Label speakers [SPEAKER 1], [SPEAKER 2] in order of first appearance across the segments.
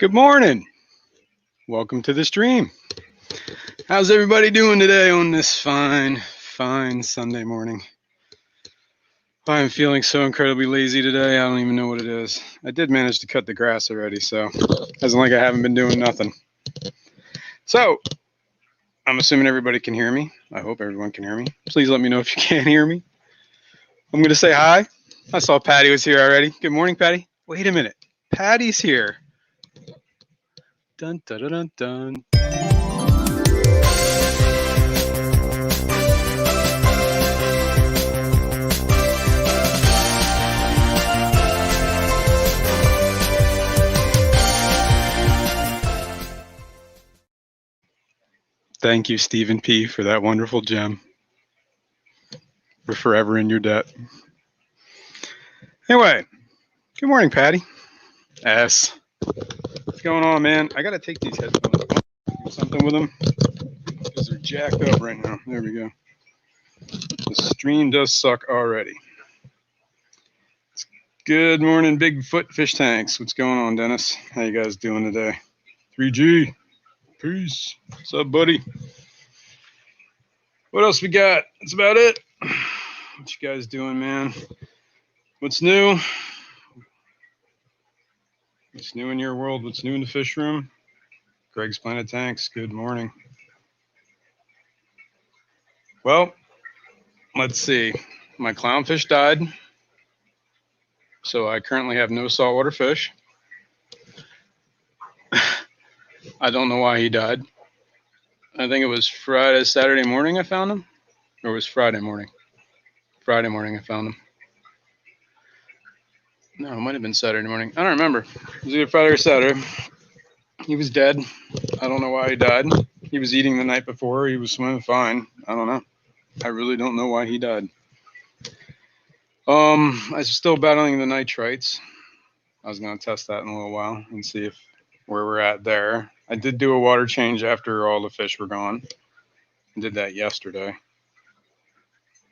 [SPEAKER 1] Good morning. Welcome to the stream. How's everybody doing today on this fine Sunday morning? I'm feeling so incredibly lazy today. I don't even know what it is. I did manage to cut the grass already, so it doesn't like I haven't been doing nothing. So I'm assuming everybody can hear me. I hope everyone can hear me. Please let me know if you can't hear me. I'm going to say hi. I saw Patty was here already. Good morning, Patty. Wait a minute. Patty's here. Dun, dun, dun, dun, dun. Thank you, Stephen P., for that wonderful gem. We're forever in your debt. Anyway, good morning, Patty. S. What's going on, man? I got to take these headphones off. Do something with them because they're jacked up right now. There we go. The stream does suck already. Good morning, Bigfoot Fish Tanks. What's going on, Dennis? How you guys doing today? 3G. Peace. What's up, buddy? What else we got? That's about it. What you guys doing, man? What's new? What's new in your world? What's new in the fish room? Greg's Planet Tanks. Good morning. Well, let's see. My clownfish died, so I currently have no saltwater fish. I don't know why he died. I think it was Saturday morning I found him, or it was Friday morning. Friday morning I found him. No, it might have been Saturday morning. I don't remember. It was either Friday or Saturday. He was dead. I don't know why he died. He was eating the night before. He was swimming fine. I don't know. I really don't know why he died. I'm still battling the nitrites. I was going to test that in a little while and see where we're at there. I did do a water change after all the fish were gone. I did that yesterday.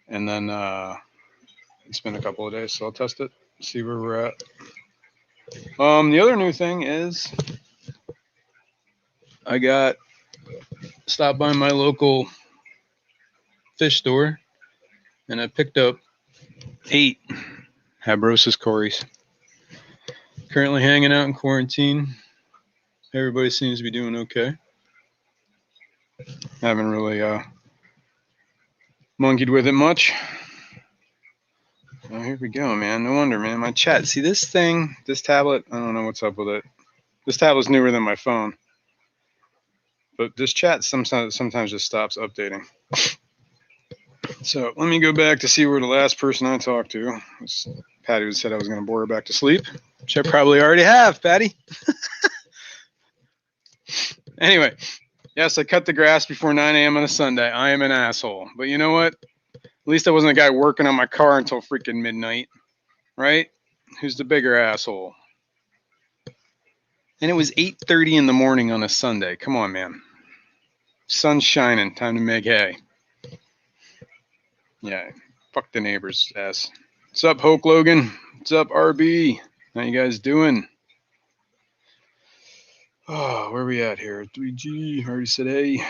[SPEAKER 1] And then it's been a couple of days, so I'll test it, see where we're at. The other new thing is I stopped by my local fish store and I picked up 8 Habrosus cories. Currently hanging out in quarantine. Everybody seems to be doing okay. Haven't really monkeyed with it much. Oh, here we go, man. No wonder, man. My chat. See this thing, this tablet? I don't know what's up with it. This tablet's newer than my phone. But this chat sometimes just stops updating. So let me go back to see where the last person I talked to was. Patty said I was going to bore her back to sleep, which I probably already have, Patty. Anyway, yes, I cut the grass before 9 a.m. on a Sunday. I am an asshole. But you know what? At least I wasn't a guy working on my car until freaking midnight, right? Who's the bigger asshole? And it was 8:30 in the morning on a Sunday. Come on, man. Sun's shining. Time to make hay. Yeah, fuck the neighbors, ass. What's up, Hoke Logan? What's up, RB? How you guys doing? Oh, where are we at here? 3G. Already said hey.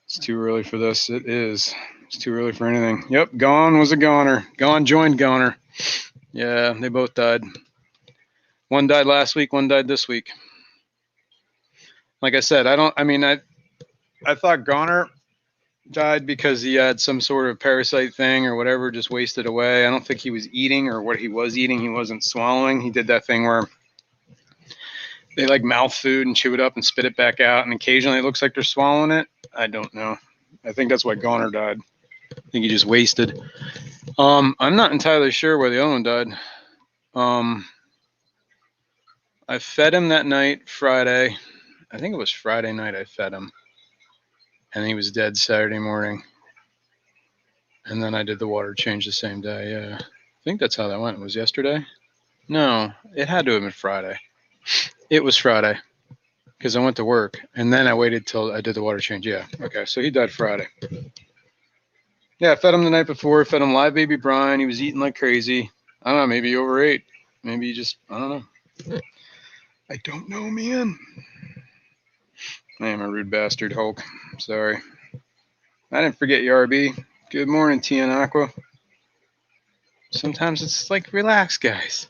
[SPEAKER 1] It's too early for this. It is. It's too early for anything. Yep, Gone was a goner. Gone joined Goner. Yeah, they both died. One died last week, one died this week. Like I said, I thought Goner died because he had some sort of parasite thing or whatever, just wasted away. I don't think he was eating, or what he was eating, he wasn't swallowing. He did that thing where they like mouth food and chew it up and spit it back out, and occasionally it looks like they're swallowing it. I don't know. I think that's why Goner died. I think he just wasted. I'm not entirely sure why the other one died. I fed him that night, Friday. I think it was Friday night I fed him. And he was dead Saturday morning. And then I did the water change the same day. Yeah. I think that's how that went. It was yesterday? No, it had to have been Friday. It was Friday because I went to work. And then I waited till I did the water change. Yeah. Okay. So he died Friday. Yeah, I fed him the night before. Fed him live baby brine. He was eating like crazy. I don't know. Maybe he overate. Maybe he just, I don't know. I don't know, man. I am a rude bastard, Hulk. Sorry. I didn't forget you, RB. Good morning, Tia and Aqua. Sometimes it's like, relax, guys.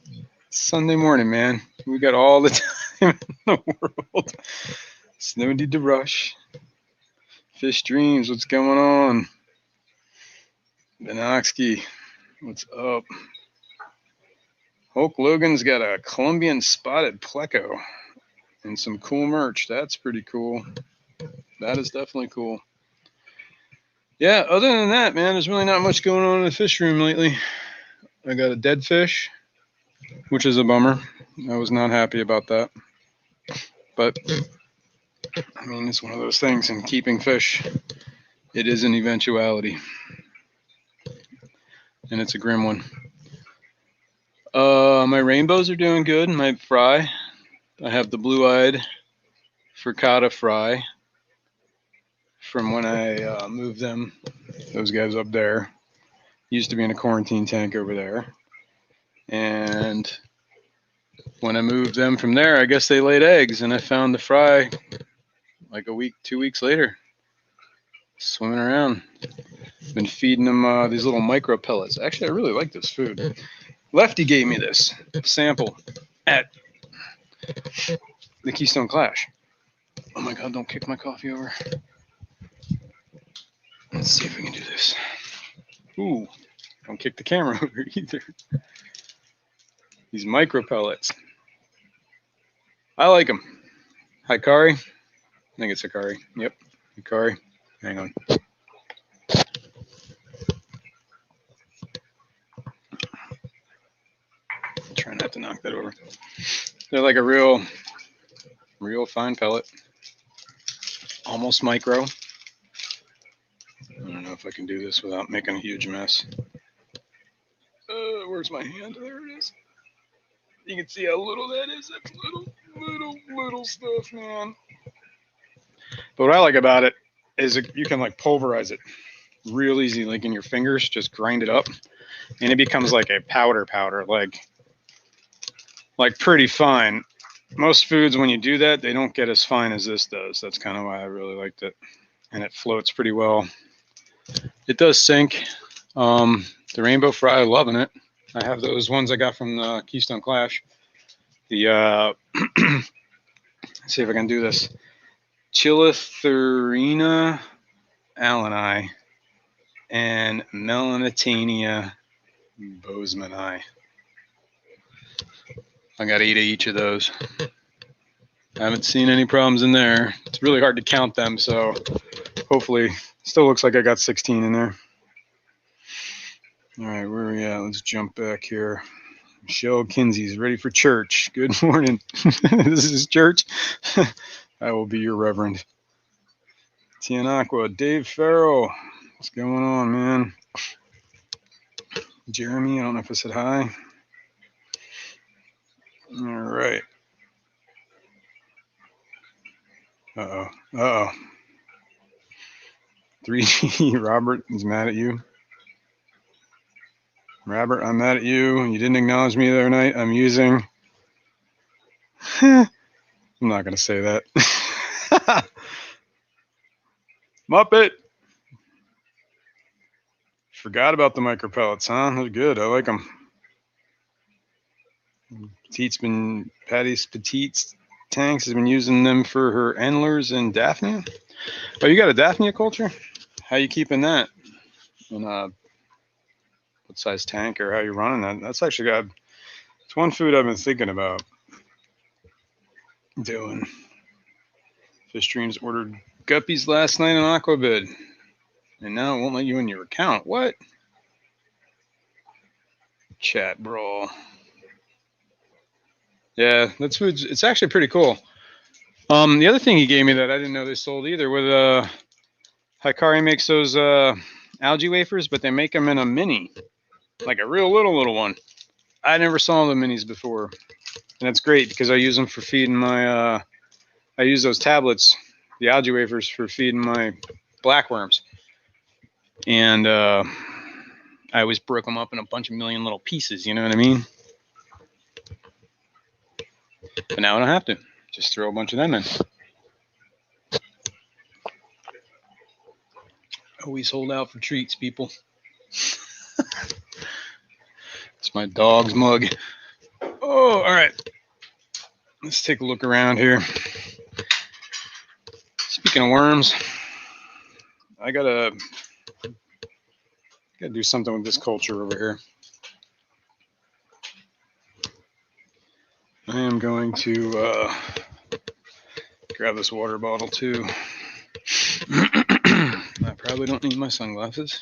[SPEAKER 1] It's Sunday morning, man. We got all the time in the world. It's no need to rush. Fish Dreams, what's going on? Benoxky, what's up? Hulk Logan's got a Colombian spotted pleco and some cool merch. That's pretty cool. That is definitely cool. Yeah, other than that, man, there's really not much going on in the fish room lately. I got a dead fish, which is a bummer. I was not happy about that. But, I mean, it's one of those things in keeping fish. It is an eventuality. And it's a grim one. My rainbows are doing good. My fry, I have the blue-eyed Fercata fry from when I moved them. Those guys up there used to be in a quarantine tank over there. And when I moved them from there, I guess they laid eggs, and I found the fry like a week, 2 weeks later, swimming around. Been feeding them these little micro pellets. Actually, I really like this food. Lefty gave me this sample at the Keystone Clash. Oh my God, don't kick my coffee over. Let's see if we can do this. Ooh, don't kick the camera over either. These micro pellets. I like them. Hikari. I think it's Hikari. Yep, Hikari. Hang on. Try not to knock that over. They're like a real fine pellet. Almost micro. I don't know if I can do this without making a huge mess. Where's my hand? There it is. You can see how little that is. That's little stuff, man. But what I like about it is you can like pulverize it real easy, like in your fingers. Just grind it up, and it becomes like a powder, like pretty fine. Most foods, when you do that, they don't get as fine as this does. That's kind of why I really liked it, and it floats pretty well. It does sink. The rainbow fry, loving it. I have those ones I got from the Keystone Clash. The let's see if I can do this. Chilotherina alleni and Melanitania bosemani. I got 8 of each of those. I haven't seen any problems in there. It's really hard to count them, so hopefully, still looks like I got 16 in there. All right, where are we at? Let's jump back here. Michelle Kinsey's ready for church. Good morning. This is church. I will be your reverend. Tianaqua, Dave Farrell. What's going on, man? Jeremy, I don't know if I said hi. All right. Uh-oh. 3G, Robert is mad at you. Robert, I'm mad at you. You didn't acknowledge me the other night. I'm using... I'm not going to say that. Muppet! Forgot about the micro pellets, huh? They're good. I like them. Patty's Petites Tanks has been using them for her Endlers and Daphnia. Oh, you got a Daphnia culture? How you keeping that? And what size tank or how you running that? That's actually it's one food I've been thinking about doing. Fish Dreams ordered guppies last night on Aquabid, and now it won't let you in your account. What? Chat brawl. Yeah, that's food. It's actually pretty cool. The other thing he gave me that I didn't know they sold either with Hikari makes those algae wafers, but they make them in a mini, like a real little one. I never saw the minis before, and it's great because I use them for feeding my. I use those tablets, the algae wafers, for feeding my blackworms, and I always broke them up in a bunch of million little pieces. You know what I mean? But now I don't have to. Just throw a bunch of them in. Always hold out for treats, people. It's my dog's mug. Oh, all right. Let's take a look around here. Speaking of worms, I gotta do something with this culture over here. I am going to grab this water bottle too. I probably don't need my sunglasses.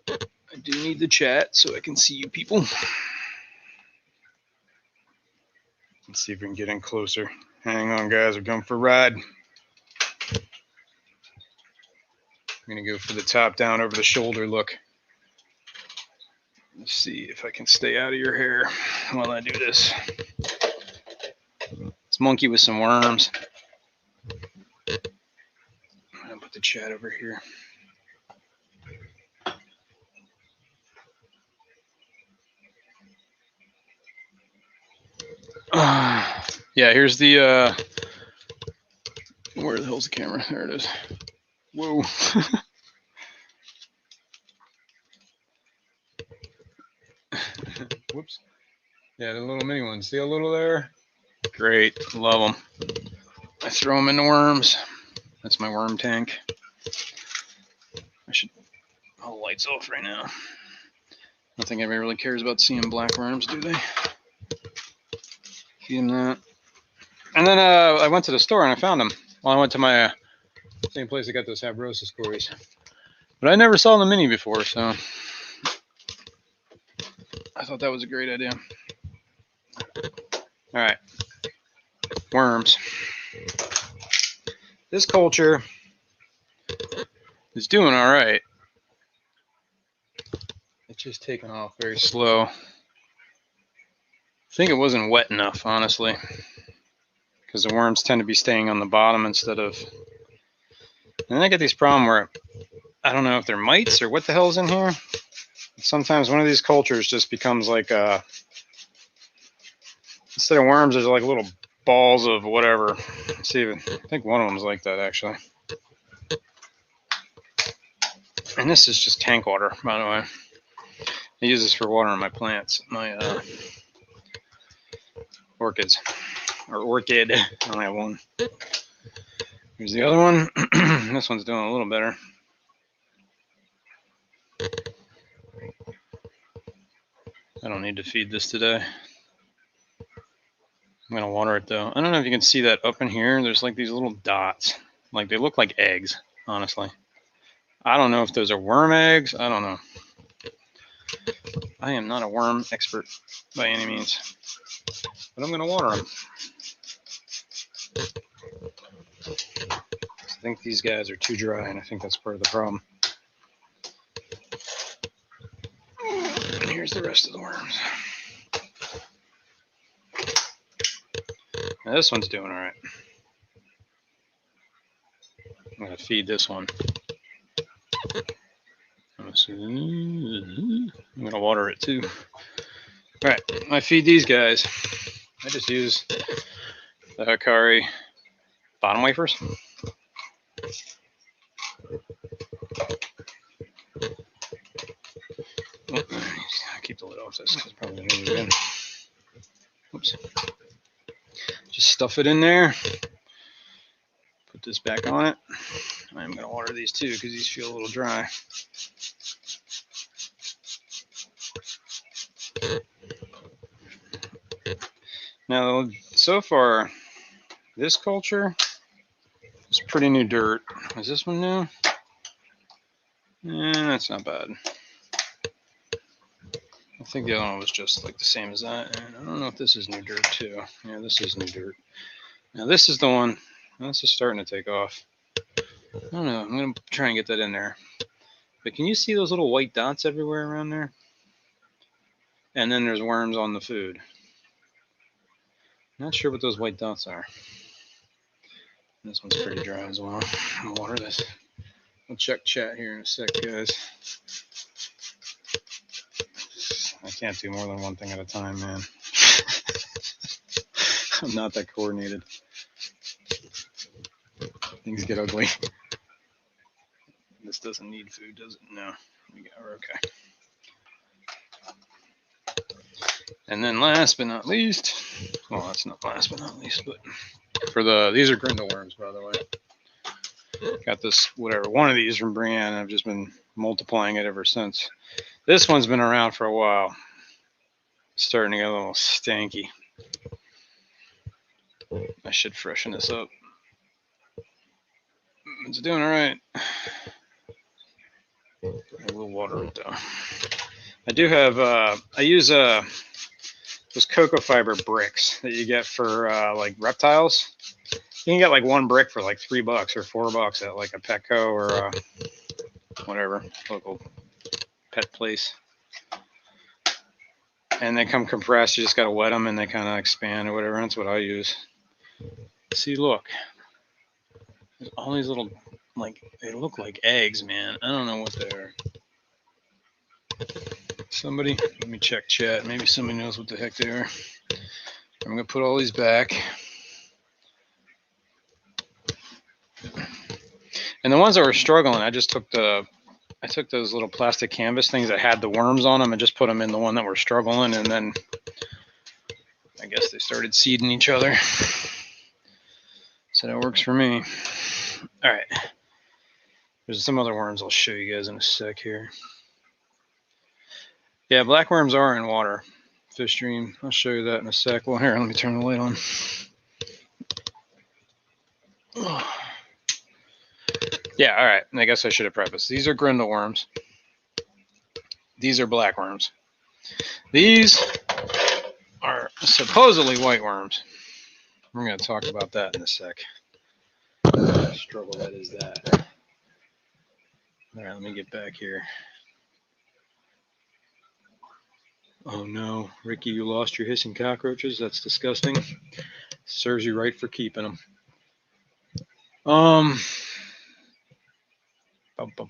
[SPEAKER 1] I do need the chat so I can see you people. Let's see if we can get in closer. Hang on, guys. We're going for a ride. I'm going to go for the top down over the shoulder look. Let's see if I can stay out of your hair while I do this. Let's monkey with some worms. I'm going to put the chat over here. Yeah, here's the, where the hell's the camera? There it is. Whoa. Whoops. Yeah, the little mini ones. See a little there? Great. Love them. I throw them in the worms. That's my worm tank. I should all the lights off right now. I don't think anybody really cares about seeing black worms, do they? Feed them that. And then I went to the store and I found them. Well, I went to my same place I got those habrosis cories. But I never saw the mini before, so I thought that was a great idea. All right. Worms. This culture is doing all right. It's just taking off very slow. I think it wasn't wet enough, honestly, because the worms tend to be staying on the bottom instead of... And then I get these problems where I don't know if they're mites or what the hell's in here. Sometimes one of these cultures just becomes like instead of worms, there's like little balls of whatever. Let's see, I think one of them's like that actually. And this is just tank water, by the way. I use this for watering my plants, my orchids, or orchid. I only have one. Here's the other one. This one's doing a little better. I don't need to feed this today. I'm going to water it though. I don't know if you can see that up in here. There's like these little dots. Like they look like eggs, honestly. I don't know if those are worm eggs. I don't know. I am not a worm expert by any means. But I'm going to water them. I think these guys are too dry, and I think that's part of the problem. And here's the rest of the worms. Now this one's doing all right. I'm going to feed this one. I'm going to water it too. All right, I feed these guys. I just use the Hikari bottom wafers. Oh, I keep the lid off this because probably going to use it again. Oops. Just stuff it in there. Put this back on it. I'm going to water these too because these feel a little dry. Now, so far, this culture is pretty new dirt. Is this one new? That's not bad. I think the other one was just like the same as that. And I don't know if this is new dirt too. Yeah, this is new dirt. Now this is the one. This is starting to take off. I don't know. I'm going to try and get that in there. But can you see those little white dots everywhere around there? And then there's worms on the food. Not sure what those white dots are. This one's pretty dry as well. I'll water this. We'll check chat here in a sec, guys. I can't do more than one thing at a time, man. I'm not that coordinated. Things get ugly. This doesn't need food, does it? No. We're okay. And then last but not least, well, that's not last but not least, but these are grindle worms, by the way. Got this, whatever, one of these from Brienne. I've just been multiplying it ever since. This one's been around for a while. It's starting to get a little stanky. I should freshen this up. It's doing all right. I will water it though. I do have, I use those cocoa fiber bricks that you get for like reptiles. You can get like one brick for like $3 or $4 at like a Petco or whatever, local pet place. And they come compressed. You just got to wet them and they kind of expand or whatever. That's what I use. See, look. There's all these little, like, they look like eggs, man. I don't know what they are. Somebody, let me check chat. Maybe somebody knows what the heck they are. I'm going to put all these back. And the ones that were struggling, I just took those little plastic canvas things that had the worms on them and just put them in the one that were struggling, and then I guess they started seeding each other. So that works for me. All right. There's some other worms I'll show you guys in a sec here. Yeah, black worms are in water. Fish stream. I'll show you that in a sec. Well, here, let me turn the light on. Oh. Yeah, all right. I guess I should have prefaced. These are grindle worms. These are black worms. These are supposedly white worms. We're going to talk about that in a sec. Struggle that is that. All right, let me get back here. Oh no, Ricky, you lost your hissing cockroaches? That's disgusting. Serves you right for keeping them.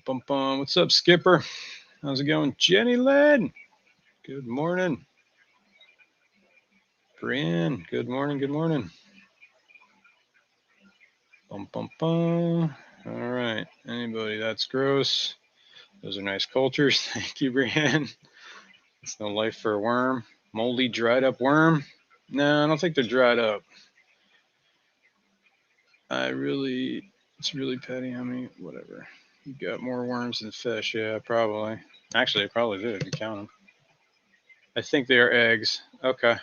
[SPEAKER 1] What's up, Skipper? How's it going? Jenny Lynn, good morning. Brian, good morning, good morning. All right, anybody, that's gross. Those are nice cultures. Thank you, Brian. It's no life for a worm. Moldy, dried up worm? No, I don't think they're dried up. It's really petty on me. Whatever. You got more worms than fish. Yeah, probably. Actually, I probably do if you count them. I think they are eggs. Okay.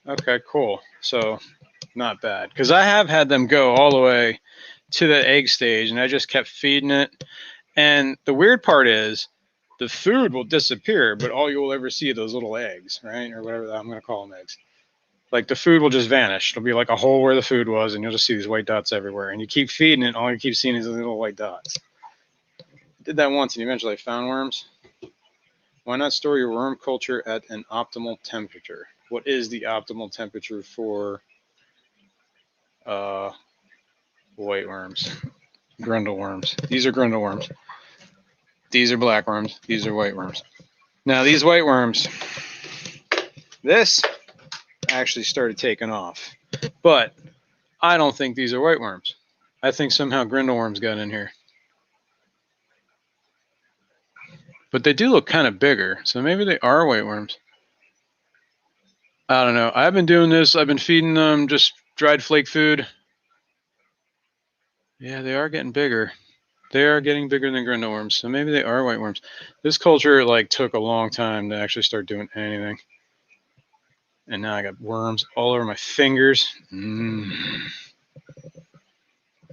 [SPEAKER 1] Okay, cool. So, not bad. Because I have had them go all the way to the egg stage, and I just kept feeding it. And the weird part is, the food will disappear, but all you will ever see are those little eggs, right? Or whatever I'm going to call them, eggs. Like the food will just vanish. It'll be like a hole where the food was, and you'll just see these white dots everywhere. And you keep feeding it, all you keep seeing is little white dots. I did that once, and eventually I found worms. Why not store your worm culture at an optimal temperature? What is the optimal temperature for white worms? Grundle worms. These are grundle worms. These are black worms. These are white worms. Now, these white worms, this actually started taking off. But I don't think these are white worms. I think somehow grindle worms got in here. But they do look kind of bigger, so maybe they are white worms. I don't know. I've been doing this. I've been feeding them just dried flake food. Yeah, they are getting bigger. They are getting bigger than grindle worms, so maybe they are white worms. This culture took a long time to actually start doing anything. And now I got worms all over my fingers.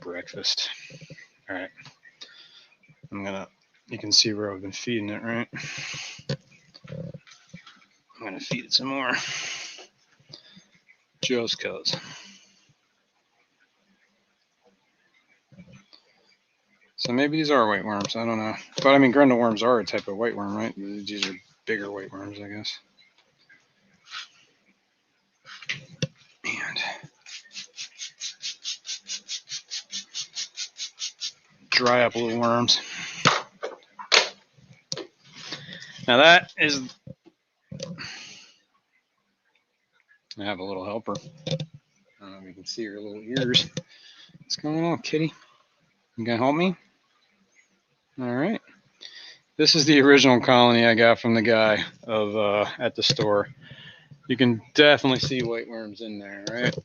[SPEAKER 1] Breakfast. All right. You can see where I've been feeding it, right? I'm going to feed it some more. Just cause. So maybe these are white worms. I don't know. But I mean, grindle worms are a type of white worm, right? These are bigger white worms, I guess. And dry up little worms. Now that is, I have a little helper. don't know if you can see her little ears. What's going on, kitty? You gonna help me? All right. This is the original colony I got from the guy at the store. You can definitely see white worms in there, right?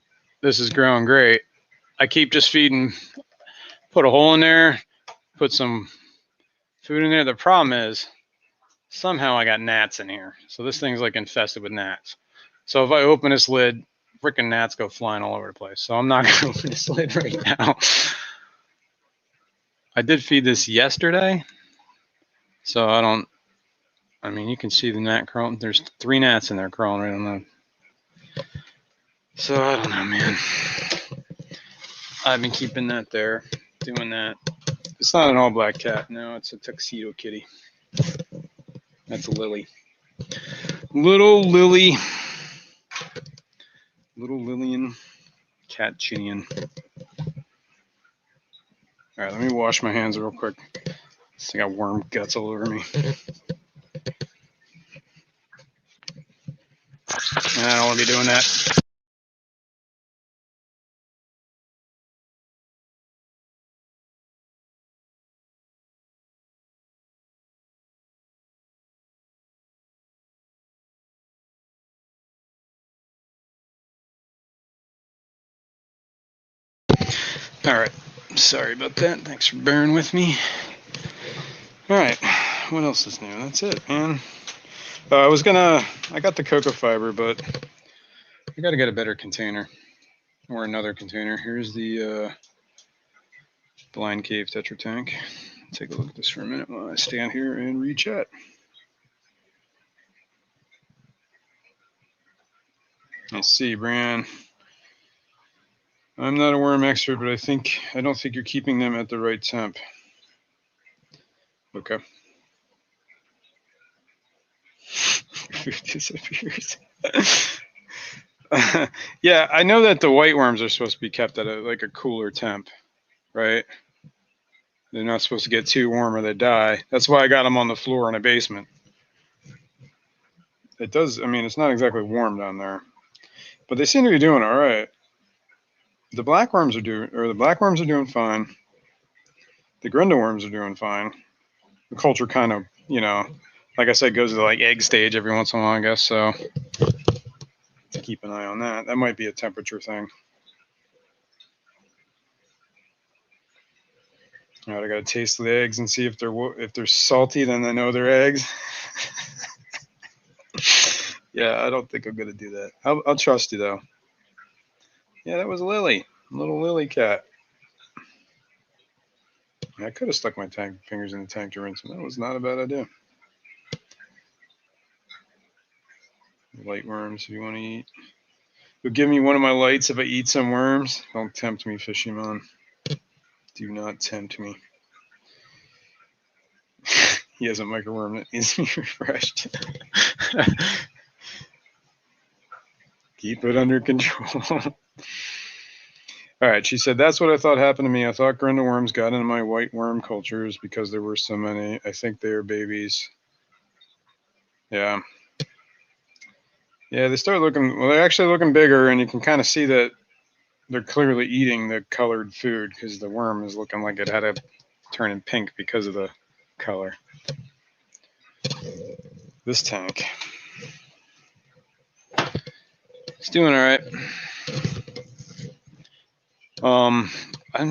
[SPEAKER 1] This is growing great. I keep just feeding, put a hole in there, put some food in there. The problem is somehow I got gnats in here. So this thing's like infested with gnats. So if I open this lid, freaking gnats go flying all over the place. So I'm not going to open this lid right now. I did feed this yesterday. So I mean, you can see the gnat crawling. There's 3 gnats in there crawling right on the. So I don't know, man. I've been keeping that there, doing that. It's not an all black cat. No, it's a tuxedo kitty. That's a Lily. Little Lily. Little Lillian cat chinian. All right, let me wash my hands real quick. I got worm guts all over me. And I don't want to be doing that. All right, sorry about that. Thanks for bearing with me. All right, what else is new? That's it, man. I got the cocoa fiber, but I got to get a better container or another container. Here's the blind cave tetra tank. Take a look at this for a minute while I stand here and read chat. Let's see, Brian. I'm not a worm expert, but I don't think you're keeping them at the right temp. Okay. Food disappears. Yeah, I know that the white worms are supposed to be kept at a cooler temp, right? They're not supposed to get too warm or they die. That's why I got them on the floor in a basement. It does. I mean, it's not exactly warm down there, but they seem to be doing all right. The black worms are doing fine. The Grindel worms are doing fine. The culture kind of, like I said, goes to the egg stage every once in a while, I guess. So to keep an eye on that. That might be a temperature thing. All right, I gotta taste the eggs and see if they're salty. Then I know they're eggs. Yeah, I don't think I'm gonna do that. I'll trust you though. Yeah, that was Lily, little Lily cat. I could have stuck my fingers in the tank to rinse them. That was not a bad idea. Light worms, if you want to eat. You'll give me one of my lights if I eat some worms. Don't tempt me, Fishymon. Do not tempt me. He has a microworm that needs to be refreshed. Keep it under control. All right, she said, that's what I thought happened to me. I thought Grindel worms got into my white worm cultures because there were so many. I think they are babies. Yeah. Yeah, they start looking, well, they're actually looking bigger, and you can kind of see that they're clearly eating the colored food because the worm is looking like it had to turn in pink because of the color. This tank. It's doing all right. I'm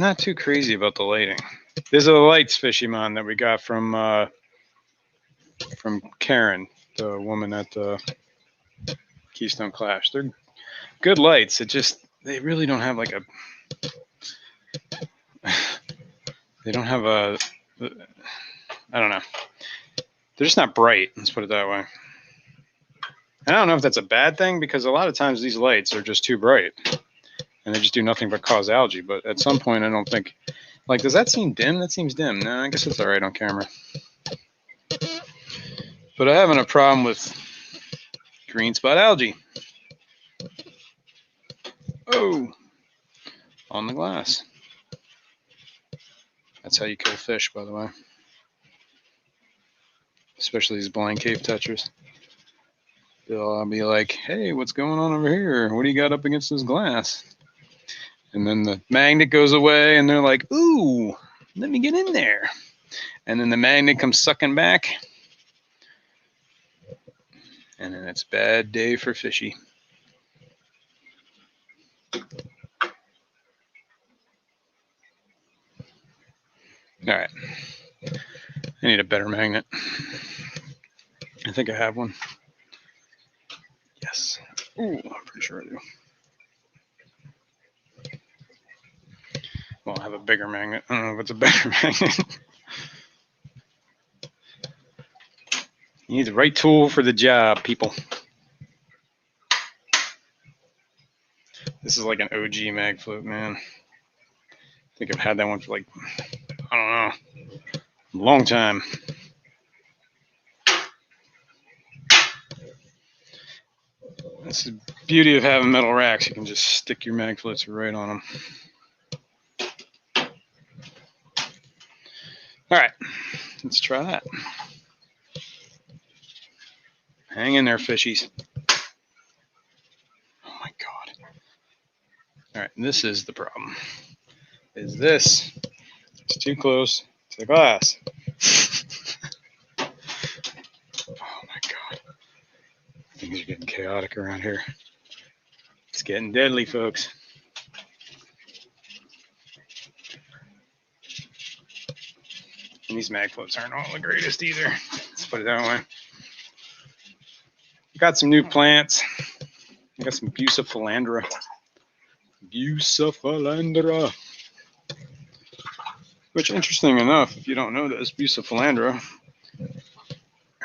[SPEAKER 1] not too crazy about the lighting. These are the lights, Fishymon, that we got from Karen, the woman at the Keystone Clash. They're good lights. They really don't have they don't have I don't know. They're just not bright. Let's put it that way. I don't know if that's a bad thing because a lot of times these lights are just too bright and they just do nothing but cause algae. But at some point, I don't think, does that seem dim? That seems dim. No, I guess it's all right on camera. But I'm having a problem with green spot algae. Oh, on the glass. That's how you kill fish, by the way. Especially these blind cave tetras. They'll be like, hey, what's going on over here? What do you got up against this glass? And then the magnet goes away and they're like, ooh, let me get in there. And then the magnet comes sucking back. And then it's a bad day for fishy. All right. I need a better magnet. I think I have one. Yes. Ooh, I'm pretty sure I do. Well, I have a bigger magnet. I don't know if it's a better magnet. You need the right tool for the job, people. This is like an OG mag float, man. I think I've had that one for like, I don't know, a long time. That's the beauty of having metal racks. You can just stick your mag floats right on them. All right, let's try that. Hang in there, fishies. Oh my God. All right, this is the problem. Is this? It's too close to the glass. Oh my God. Things are getting chaotic around here. It's getting deadly, folks. And these mag floats aren't all the greatest either. Let's put it that way. Got some new plants. I got some Bucephalandra. Bucephalandra. Which, interesting enough, if you don't know this, Bucephalandra,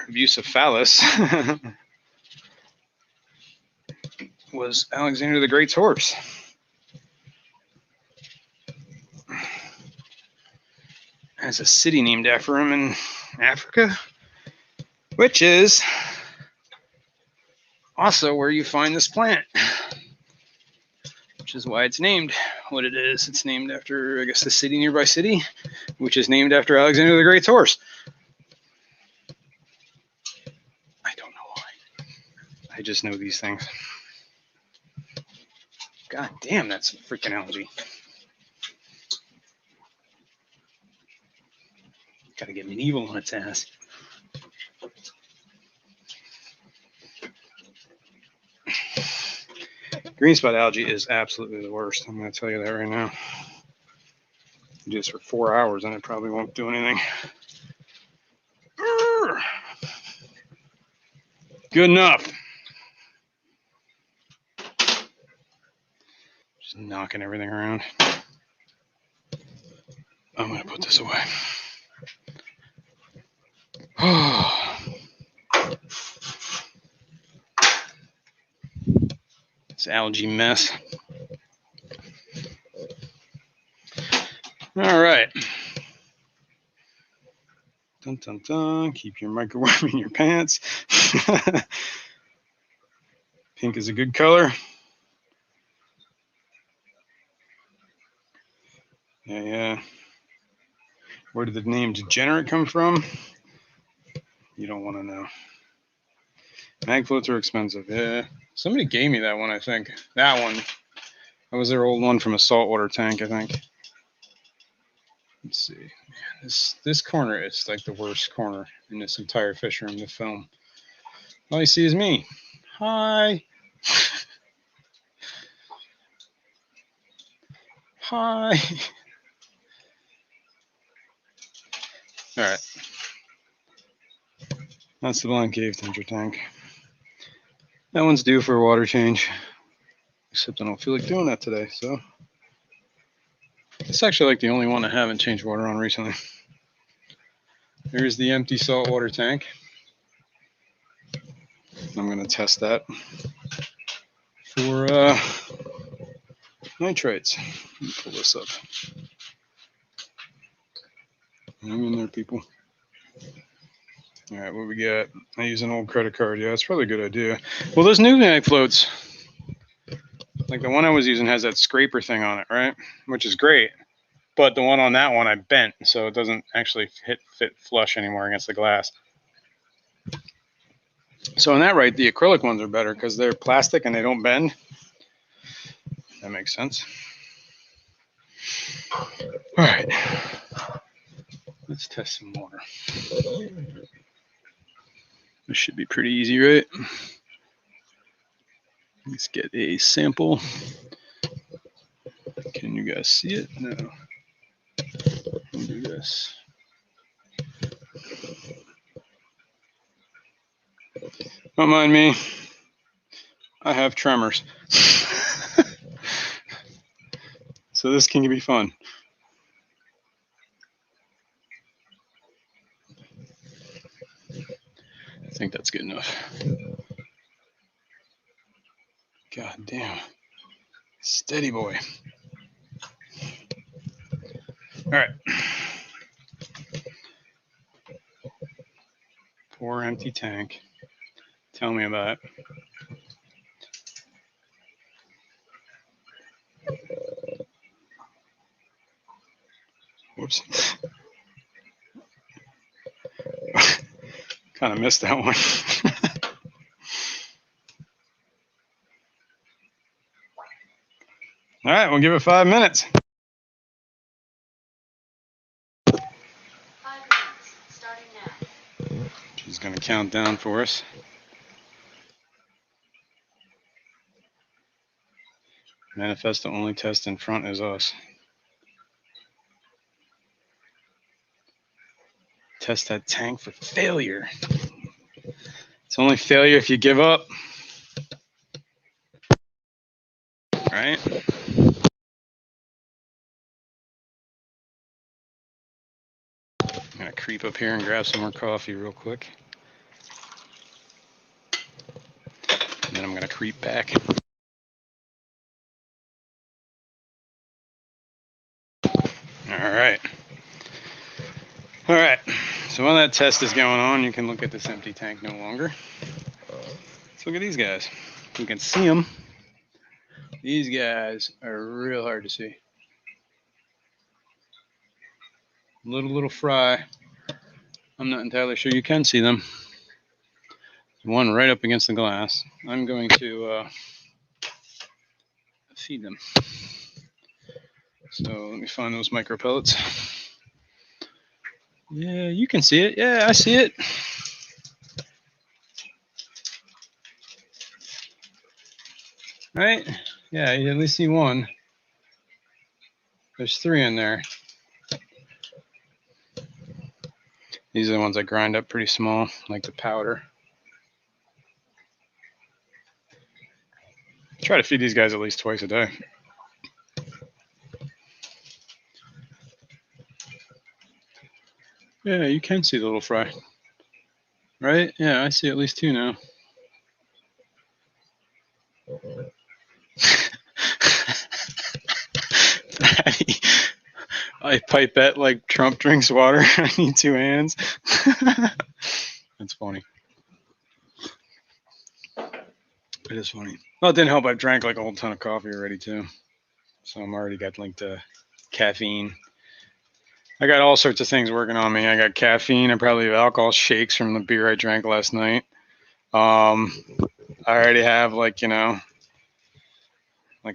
[SPEAKER 1] Bucephalus, was Alexander the Great's horse. Has a city named after him in Africa, which is also where you find this plant, which is why it's named what it is. It's named after, I guess, the nearby city, which is named after Alexander the Great's horse. I don't know why. I just know these things. God damn, that's a freaking algae. Gotta get medieval on its ass. Green spot algae is absolutely the worst. I'm going to tell you that right now. Do this for 4 hours and it probably won't do anything. Good enough. Just knocking everything around. I'm going to put this away. This algae mess. All right. Dun, dun, dun. Keep your microwave in your pants. Pink is a good color. Yeah. Where did the name Degenerate come from? You don't want to know. Mag floats are expensive. Yeah. Somebody gave me that one, I think. That one. That was their old one from a saltwater tank, I think. Let's see. Man, this corner is like the worst corner in this entire fish room to film. All you see is me. Hi. Hi. All right. That's the Blind Cave Tundra tank. That one's due for a water change. Except I don't feel like doing that today, so. It's actually like the only one I haven't changed water on recently. Here's the empty saltwater tank. I'm going to test that for nitrates. Let me pull this up. Hang in there, people. All right, what we got? I use an old credit card. Yeah, it's probably a good idea. Well, those new mag floats, like the one I was using has that scraper thing on it, right? Which is great. But the one on that one I bent, so it doesn't actually fit flush anymore against the glass. So in that right, the acrylic ones are better because they're plastic and they don't bend. That makes sense. All right. Let's test some water. This should be pretty easy, right? Let's get a sample. Can you guys see it? No. I'll do this. Don't mind me. I have tremors. So this can be fun. I think that's good enough. God damn. Steady boy. All right. Poor empty tank. Tell me about it. Whoops. Kind of missed that one. All right, we'll give it 5 minutes.
[SPEAKER 2] 5 minutes, starting now.
[SPEAKER 1] She's going to count down for us. Manifesto only test in front is us. Test that tank for failure. It's only failure if you give up. Right? I'm going to creep up here and grab some more coffee real quick. And then I'm going to creep back. All right. All right. So while that test is going on, you can look at this empty tank no longer. Let's look at these guys. You can see them. These guys are real hard to see. Little fry. I'm not entirely sure you can see them. One right up against the glass. I'm going to feed them. So let me find those micro pellets. Yeah, you can see it. Yeah, I see it. Right? Yeah, you at least see one. There's 3 in there. These are the ones I grind up pretty small, like the powder. Try to feed these guys at least twice a day. Yeah, you can see the little fry. Right? Yeah, I see at least 2 now. I pipette like Trump drinks water. I need 2 hands. That's funny. It is funny. Well, it didn't help. I've drank like a whole ton of coffee already too. So I'm already got linked to caffeine. I got all sorts of things working on me. I got caffeine. I probably have alcohol shakes from the beer I drank last night. I already have like I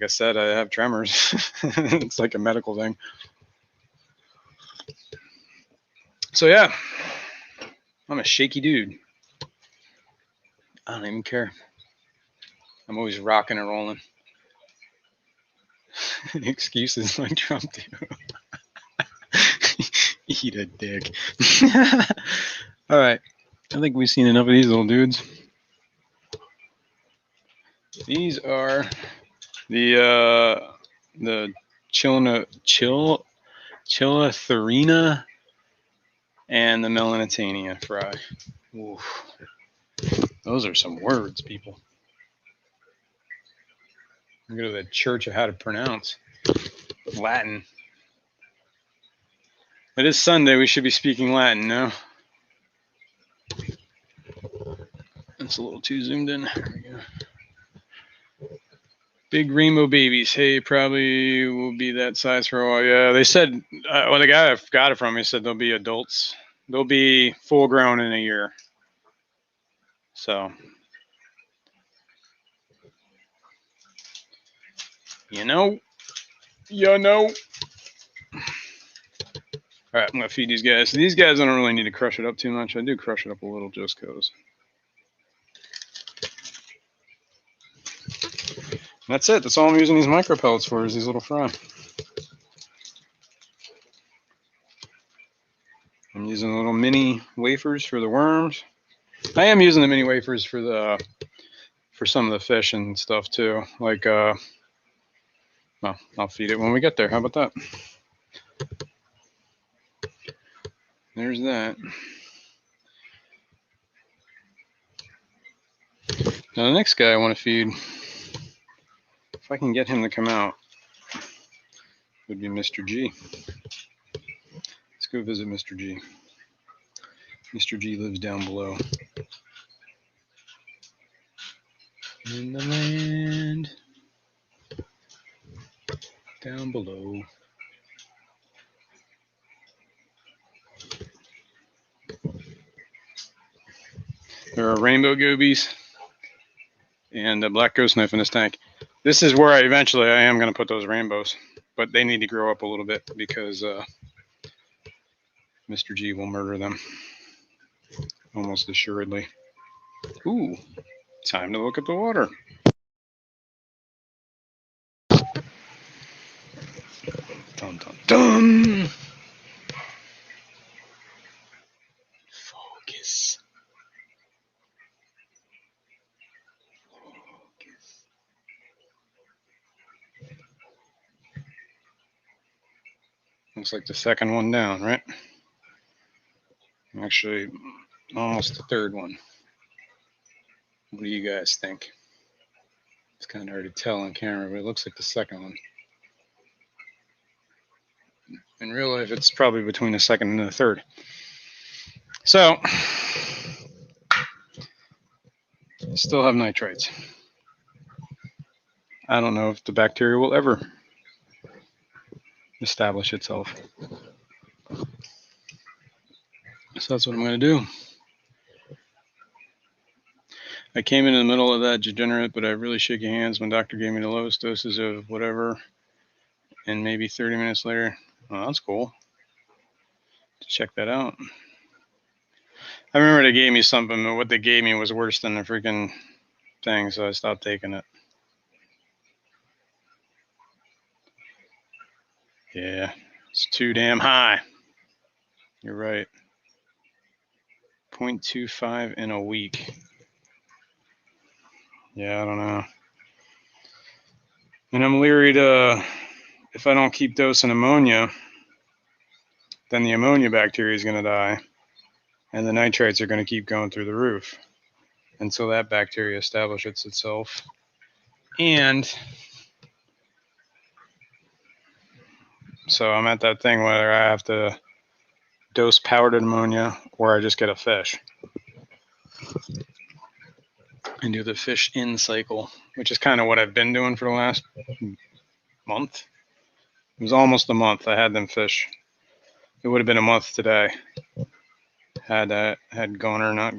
[SPEAKER 1] said, I have tremors. It's like a medical thing. So yeah, I'm a shaky dude. I don't even care. I'm always rocking and rolling. Excuses like Trump do. Eat a dick. All right. I think we've seen enough of these little dudes. These are the Chilotharina and the Melanitania fry. Oof. Those are some words, people. I go to the church of how to pronounce Latin. It is Sunday. We should be speaking Latin, no? It's a little too zoomed in. There we go. Big rainbow babies. Hey, probably will be that size for a while. Yeah, they said, well, the guy I got it from, he said they'll be adults. They'll be full grown in a year. So, you know. All right, I'm gonna feed these guys. These guys, I don't really need to crush it up too much. I do crush it up a little just cause. That's it. That's all I'm using these micro pellets for, is these little fry. I'm using the little mini wafers for the worms. I am using the mini wafers for some of the fish and stuff too. Like, well, I'll feed it when we get there. How about that? There's that. Now the next guy I want to feed, if I can get him to come out, would be Mr. G. Let's go visit Mr. G. Mr. G lives down below. In the land down below. There are rainbow gobies and a black ghost knife in this tank. This is where I am going to put those rainbows, but they need to grow up a little bit because Mr. G will murder them almost assuredly. Ooh, time to look at the water. Dun dun dun. Focus. Looks like the second one down, right? Actually, almost the third one. What do you guys think? It's kind of hard to tell on camera, but it looks like the second one. In real life, it's probably between the second and the third. So, still have nitrates. I don't know if the bacteria will ever establish itself. So that's what I'm going to do. I came in the middle of that degenerate, but I really shake your hands when doctor gave me the lowest doses of whatever, and maybe 30 minutes later, well, that's cool. Check that out. I remember they gave me something, but what they gave me was worse than the freaking thing, so I stopped taking it. Yeah, it's too damn high. You're right. 0.25 in a week. Yeah, I don't know. And I'm leery if I don't keep dosing ammonia, then the ammonia bacteria is going to die, and the nitrates are going to keep going through the roof until that bacteria establishes itself. And so I'm at that thing whether I have to dose powdered ammonia or I just get a fish and do the fish in cycle, which is kind of what I've been doing for the last month. It was almost a month. I had them fish. It would have been a month today had Goner not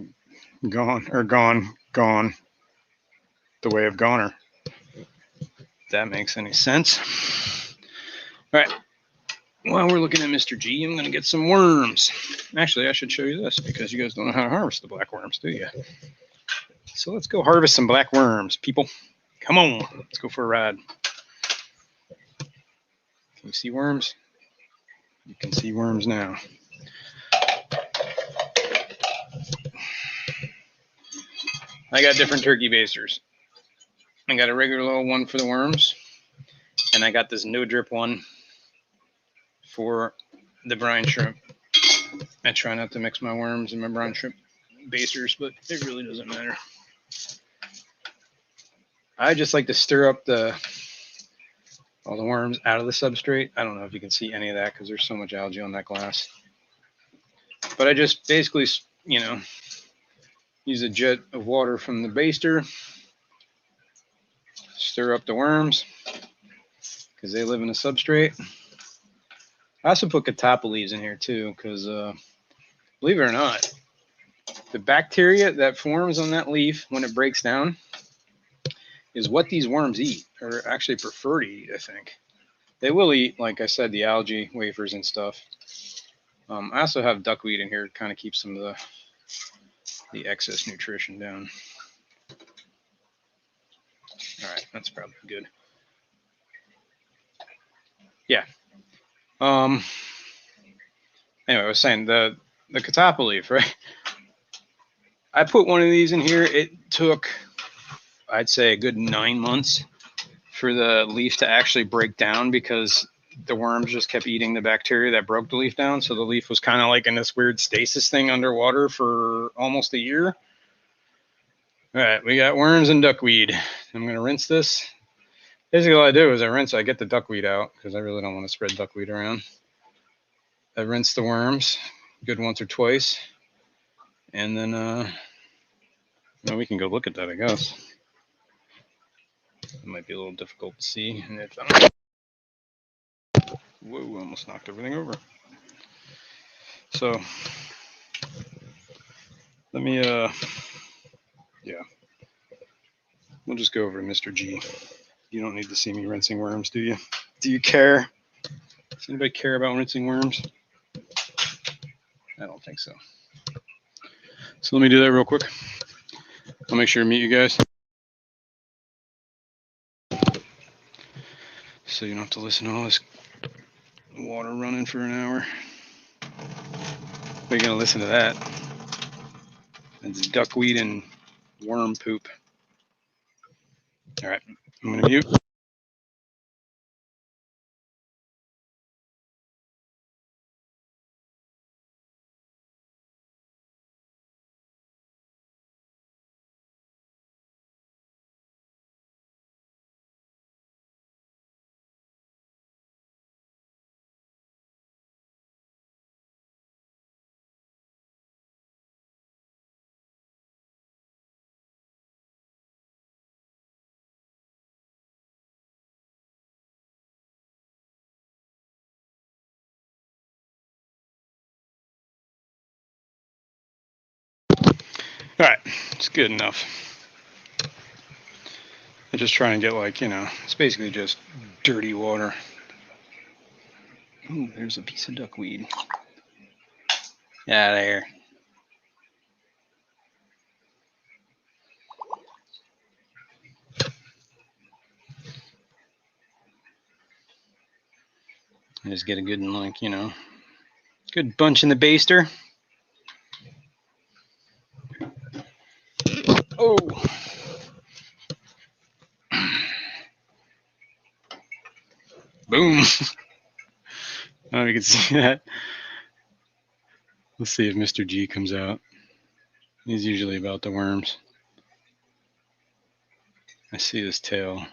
[SPEAKER 1] gone, or gone the way of Goner. If that makes any sense. All right. While we're looking at Mr. G, I'm going to get some worms. Actually, I should show you this because you guys don't know how to harvest the black worms, do you? So let's go harvest some black worms, people. Come on. Let's go for a ride. Can you see worms? You can see worms now. I got different turkey basters. I got a regular little one for the worms, and I got this no drip one for the brine shrimp. I try not to mix my worms and my brine shrimp basters, but it really doesn't matter. I just like to stir up all the worms out of the substrate. I don't know if you can see any of that because there's so much algae on that glass. But I just basically, use a jet of water from the baster, stir up the worms because they live in the substrate. I also put catappa leaves in here too because, believe it or not, the bacteria that forms on that leaf when it breaks down is what these worms eat, or actually prefer to eat, I think. They will eat, like I said, the algae wafers and stuff. I also have duckweed in here to kind of keep some of the excess nutrition down. All right, that's probably good. Yeah. Anyway, I was saying the catappa leaf, right? I put one of these in here. It took, I'd say, a good 9 months for the leaf to actually break down because the worms just kept eating the bacteria that broke the leaf down. So the leaf was kind of like in this weird stasis thing underwater for almost a year. All right, we got worms and duckweed. I'm going to rinse this. Basically, all I do is I get the duckweed out because I really don't want to spread duckweed around. I rinse the worms, good once or twice. And then we can go look at that, I guess. It might be a little difficult to see. And if whoa, I almost knocked everything over. So let me yeah. We'll just go over to Mr. G. You don't need to see me rinsing worms, do you? Do you care? Does anybody care about rinsing worms? I don't think so. So let me do that real quick. I'll make sure to meet you guys. So you don't have to listen to all this water running for an hour. We're gonna listen to that. It's duckweed and worm poop. All right, I'm gonna mute. All right, it's good enough. I'm just trying to get it's basically just dirty water. Ooh, there's a piece of duckweed. Yeah, there. I just get a good good bunch in the baster. Oh. Boom. Oh, you can see that. Let's see if Mr. G comes out. He's usually about the worms. I see his tail.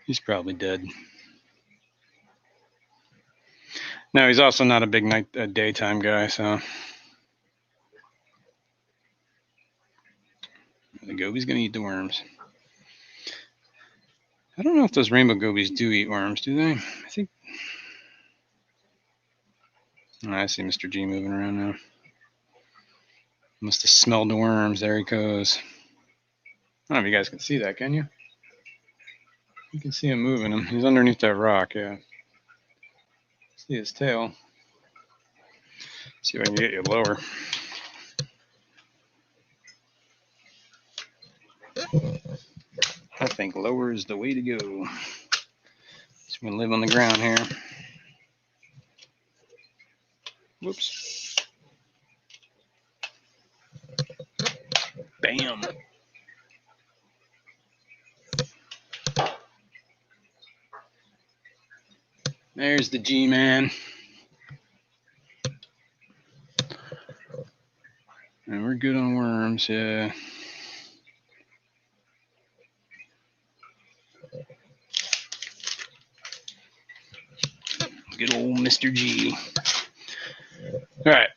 [SPEAKER 1] He's probably dead. No, he's also not a big daytime guy, so. The goby's gonna eat the worms. I don't know if those rainbow gobies do eat worms, do they? I think. Oh, I see Mr. G moving around now. Must have smelled the worms. There he goes. I don't know if you guys can see that, can you? You can see him moving. He's underneath that rock, yeah. See his tail. See if I can get you lower. I think lower is the way to go. Just gonna live on the ground here. Whoops. Bam. There's the G-Man. And we're good on worms, yeah. Good old Mr. G. All right.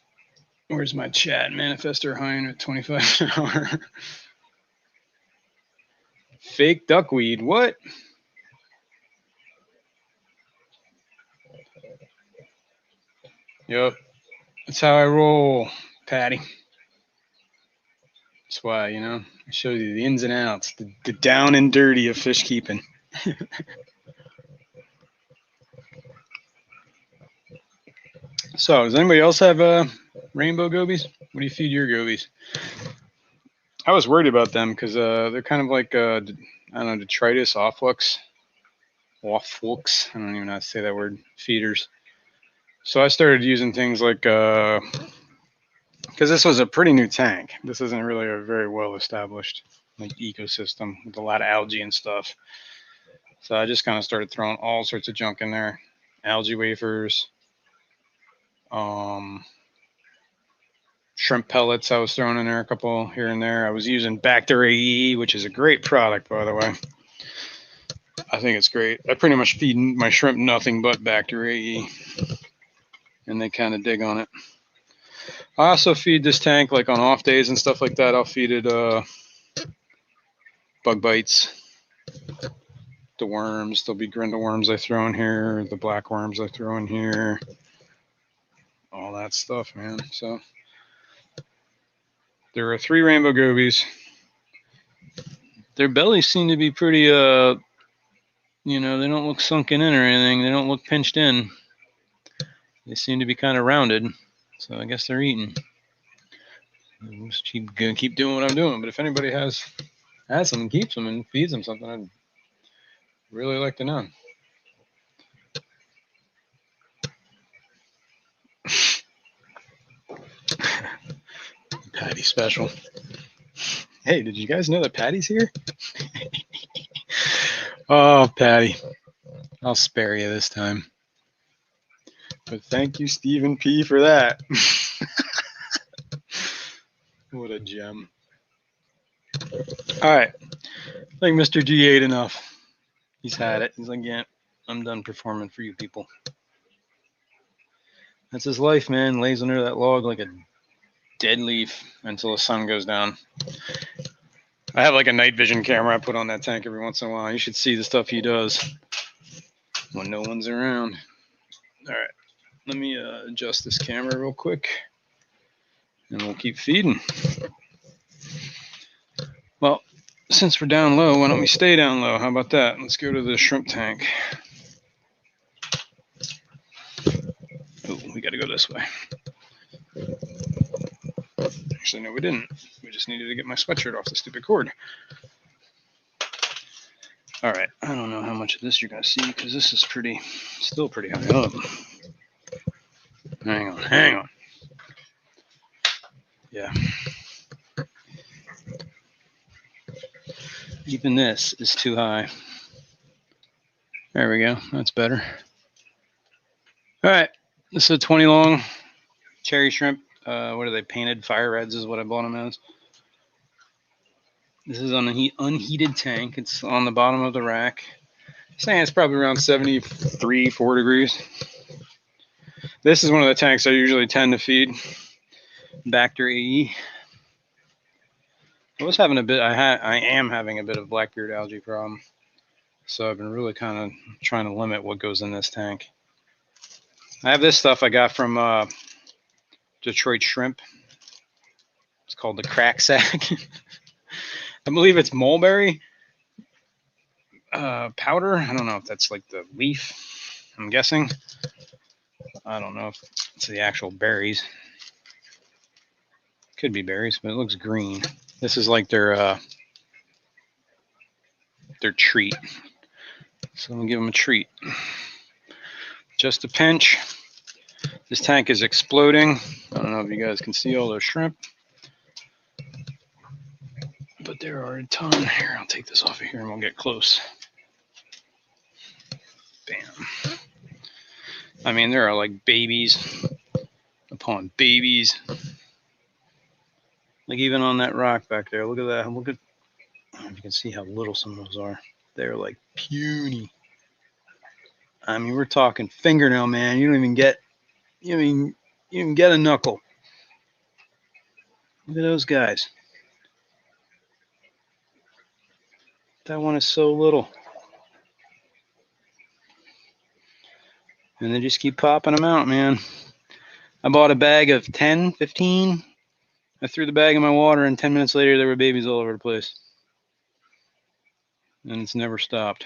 [SPEAKER 1] Where's my chat? Manifestor Hein at 25 an hour. Fake duckweed. What? Yep. That's how I roll, Patty. That's why, I show you the ins and outs, the down and dirty of fish keeping. So, does anybody else have rainbow gobies? What do you feed your gobies? I was worried about them because they're kind of like, I don't know, detritus, offlux. I don't even know how to say that word, feeders. So I started using things like, because this was a pretty new tank. This isn't really a very well established like ecosystem with a lot of algae and stuff. So I just kind of started throwing all sorts of junk in there, algae wafers, shrimp pellets. I was throwing in there a couple here and there. I was using Bacter AE, which is a great product, by the way. I think it's great. I pretty much feed my shrimp nothing but Bacter AE, and they kind of dig on it. I also feed this tank like on off days and stuff like that. I'll feed it bug bites, the worms. There'll be grindle worms I throw in here, the black worms I throw in here, all that stuff, man. So there are 3 rainbow gobies. Their bellies seem to be pretty, they don't look sunken in or anything. They don't look pinched in. They seem to be kind of rounded. So I guess they're eating. I'm just gonna keep doing what I'm doing. But if anybody has them and keeps them and feeds them something, I'd really like to know. Patty special. Hey, did you guys know that Patty's here? Oh, Patty. I'll spare you this time. But thank you, Stephen P., for that. What a gem. All right. I think Mr. G ate enough. He's had it. He's like, yeah, I'm done performing for you people. That's his life, man. Lays under that log like a dead leaf until the sun goes down. I have like a night vision camera I put on that tank every once in a while. You should see the stuff he does when no one's around. All right. Let me adjust this camera real quick, and we'll keep feeding. Well, since we're down low, why don't we stay down low? How about that? Let's go to the shrimp tank. Oh, we got to go this way. Actually, no, we didn't. We just needed to get my sweatshirt off the stupid cord. All right. I don't know how much of this you're going to see because this is still pretty high up. Hang on. Yeah. Even this is too high. There we go. That's better. All right. This is a 20 long cherry shrimp. What are they? Painted fire reds is what I bought them as. This is on an unheated tank. It's on the bottom of the rack. I'm saying it's probably around 73, 4 degrees. This is one of the tanks I usually tend to feed. Bacter AE. I am having a bit of blackbeard algae problem. So I've been really kind of trying to limit what goes in this tank. I have this stuff I got from Detroit Shrimp. It's called the crack sack. I believe it's mulberry powder. I don't know if that's like the leaf, I'm guessing. I don't know if it's the actual berries. Could be berries, but it looks green. This is like their treat. So I'm gonna give them a treat. Just a pinch. This tank is exploding. I don't know if you guys can see all those shrimp, but there are a ton. Here, I'll take this off of here and we'll get close. Bam. I mean, there are like babies upon babies. Like even on that rock back there, look at that. Look at, I don't know if you can see how little some of those are. They're like puny. I mean, we're talking fingernail, man. You don't even get a knuckle. Look at those guys. That one is so little. And they just keep popping them out, man. I bought a bag of 10, 15. I threw the bag in my water, and 10 minutes later, there were babies all over the place. And it's never stopped.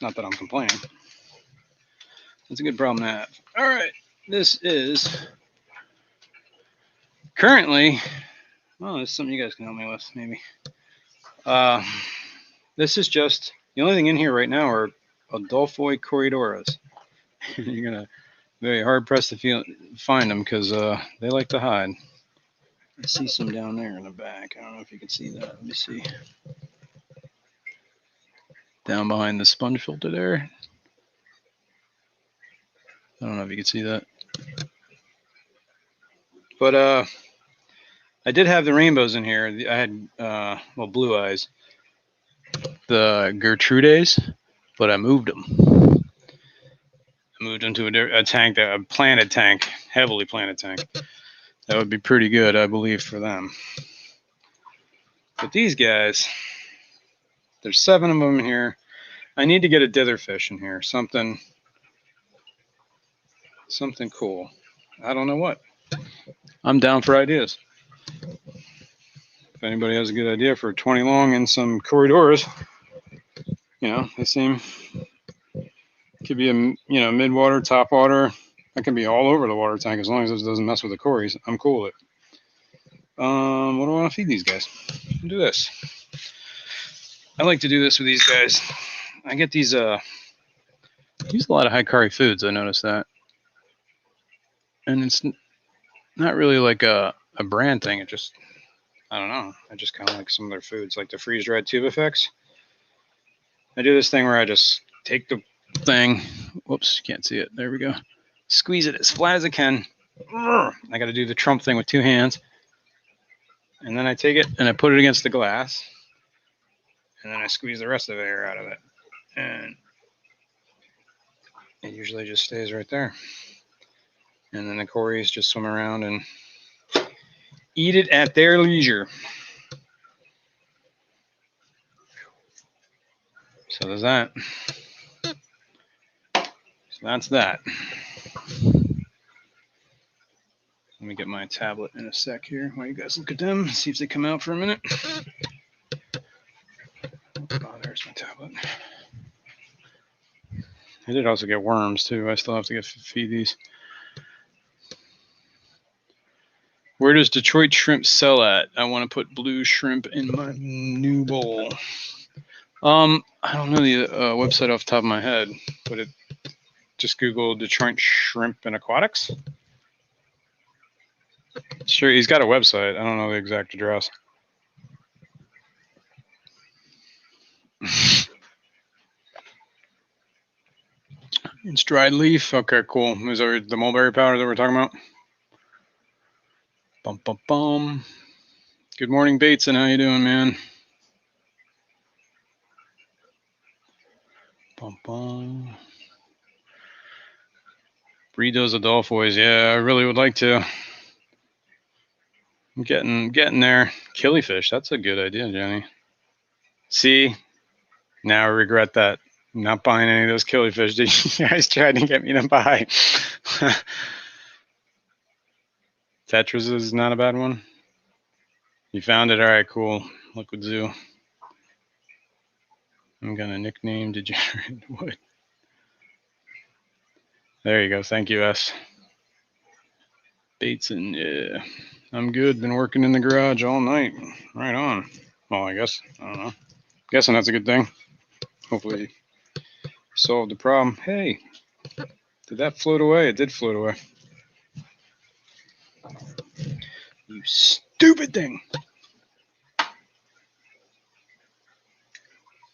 [SPEAKER 1] Not that I'm complaining. That's a good problem to have. All right, this is currently. Oh, this is something you guys can help me with, maybe. This is just the only thing in here right now are Adolphoi corridoras. You're gonna very hard pressed to find them because they like to hide. I see some down there in the back. I don't know if you can see that. Let me see. Down behind the sponge filter there. I don't know if you can see that. But I did have the rainbows in here. I had blue eyes, the Gertrudes, but I moved them. I moved them to a tank, a planted tank, heavily planted tank. That would be pretty good, I believe, for them. But these guys, there's 7 of them in here. I need to get a ditherfish in here, something cool. I don't know what. I'm down for ideas. If anybody has a good idea for 20 long and some corridors, they seem, could be a mid-water, top water. That can be all over the water tank as long as it doesn't mess with the cories. I'm cool with it. What do I want to feed these guys? Do this. I like to do this with these guys. I get these, use a lot of high-calorie foods, I noticed that. And it's not really like a brand thing. It just, I don't know. I just kind of like some of their foods, like the freeze-dried tube effects. I do this thing where I just take the thing. Whoops, can't see it. There we go. Squeeze it as flat as I can. I got to do the Trump thing with 2 hands. And then I take it and I put it against the glass. And then I squeeze the rest of the air out of it. And it usually just stays right there. And then the cories just swim around and eat it at their leisure. So there's that. So that's that. Let me get my tablet in a sec here while you guys look at them. See if they come out for a minute. Oh, there's my tablet. I did also get worms too. I still have to feed these. Where does Detroit shrimp sell at? I want to put blue shrimp in my new bowl. I don't know the website off the top of my head, but just Google Detroit shrimp and aquatics. Sure, he's got a website. I don't know the exact address. It's dried leaf. Okay, cool. Is that the mulberry powder that we're talking about? Bum, bum, bum. Good morning, Bateson. How you doing, man? Bum, bum. Breed those Adolphois. Yeah, I really would like to. I'm getting there. Killifish. That's a good idea, Jenny. See, now I regret that. I'm not buying any of those killifish that you guys tried to get me to buy. Tetras is not a bad one. You found it? All right, cool. Liquid Zoo. I'm going to nickname Degenerate Wood. There you go. Thank you, S. Bateson, yeah. I'm good. Been working in the garage all night. Right on. Well, I guess. I don't know. Guessing that's a good thing. Hopefully solved the problem. Hey, did that float away? It did float away. You stupid thing.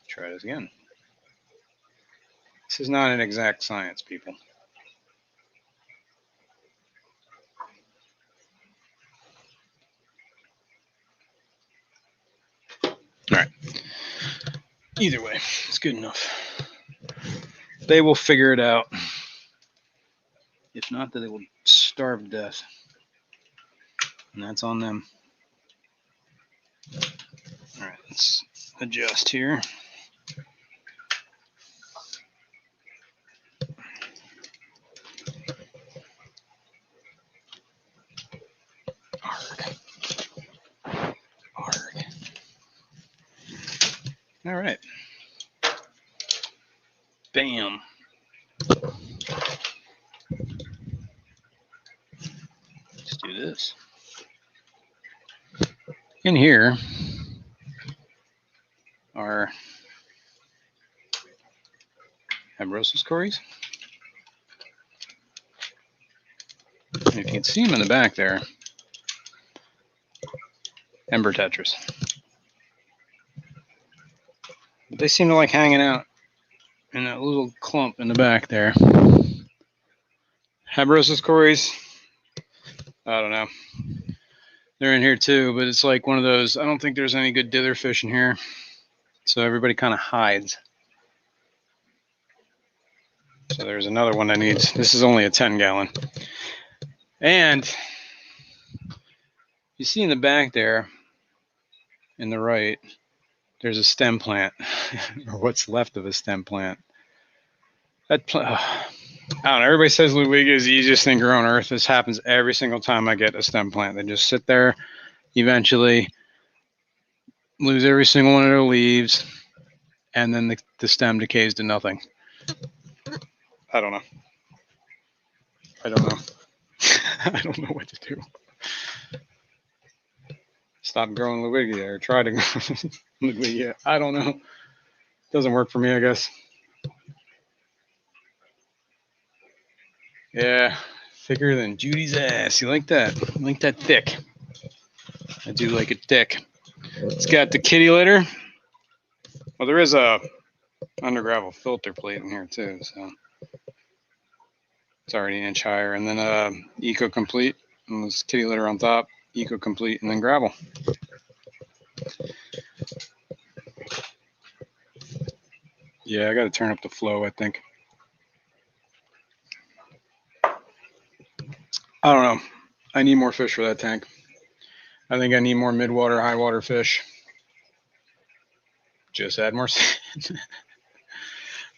[SPEAKER 1] Try this again. This is not an exact science, people. All right. Either way, it's good enough. They will figure it out. If not, then they will starve to death. And that's on them. All right, let's adjust here. Arg. Arg. All right. Bam. do this. In here are Habrosus cories. And if you can see them in the back there, Ember Tetras. But they seem to like hanging out in that little clump in the back there. Habrosus cories, I don't know. They're in here too, but it's like one of those, I don't think there's any good dither fish in here. So everybody kind of hides. So there's another one that needs, this is only a 10-gallon. And you see in the back there, in the right, there's a stem plant, or what's left of a stem plant. That I don't know, everybody says Ludwigia is the easiest thing to grow on earth. This happens every single time I get a stem plant. They just sit there, eventually lose every single one of their leaves, and then the stem decays to nothing. I don't know. I don't know what to do. Stop growing Ludwigia or try to grow Ludwigia. I don't know. Doesn't work for me, I guess. Yeah, thicker than Judy's ass. You like that? You like that thick? I do like it thick. It's got the kitty litter. Well, there is a under gravel filter plate in here too, so it's already an inch higher. And then Eco Complete, and this kitty litter on top, Eco Complete, and then gravel. Yeah, I got to turn up the flow, I think. I don't know. I need more fish for that tank. I think I need more mid-water, high-water fish. Just add more sand.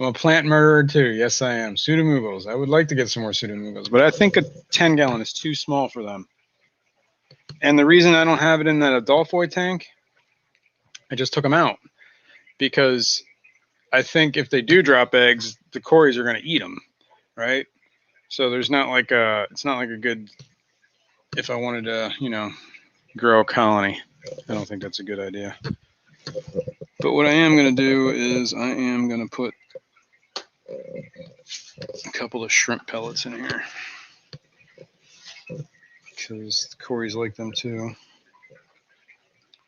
[SPEAKER 1] I'm a plant murderer too. Yes, I am. Pseudomugos. I would like to get some more pseudomugos, but I think a 10-gallon is too small for them. And the reason I don't have it in that Adolphoid tank, I just took them out because I think if they do drop eggs, the cories are going to eat them, right? So there's not like it's not like a good, if I wanted to, grow a colony, I don't think that's a good idea. But what I am going to do is I am going to put a couple of shrimp pellets in here because the cories like them too.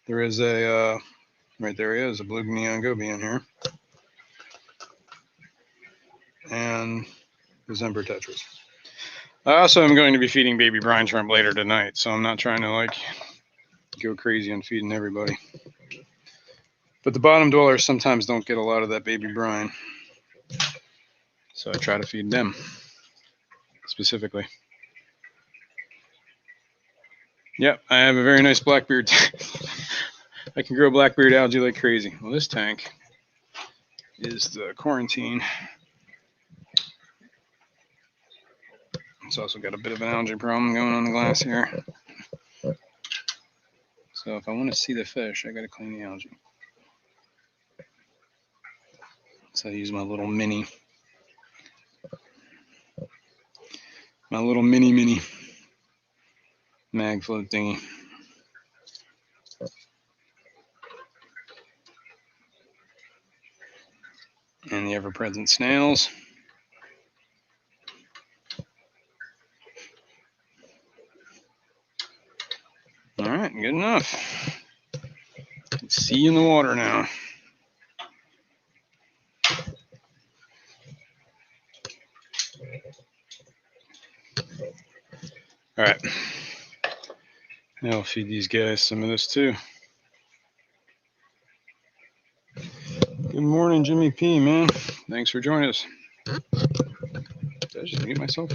[SPEAKER 1] There is a, right there he is, a blue neon goby in here. And the Ember Tetras. I also am going to be feeding baby brine shrimp later tonight, so I'm not trying to go crazy on feeding everybody. But the bottom dwellers sometimes don't get a lot of that baby brine, so I try to feed them specifically. Yep, I have a very nice blackbeard. I can grow blackbeard algae like crazy. Well, this tank is the quarantine. It's also got a bit of an algae problem going on the glass here. So if I want to see the fish, I got to clean the algae. So I use my little mini mag float thingy. And the ever-present snails. All right, good enough. See you in the water now. All right. Now I'll feed these guys some of this too. Good morning, Jimmy P, man. Thanks for joining us. Did I just mute myself?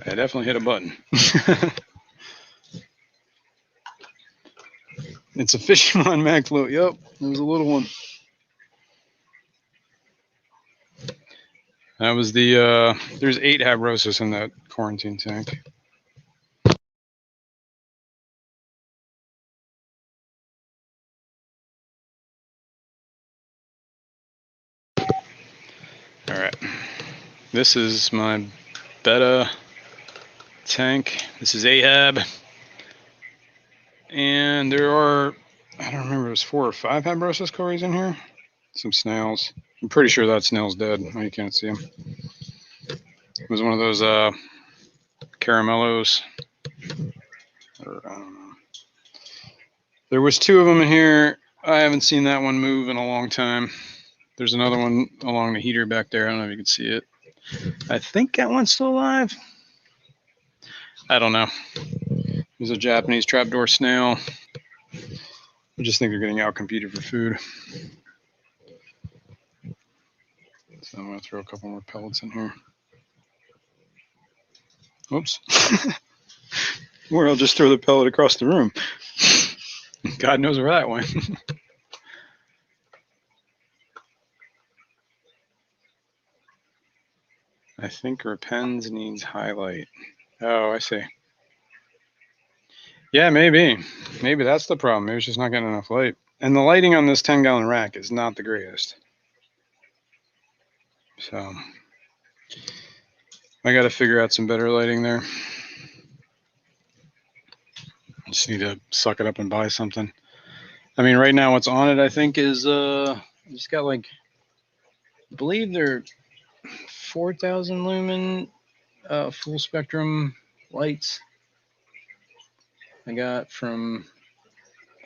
[SPEAKER 1] I definitely hit a button. It's a Fishroom mag float. Yep, it was a little one. That was the, there's 8 Habrosus in that quarantine tank. All right. This is my betta tank. This is Ahab. And there are, I don't remember, it was 4 or 5 Habrosus cories in here. Some snails. I'm pretty sure that snail's dead. Oh, you can't see him. It was one of those caramellos. Or, I don't know. There was 2 of them in here. I haven't seen that one move in a long time. There's another one along the heater back there. I don't know if you can see it. I think that one's still alive. I don't know. There's a Japanese trapdoor snail. I just think they're getting outcompeted for food. So I'm going to throw a couple more pellets in here. Oops. Or I'll just throw the pellet across the room. God knows where that went. I think Repens needs highlight. Oh, I see. Yeah, maybe. Maybe that's the problem. Maybe it's just not getting enough light. And the lighting on this 10-gallon rack is not the greatest. So I got to figure out some better lighting there. I just need to suck it up and buy something. I mean, right now what's on it, I think, is it's got like, I believe they're 4,000 lumen full spectrum lights I got from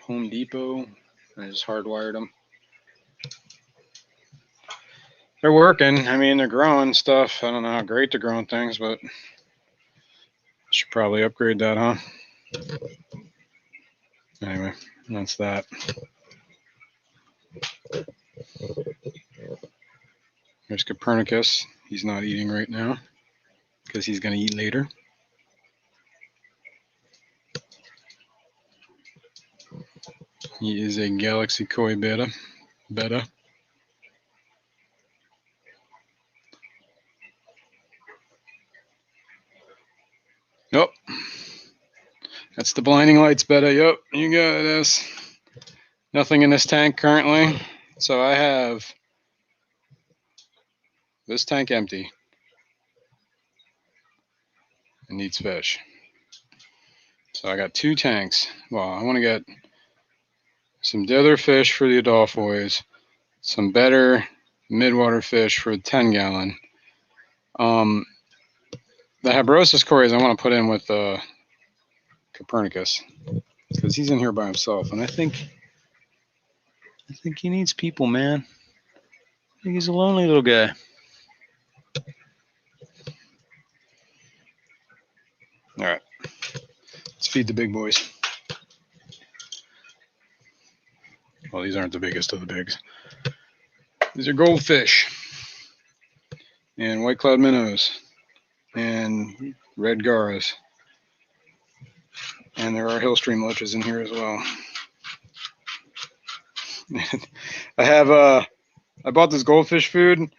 [SPEAKER 1] Home Depot. I just hardwired them. They're working. I mean, they're growing stuff. I don't know how great they're growing things, but I should probably upgrade that, huh? Anyway, that's that. There's Copernicus. He's not eating right now because he's going to eat later. He is a Galaxy Koi Beta. Nope. That's the blinding lights Beta. Yep, you got this. Nothing in this tank currently. So I have this tank empty. It needs fish. So I got 2 tanks. Well, I want to get some deader fish for the Adolphois, some better midwater fish for the 10-gallon. The Habrosus cories I want to put in with Copernicus because he's in here by himself, and I think he needs people, man. I think he's a lonely little guy. All right, let's feed the big boys. Well, these aren't the biggest of the bigs. These are goldfish and white cloud minnows and red garas. And there are hill stream loaches in here as well. I bought this goldfish food,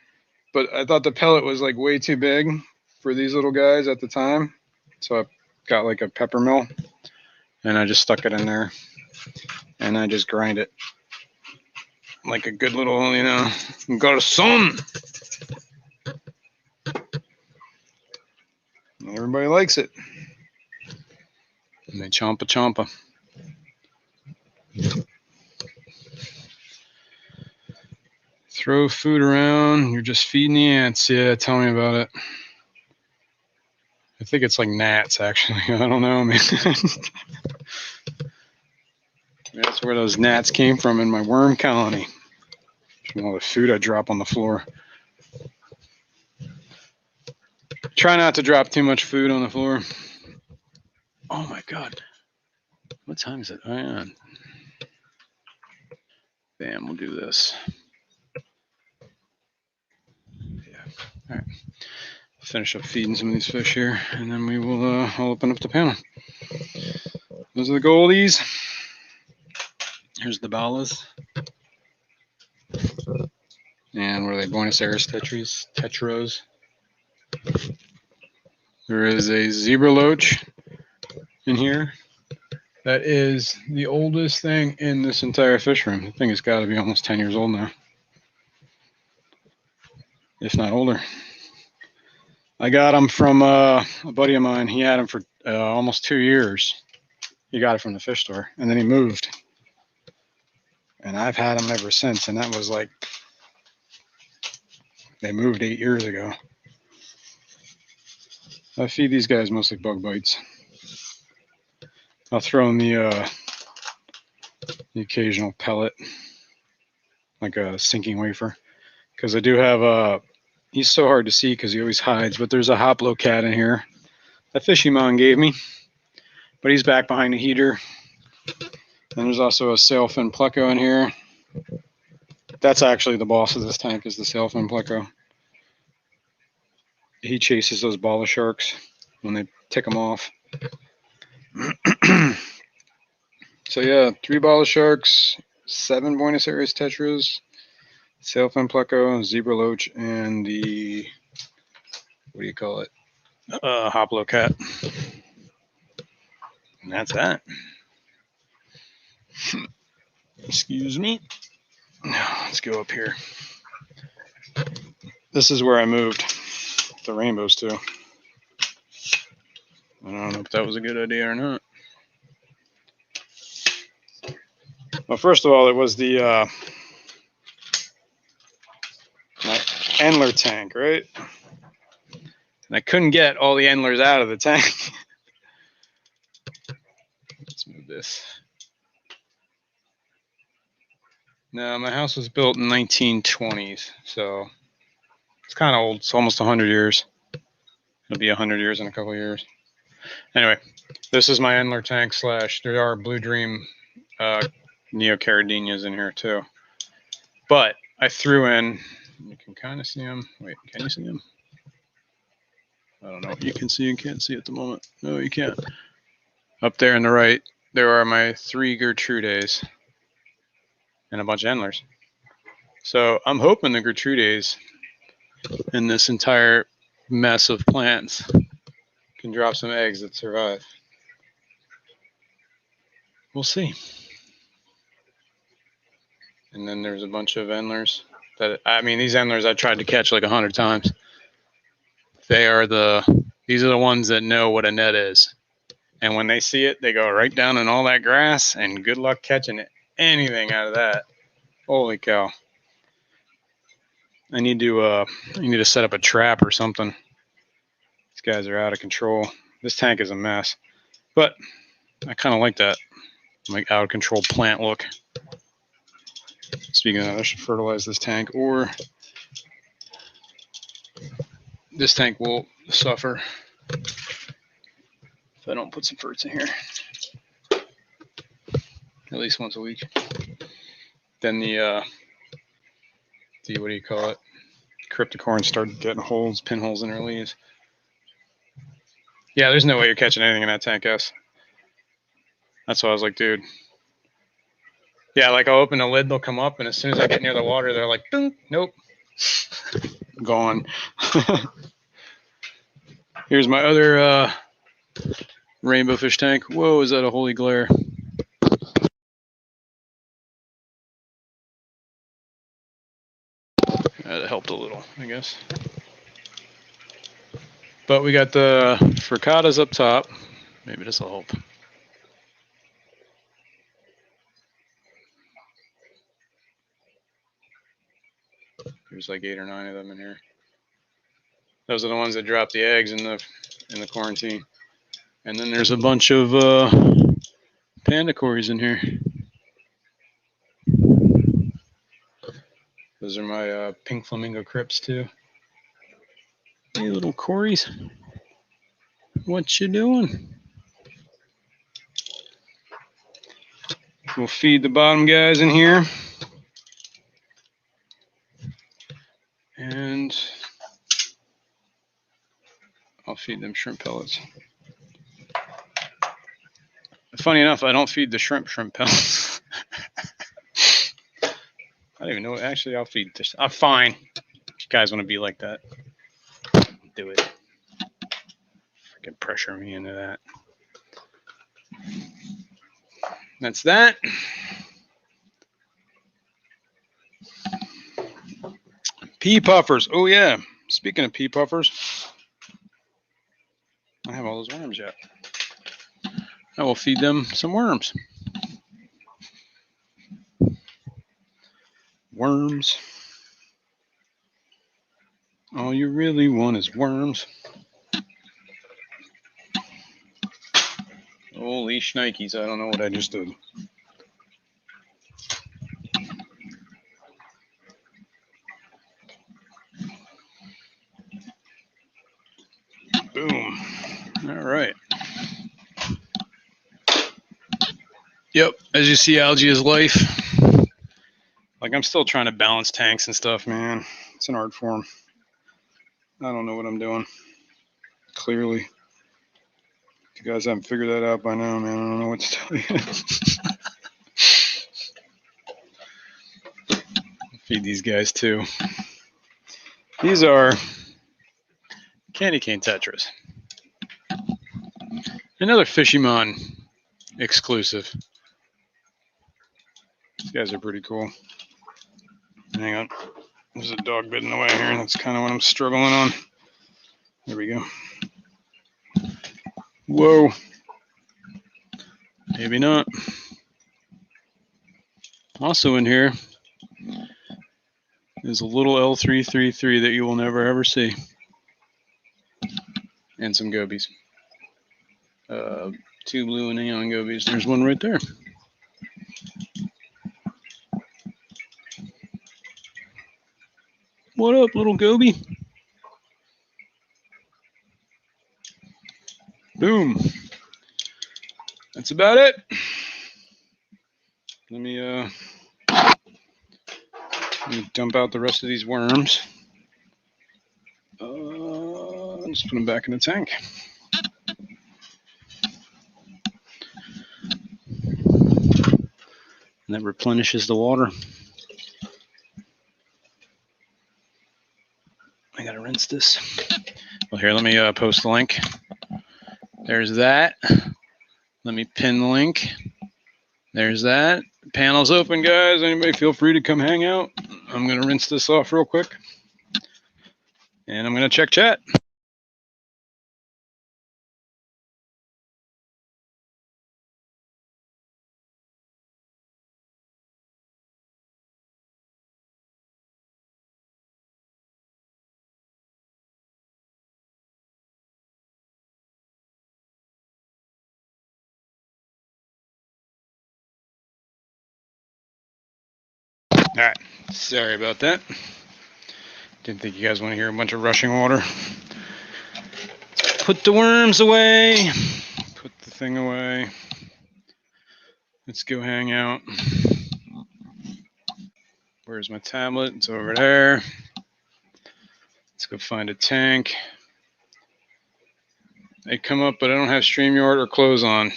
[SPEAKER 1] but I thought the pellet was like way too big for these little guys at the time. So I got like a pepper mill and I just stuck it in there and I just grind it like a good little, garçon. Everybody likes it. And they chompa. Throw food around. You're just feeding the ants. Yeah, tell me about it. I think it's like gnats, actually. I don't know, man. That's where those gnats came from in my worm colony. From all the food I drop on the floor. Try not to drop too much food on the floor. Oh my God. What time is it? Oh, yeah. Bam, we'll do this. Yeah. All right. Finish up feeding some of these fish here, and then we will I'll open up the panel. Those are the goldies. Here's the balas. And what are they? Buenos Aires Tetras. There is a zebra loach in here. That is the oldest thing in this entire fish room. The thing has got to be almost 10 years old now, if not older. I got them from a buddy of mine. He had them for almost 2 years. He got it from the fish store, and then he moved. And I've had them ever since, and that was like, they moved 8 years ago. I feed these guys mostly bug bites. I'll throw in the occasional pellet, like a sinking wafer, because I do have he's so hard to see because he always hides, but there's a hoplo cat in here that Fishy Mon gave me, but he's back behind the heater. And there's also a Sailfin Pleco in here. That's actually the boss of this tank, is the Sailfin Pleco. He chases those bala sharks when they tick them off. So yeah, 3 bala sharks, 7 Buenos Aires Tetras, Sailfin Pleco, Zebra Loach, and the, what do you call it? Hoplo cat. And that's that. Excuse me. Now let's go up here. This is where I moved the rainbows to. I don't know if that was a good idea or not. Well, first of all, it was the my Endler tank, right? And I couldn't get all the Endlers out of the tank. Let's move this. No, my house was built in 1920s, so it's kind of old. It's almost 100 years. It'll be 100 years in a couple of years. Anyway, this is my Endler tank / there are Blue Dream Neocaridinias in here too. But I threw in, you can kind of see them. Wait, can you see them? I don't know if you can see and can't see at the moment. No, you can't. Up there on the right, there are my 3 Gertrudes and a bunch of Endlers. So I'm hoping the Gertrudes in this entire mess of plants can drop some eggs that survive. We'll see. And then there's a bunch of Endlers that, I mean, these Endlers I tried to catch like 100 times. These are the ones that know what a net is. And when they see it, they go right down in all that grass, and good luck catching anything out of that. Holy cow. I need to set up a trap or something. These guys are out of control. This tank is a mess. But I kind of like that, like out of control plant look. Speaking of that, I should fertilize this tank, or this tank will suffer if I don't put some ferts in here. At least once a week. Then the what do you call it? Cryptocorn started getting pinholes in their leaves. Yeah, there's no way you're catching anything in that tank, S. That's why I was like, dude. Yeah, like I'll open the lid, they'll come up, and as soon as I get near the water, they're like, ding, nope. Gone. Here's my other rainbow fish tank. Whoa, is that a holy glare? That helped a little, I guess. But we got the Fercatas up top. Maybe this will help. There's like 8 or 9 of them in here. Those are the ones that drop the eggs in the quarantine. And then there's a bunch of panda cories in here. Those are my pink flamingo crypts too. Hey, little cories. What you doing? We'll feed the bottom guys in here. And I'll feed them shrimp pellets. Funny enough, I don't feed the shrimp pellets. I don't even know. Actually, I'll feed this. I'm fine. If you guys want to be like that, do it. Freaking pressure me into that. That's that. Pea puffers. Oh yeah. Speaking of pea puffers, I have all those worms yet. I will feed them some worms. Worms. All you really want is worms. Holy shnikes, I don't know what I just did. Boom. All right. Yep, as you see, algae is life. Like, I'm still trying to balance tanks and stuff, man. It's an art form. I don't know what I'm doing. Clearly. If you guys haven't figured that out by now, man, I don't know what to tell you. Feed these guys too. These are candy cane tetras. Another Fishymon exclusive. These guys are pretty cool. Hang on. There's a dog bit in the way here. That's kind of what I'm struggling on. There we go. Whoa. Maybe not. Also in here is a little L333 that you will never ever see. And some gobies. 2 blue and neon gobies. There's one right there. What up, little goby? Boom. That's about it. Let me dump out the rest of these worms. Just put them back in the tank. And that replenishes the water. I gotta rinse this. Well, here, let me post the link. There's that. Let me pin the link. There's that. Panel's open, guys. Anybody feel free to come hang out. I'm gonna rinse this off real quick. And I'm gonna check chat. All right, sorry about that. Didn't think you guys want to hear a bunch of rushing water. Put the worms away. Put the thing away. Let's go hang out. Where's my tablet? It's over there. Let's go find a tank. They come up, but I don't have StreamYard or close on.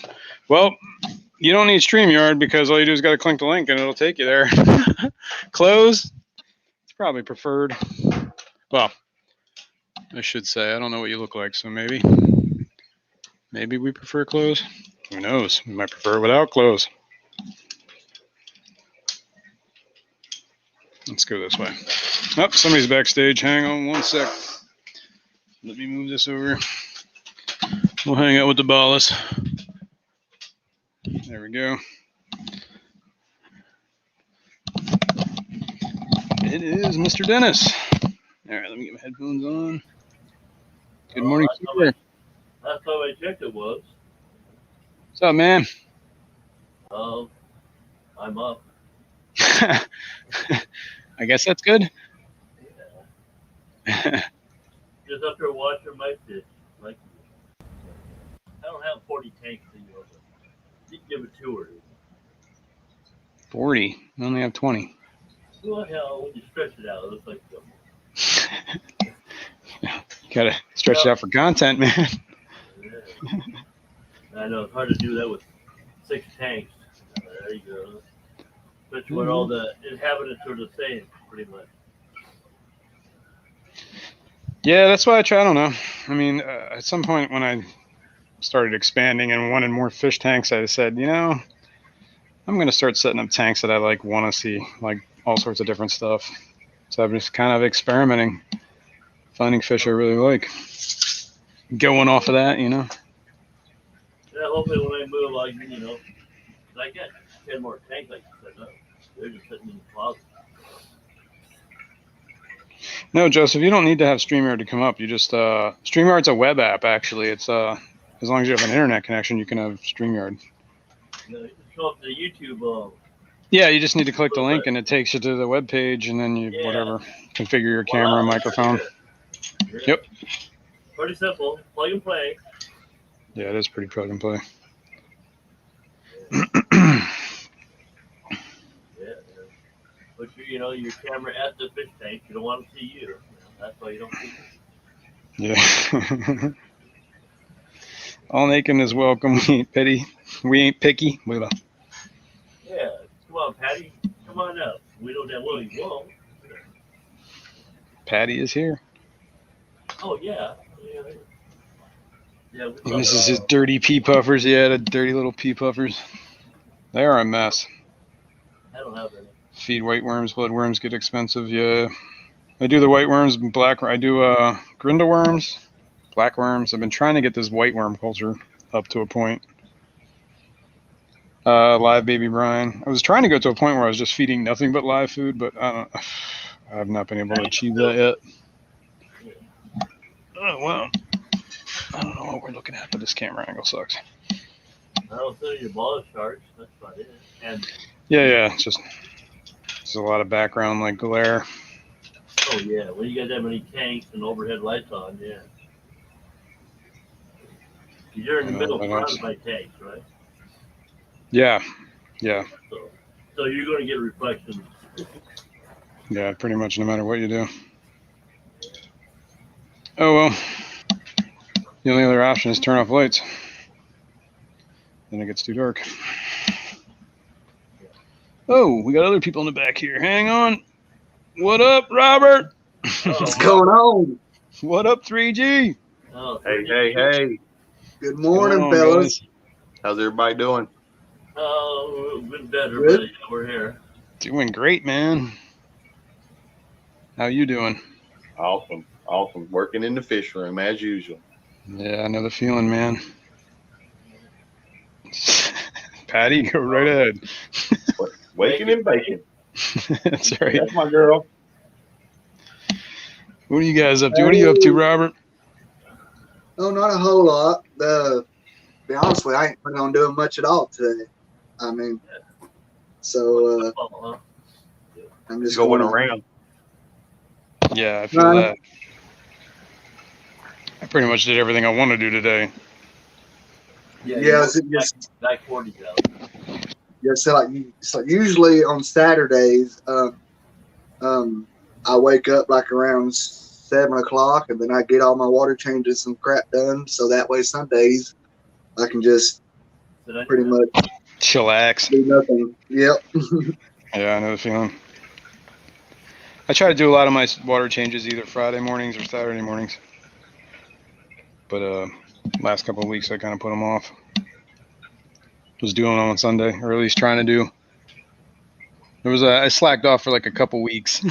[SPEAKER 1] Well, you don't need StreamYard because all you do is got to click the link and it'll take you there. Close, it's probably preferred. Well, I should say, I don't know what you look like, so maybe we prefer close. Who knows? We might prefer without close. Let's go this way. Oh, somebody's backstage. Hang on one sec. Let me move this over. We'll hang out with the ballast. There we go. It is Mr. Dennis. All right, let me get my headphones on. Good morning, sir.
[SPEAKER 3] Last time I checked it was.
[SPEAKER 1] What's up, man?
[SPEAKER 3] I'm up.
[SPEAKER 1] I guess that's good.
[SPEAKER 3] Yeah. Just after watching my fish. Like, I don't have 40 tanks anymore. You can give it 2 or 3.
[SPEAKER 1] 40. I only have 20.
[SPEAKER 3] Well, hell, when you stretch it out, it looks like something.
[SPEAKER 1] You gotta stretch it out for content, man.
[SPEAKER 3] Yeah. I know, it's hard to do that with 6 tanks. There you go. Especially when all the inhabitants are the same, pretty much.
[SPEAKER 1] Yeah, that's why I try. I don't know. I mean, at some point when I started expanding and wanted more fish tanks, I said, I'm going to start setting up tanks that I want to see, like all sorts of different stuff. So I'm just kind of experimenting, finding fish I really like. going off of that, you know.
[SPEAKER 3] Yeah, hopefully when I move, I got 10 more tanks I can set up. They're just sitting in the closet.
[SPEAKER 1] No, Joseph, you don't need to have StreamYard to come up. You just StreamYard's a web app actually. It's as long as you have an internet connection, you can have StreamYard.
[SPEAKER 3] Just go up to YouTube.
[SPEAKER 1] Yeah, you just need to click the
[SPEAKER 3] little
[SPEAKER 1] link
[SPEAKER 3] bit.
[SPEAKER 1] and it takes you to the web page, and then you
[SPEAKER 3] Yeah.
[SPEAKER 1] whatever configure your
[SPEAKER 3] Voila,
[SPEAKER 1] camera and
[SPEAKER 3] right
[SPEAKER 1] microphone.
[SPEAKER 3] there.
[SPEAKER 1] Yep.
[SPEAKER 3] Pretty simple. Plug and play.
[SPEAKER 1] Yeah, it is pretty plug and play.
[SPEAKER 3] Yeah. Put your camera at the fish tank. You don't want to see you. That's why you don't see me.
[SPEAKER 1] Yeah. All Nakin is welcome. We ain't petty. We ain't picky. Blah.
[SPEAKER 3] Yeah. Come on, Patty. Come on up. We know damn well you won't.
[SPEAKER 1] Patty is here.
[SPEAKER 3] Oh, yeah. Yeah.
[SPEAKER 1] And this is his dirty pea puffers. Yeah, the dirty little pea puffers. They are a mess.
[SPEAKER 3] I don't have any.
[SPEAKER 1] Feed white worms. Blood worms get expensive. Yeah. I do the white worms and black. I do grinda worms, black worms. I've been trying to get this white worm culture up to a point. Live baby brine. I was trying to go to a point where I was just feeding nothing but live food, but I have not been able to achieve that yet. Oh well. I don't know what we're looking at, but this camera angle sucks.
[SPEAKER 3] I don't see your ball charge. That's about it. And
[SPEAKER 1] Yeah. It's just there's a lot of background like glare.
[SPEAKER 3] oh yeah, when you got that many tanks and overhead lights on, yeah. You're in the middle front of my tanks, right?
[SPEAKER 1] Yeah.
[SPEAKER 3] So you're going to get reflections.
[SPEAKER 1] Yeah, pretty much no matter what you do. Oh well. The only other option is turn off lights. Then it gets too dark. Oh, we got other people in the back here. Hang on. What up, Robert?
[SPEAKER 4] What's going on?
[SPEAKER 1] What up, 3G?
[SPEAKER 3] Oh,
[SPEAKER 4] Hey. Good
[SPEAKER 1] What's
[SPEAKER 4] morning,
[SPEAKER 1] going on,
[SPEAKER 4] fellas.
[SPEAKER 1] guys?
[SPEAKER 4] How's everybody doing?
[SPEAKER 3] Oh, we've been better,
[SPEAKER 4] Good.
[SPEAKER 3] but yeah, we're here.
[SPEAKER 1] Doing great, man. How you doing?
[SPEAKER 4] Awesome. Working in the fish room as usual.
[SPEAKER 1] Yeah, I know the feeling, man. Patty, go right ahead.
[SPEAKER 4] Waking and baking.
[SPEAKER 1] That's right.
[SPEAKER 4] That's my girl.
[SPEAKER 1] What are you guys up to? What are you up to, Robert?
[SPEAKER 5] No, not a whole lot. To be honest with you, I ain't planning on doing much at all today. I mean, so I'm just
[SPEAKER 4] going
[SPEAKER 5] going
[SPEAKER 4] around.
[SPEAKER 1] Yeah, I feel that. I pretty much did everything I want to do today.
[SPEAKER 5] Yeah, it's
[SPEAKER 3] back 40 out.
[SPEAKER 5] Yeah, so usually on Saturdays, I wake up like around 7 o'clock, and then I get all my water changes and crap done. So that way, Sundays I can just pretty much
[SPEAKER 1] chillax.
[SPEAKER 5] do nothing. Yep.
[SPEAKER 1] Yeah, I know the feeling. I try to do a lot of my water changes either Friday mornings or Saturday mornings. But last couple of weeks I kind of put them off. Was doing them on Sunday, or at least trying to do. I slacked off for like a couple weeks,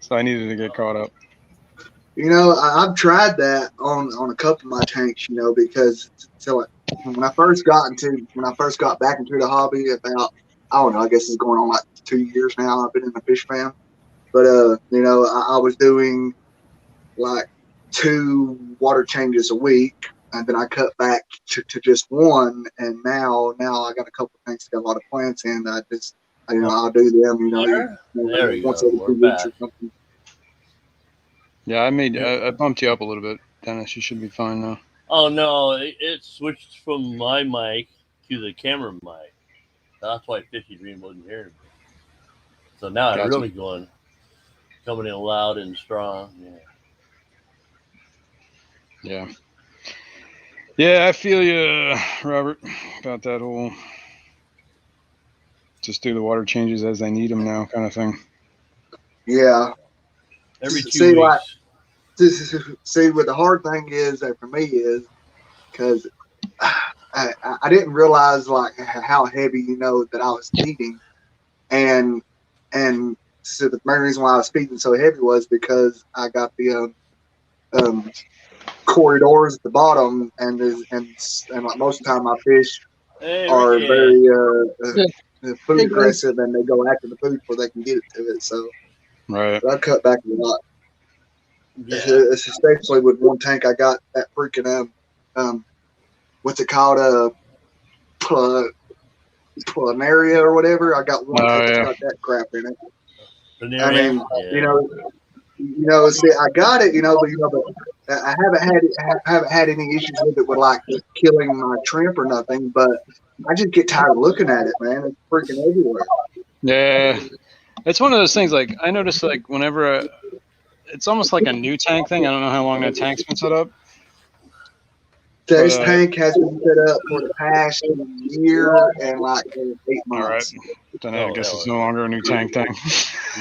[SPEAKER 1] so I needed to get caught up.
[SPEAKER 5] You know, I've tried that on a couple of my tanks. You know, because when I first got back into the hobby about, I don't know, I guess it's going on like 2 years now. I've been in the fish fan, but you know, I was doing like 2 water changes a week, and then I cut back to just 1, and now I got a couple of tanks that got a lot of plants in. I'll do them. You know,
[SPEAKER 3] there you
[SPEAKER 5] once
[SPEAKER 3] go.
[SPEAKER 5] every 2 weeks or something.
[SPEAKER 1] Yeah, I bumped you up a little bit, Dennis. You should be fine now.
[SPEAKER 3] Oh no, it switched from my mic to the camera mic. That's why Fishy Dream wasn't hearing me. So now I'm really coming in loud and strong.
[SPEAKER 1] Yeah. Yeah, I feel you, Robert, about that whole just do the water changes as I need them now kind of thing.
[SPEAKER 5] Yeah.
[SPEAKER 3] Every 2 weeks.
[SPEAKER 5] See, what the hard thing is for me is because I didn't realize like how heavy, you know, that I was feeding, and so the main reason why I was feeding so heavy was because I got the corridors at the bottom, and like most of the time my fish
[SPEAKER 3] Hey,
[SPEAKER 5] are
[SPEAKER 3] Ricky.
[SPEAKER 5] very food aggressive, and they go after the food before they can get it to it. So
[SPEAKER 1] Right.
[SPEAKER 5] I cut back a lot.
[SPEAKER 3] Yeah.
[SPEAKER 5] It's especially with one tank. I got that freaking what's it called? Planaria or whatever. I got one tank that's got that crap in it. I mean, see, I got it, but I haven't had any issues with it with like killing my shrimp or nothing. But I just get tired of looking at it, man. It's freaking everywhere.
[SPEAKER 1] Yeah. It's one of those things. Like I notice, like whenever it's almost like a new tank thing. I don't know how long that tank's been set up.
[SPEAKER 5] This tank has been set up for the past year and like 8 months.
[SPEAKER 1] All right. Then I guess it's no longer a new tank thing.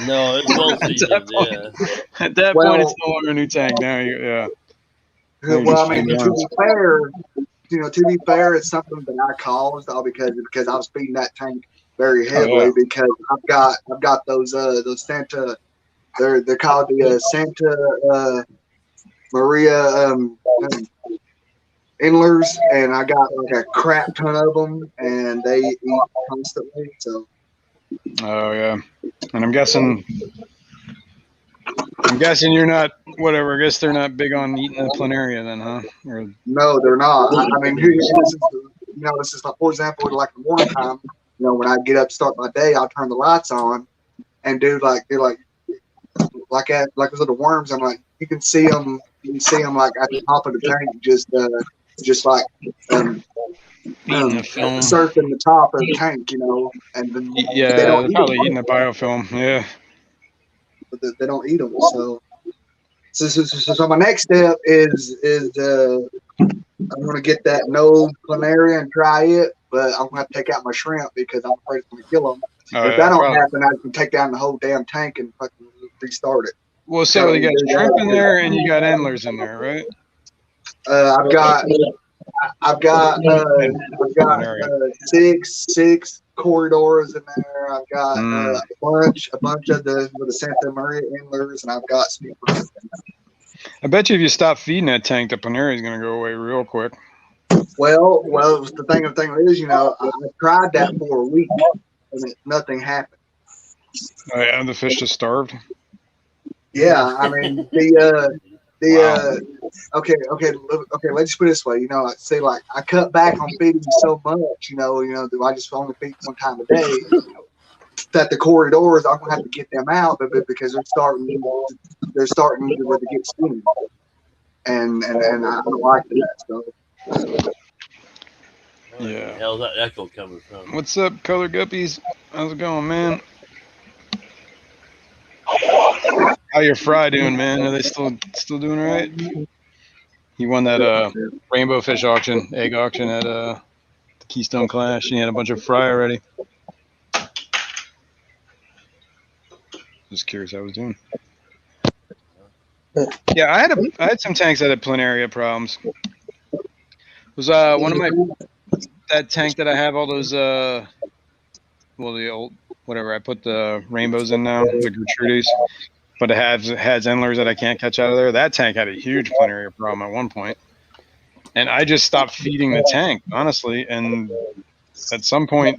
[SPEAKER 3] No, it's well seasoned.
[SPEAKER 1] At that point, it's no longer a new tank. Now, yeah.
[SPEAKER 5] Well, I mean, to be fair, it's something that I caused all because I was feeding that tank very heavily because I've got those Santa. They're called the Santa Maria endlers, and I got like a crap ton of them, and they eat constantly. So.
[SPEAKER 1] Oh yeah, and I'm guessing you're not whatever. I guess they're not big on eating the planaria then, huh? Or...
[SPEAKER 5] No, they're not. I mean, this is like, for example, like in the morning time. When I get up, start my day, I'll turn the lights on, and they're like those little worms. I'm like, you can see them like at the top of the tank, just like surfing the top of the tank, and then
[SPEAKER 1] they're probably eating the biofilm, yeah.
[SPEAKER 5] But they don't eat them, so my next step is I'm gonna get that no planaria and try it, but I'm gonna have to take out my shrimp because I'm afraid it's gonna kill them. If that don't happen, I can take down the whole damn tank and fucking restart it.
[SPEAKER 1] Well, so you got shrimp in there and you got endlers in there, right?
[SPEAKER 5] I've got six corridors in there. I've got a bunch of the Santa Maria endlers, and I've got speakers.
[SPEAKER 1] I bet you if you stop feeding that tank, the planaria is going to go away real quick.
[SPEAKER 5] Well, the thing is, I tried that for a week, and nothing happened.
[SPEAKER 1] Oh yeah, the fish just starved.
[SPEAKER 5] Yeah, I mean okay. Let's just put it this way. Say like I cut back on feeding so much. I just only feed one time a day. That the corridors, I'm gonna have to get them out, but because they're starting to get skinny, and I don't like that. So.
[SPEAKER 1] Yeah.
[SPEAKER 3] Where the hell's that echo coming from?
[SPEAKER 1] What's up, Color Guppies? How's it going, man? How your fry doing, man? Are they still doing all right? He won that rainbow fish auction, egg auction at the Keystone Clash. He had a bunch of fry already. Just curious how I was doing. Yeah, I had some tanks that had planaria problems. It was one of my that tank that I have all those the old whatever I put the rainbows in now, the Gertrudes, but it has endlers that I can't catch out of there. That tank had a huge planaria problem at one point, and I just stopped feeding the tank honestly. And at some point,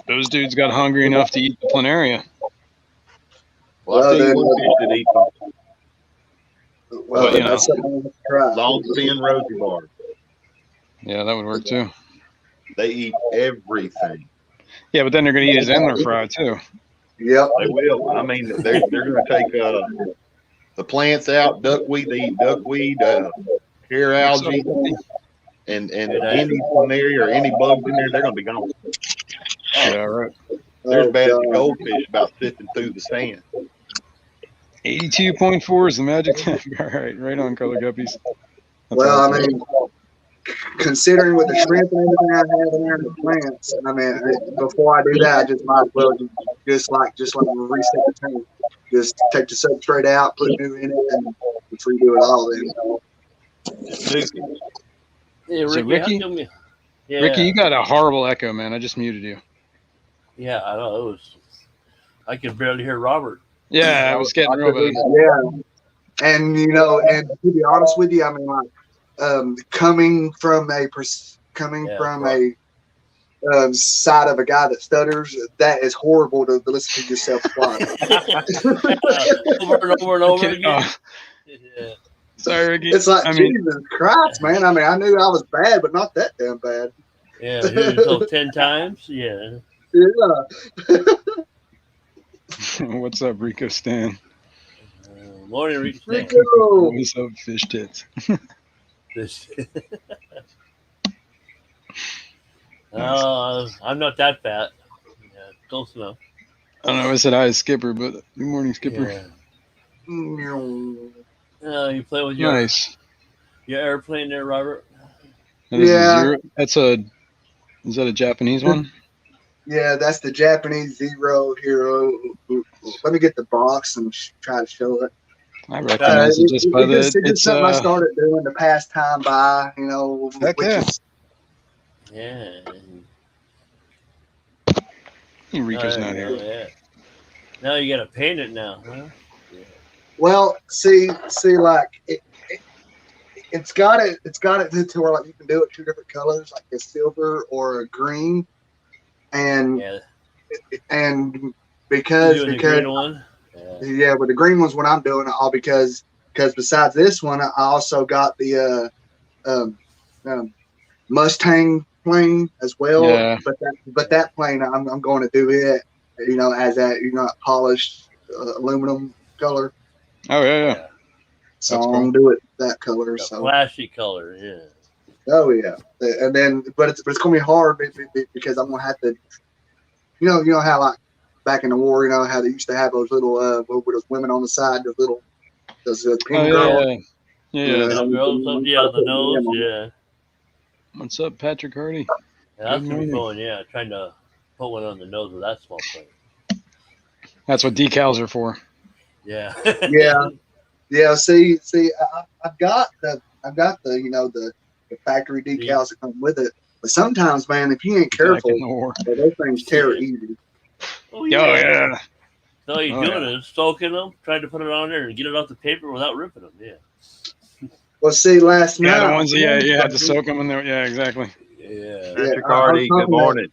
[SPEAKER 1] those dudes got hungry enough to eat the planaria.
[SPEAKER 4] Well, I tell you one fish that eats them.
[SPEAKER 5] Well, that's something to try.
[SPEAKER 4] Long fin rosy bars.
[SPEAKER 1] Yeah, that would work too.
[SPEAKER 4] They eat everything.
[SPEAKER 1] Yeah, but then they're going to eat his endler fry too.
[SPEAKER 5] Yep,
[SPEAKER 4] they will. I mean, they're going to take the plants out, duckweed. They eat duckweed, hair algae, and any planaria or any bugs in there, they're going to be gone.
[SPEAKER 1] Yeah, right.
[SPEAKER 4] There's bad as the goldfish about sifting through the sand.
[SPEAKER 1] 82.4 is the magic number. Right on, Color Guppies.
[SPEAKER 5] Well, I mean, considering with the shrimp and everything I have in there and the plants, I mean, before I do that, I just might as well just like reset the tank. Just take the substrate out, put new in it, and redo it all then.
[SPEAKER 3] Hey, Ricky,
[SPEAKER 1] So Ricky? Ricky, you got a horrible echo, man. I just muted you.
[SPEAKER 3] Yeah, I know. I could barely hear Robert.
[SPEAKER 1] Yeah, I was getting real bad.
[SPEAKER 5] Yeah. And you know, and to be honest with you, I mean, like, coming from a side of a guy that stutters, that is horrible to listen to yourself fly.
[SPEAKER 3] Over and over and over
[SPEAKER 1] Okay,
[SPEAKER 3] again. Yeah.
[SPEAKER 1] Sorry, Ricky.
[SPEAKER 5] It's like,
[SPEAKER 1] I mean,
[SPEAKER 5] Jesus Christ, man. I mean, I knew I was bad, but not that damn bad.
[SPEAKER 3] Yeah, hear yourself 10 times. Yeah.
[SPEAKER 5] Yeah.
[SPEAKER 1] what's up, Rico Stan?
[SPEAKER 3] Morning, Rico.
[SPEAKER 5] Rico.
[SPEAKER 1] What's up, fish tits?
[SPEAKER 3] I'm not that fat. Yeah, close enough.
[SPEAKER 1] I don't know. I said hi, Skipper, but good morning, Skipper.
[SPEAKER 3] Yeah. You play with your
[SPEAKER 1] Nice.
[SPEAKER 3] your airplane there, Robert?
[SPEAKER 1] That is a
[SPEAKER 5] Yeah.
[SPEAKER 1] zero. Is that a Japanese one?
[SPEAKER 5] Yeah, that's the Japanese Zero Hero. Let me get the box and try to show it.
[SPEAKER 1] I recognize it just by the.
[SPEAKER 5] It's
[SPEAKER 1] It's
[SPEAKER 5] something I started doing to pass time by, you know.
[SPEAKER 1] Heck
[SPEAKER 5] which
[SPEAKER 1] yeah.
[SPEAKER 5] is,
[SPEAKER 3] Yeah.
[SPEAKER 1] Rico's
[SPEAKER 3] Oh,
[SPEAKER 1] not here.
[SPEAKER 3] Yeah. Now you gotta paint it now, huh?
[SPEAKER 5] well, see, like it's got it to where like you can do it 2 different colors, like a silver or a green, and
[SPEAKER 3] Yeah.
[SPEAKER 5] because
[SPEAKER 3] You doing the green one?
[SPEAKER 5] yeah, with the green one's what I'm doing, all because besides this one, I also got the Mustang plane as well.
[SPEAKER 1] Yeah.
[SPEAKER 5] But that plane, I'm going to do it, you know, as that, you know, polished aluminum color.
[SPEAKER 1] Oh yeah.
[SPEAKER 5] So
[SPEAKER 1] That's
[SPEAKER 5] I'm
[SPEAKER 1] cool.
[SPEAKER 5] gonna do it that color.
[SPEAKER 3] The
[SPEAKER 5] So
[SPEAKER 3] flashy color, yeah.
[SPEAKER 5] oh yeah, and then but it's gonna be hard because I'm gonna have to, you know how like back in the war, you know how they used to have those little with those women on the side, those pin
[SPEAKER 1] Oh
[SPEAKER 5] girls.
[SPEAKER 1] yeah.
[SPEAKER 3] The girls up, yeah, the nose, yeah.
[SPEAKER 1] What's up, Patrick Hardy?
[SPEAKER 3] Yeah, that's
[SPEAKER 1] Good
[SPEAKER 3] gonna be
[SPEAKER 1] morning.
[SPEAKER 3] fun, yeah. Trying to put one on the nose with that small plane.
[SPEAKER 1] That's what decals are for.
[SPEAKER 3] Yeah.
[SPEAKER 5] Yeah. See, I've got the you know the factory decals that come with it. But sometimes, man, if you ain't
[SPEAKER 1] Back
[SPEAKER 5] careful,
[SPEAKER 1] in the war.
[SPEAKER 5] those things tear
[SPEAKER 3] Yeah.
[SPEAKER 5] easy.
[SPEAKER 3] Oh
[SPEAKER 1] yeah.
[SPEAKER 3] So all you're
[SPEAKER 1] Oh,
[SPEAKER 3] doing
[SPEAKER 1] yeah.
[SPEAKER 3] is soaking them, trying to put it on there and get it off the paper without ripping them. Yeah.
[SPEAKER 5] Well, see, last night,
[SPEAKER 1] Yeah, the ones. Yeah, you had to soak them in there. Yeah, exactly.
[SPEAKER 3] Yeah.
[SPEAKER 4] Patrick
[SPEAKER 5] I was
[SPEAKER 4] Hardy, good
[SPEAKER 5] talking
[SPEAKER 4] morning.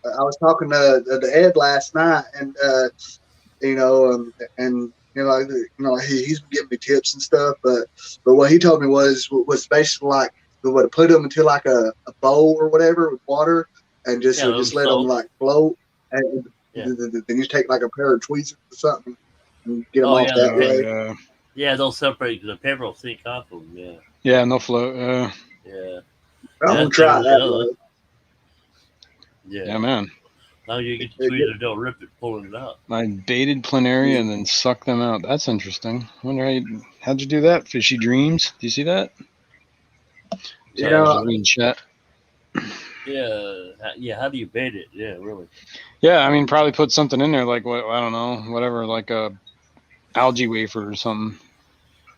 [SPEAKER 5] I was talking to Ed last night, and you know, he's been giving me tips and stuff, but what he told me was basically like to put them into like a bowl or whatever with water, and just
[SPEAKER 3] Yeah,
[SPEAKER 5] just let them like float, and
[SPEAKER 3] Yeah.
[SPEAKER 5] then you take like a pair of tweezers or something and get them
[SPEAKER 3] Oh,
[SPEAKER 5] off
[SPEAKER 3] yeah,
[SPEAKER 5] that
[SPEAKER 3] okay.
[SPEAKER 5] way.
[SPEAKER 3] Yeah, they'll separate because the paper will sneak off them. Yeah.
[SPEAKER 1] Yeah, and they'll float.
[SPEAKER 3] Yeah.
[SPEAKER 5] I'm gonna try that.
[SPEAKER 1] Yeah, man.
[SPEAKER 3] Now you get the tweezer, don't rip it, pulling it out.
[SPEAKER 1] I baited planaria and then sucked them out. That's interesting. Wonder how'd you do that? Fishy Dreams. Do you see that?
[SPEAKER 5] Yeah.
[SPEAKER 1] Sorry, I was reading chat.
[SPEAKER 3] Yeah. How do you bait it? Yeah, really.
[SPEAKER 1] Yeah, I mean, probably put something in there like what I don't know, whatever, like a algae wafer or something.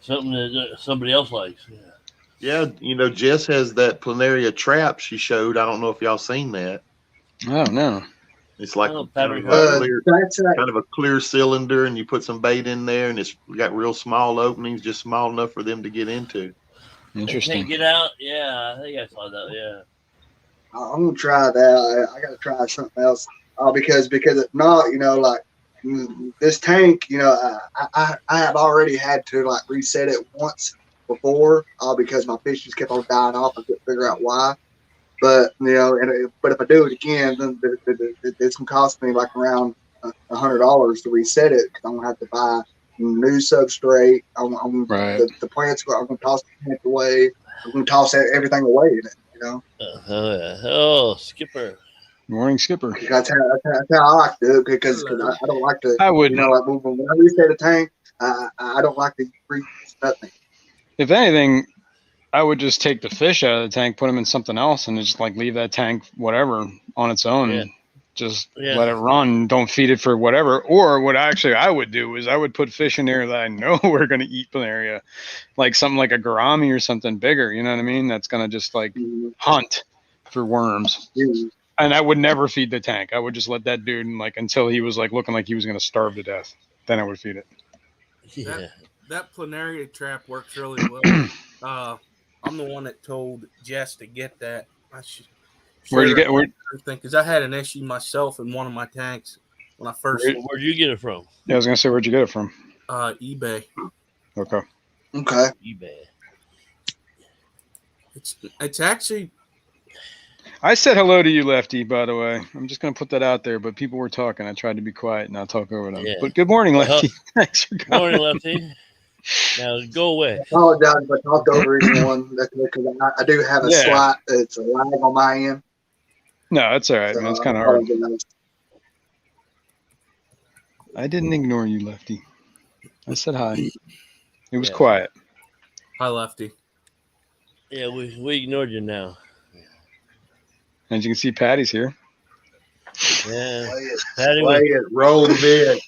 [SPEAKER 3] Something that somebody else likes. Yeah.
[SPEAKER 4] Yeah, you know, Jess has that planaria trap she showed. I don't know if y'all seen that.
[SPEAKER 1] I don't know.
[SPEAKER 4] It's like
[SPEAKER 3] Oh,
[SPEAKER 4] kind of
[SPEAKER 3] Patrick
[SPEAKER 4] a clear cylinder, and you put some bait in there, and it's got real small openings, just small enough for them to get into.
[SPEAKER 1] Interesting.
[SPEAKER 3] Can't get out. Yeah, I think I saw that. Yeah.
[SPEAKER 5] I'm gonna try that. I gotta try something else. Because if not, you know, like this tank, you know, I have already had to like reset it once before, because my fish just kept on dying off. I couldn't figure out why. But you know, but if I do it again, then it's gonna cost me like around $100 to reset it, because I'm gonna have to buy new substrate.
[SPEAKER 1] Right.
[SPEAKER 5] The plants. I'm gonna toss the plant away. I'm gonna toss everything away in it. You know.
[SPEAKER 3] Oh, Skipper.
[SPEAKER 1] Morning, Skipper.
[SPEAKER 5] That's how I like to do it, because I don't like to.
[SPEAKER 1] I would.
[SPEAKER 5] You know, like when I reset a tank, I don't like to reuse nothing.
[SPEAKER 1] If anything, I would just take the fish out of the tank, put them in something else, and just like leave that tank whatever on its own.
[SPEAKER 3] Yeah.
[SPEAKER 1] Just let it run. Don't feed it for whatever. Or what I would do is I would put fish in there that I know we're going to eat planaria, like something like a gourami or something bigger. You know what I mean? That's going to just like hunt for worms.
[SPEAKER 5] Mm-hmm.
[SPEAKER 1] And I would never feed the tank. I would just let that dude like until he was like looking like he was going to starve to death. Then I would feed it.
[SPEAKER 3] Yeah.
[SPEAKER 6] That planaria trap works really well. I'm the one that told Jess to get that. I should
[SPEAKER 1] Where'd you get?
[SPEAKER 6] everything because I had an issue myself in one of my tanks when I first
[SPEAKER 3] Where'd you get it from?
[SPEAKER 1] Yeah, I was gonna say, where'd you get it from?
[SPEAKER 6] eBay.
[SPEAKER 1] Okay.
[SPEAKER 5] Okay.
[SPEAKER 3] eBay.
[SPEAKER 6] It's actually.
[SPEAKER 1] I said hello to you, Lefty, by the way. I'm just going to put that out there, but people were talking. I tried to be quiet and not talk over them.
[SPEAKER 3] Yeah.
[SPEAKER 1] But good morning, Lefty. Thanks for coming.
[SPEAKER 3] Morning, Lefty. Now go away.
[SPEAKER 5] I apologize if I talked over anyone. That's because I do have a slight, it's a lag on my end.
[SPEAKER 1] No, it's all right,
[SPEAKER 5] So
[SPEAKER 1] man. It's kind of hard.
[SPEAKER 5] apologize.
[SPEAKER 1] I didn't ignore you, Lefty. I said hi. It was
[SPEAKER 3] Yeah.
[SPEAKER 1] quiet.
[SPEAKER 6] Hi, Lefty.
[SPEAKER 3] Yeah, we ignored you now.
[SPEAKER 1] As you can see, Patty's here.
[SPEAKER 3] Yeah.
[SPEAKER 4] Play it,
[SPEAKER 3] Patty
[SPEAKER 4] play it, roll the vid.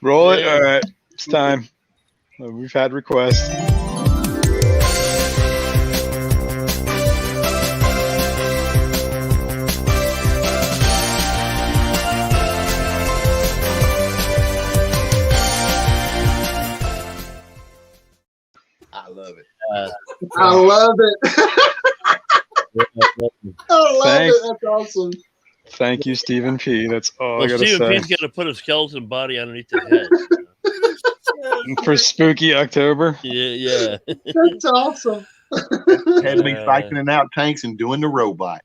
[SPEAKER 1] Roll it.
[SPEAKER 3] Yeah.
[SPEAKER 1] All right. It's time. We've had requests.
[SPEAKER 4] I love it.
[SPEAKER 5] I love it. I love
[SPEAKER 1] Thanks.
[SPEAKER 5] it. That's awesome.
[SPEAKER 1] Thank you, Stephen P. That's all I
[SPEAKER 3] Well,
[SPEAKER 1] got to
[SPEAKER 3] Stephen
[SPEAKER 1] say.
[SPEAKER 3] P's got to put a skeleton body underneath the head.
[SPEAKER 1] For spooky October.
[SPEAKER 3] Yeah.
[SPEAKER 5] That's awesome.
[SPEAKER 4] Had me siphoning out tanks and doing the robot.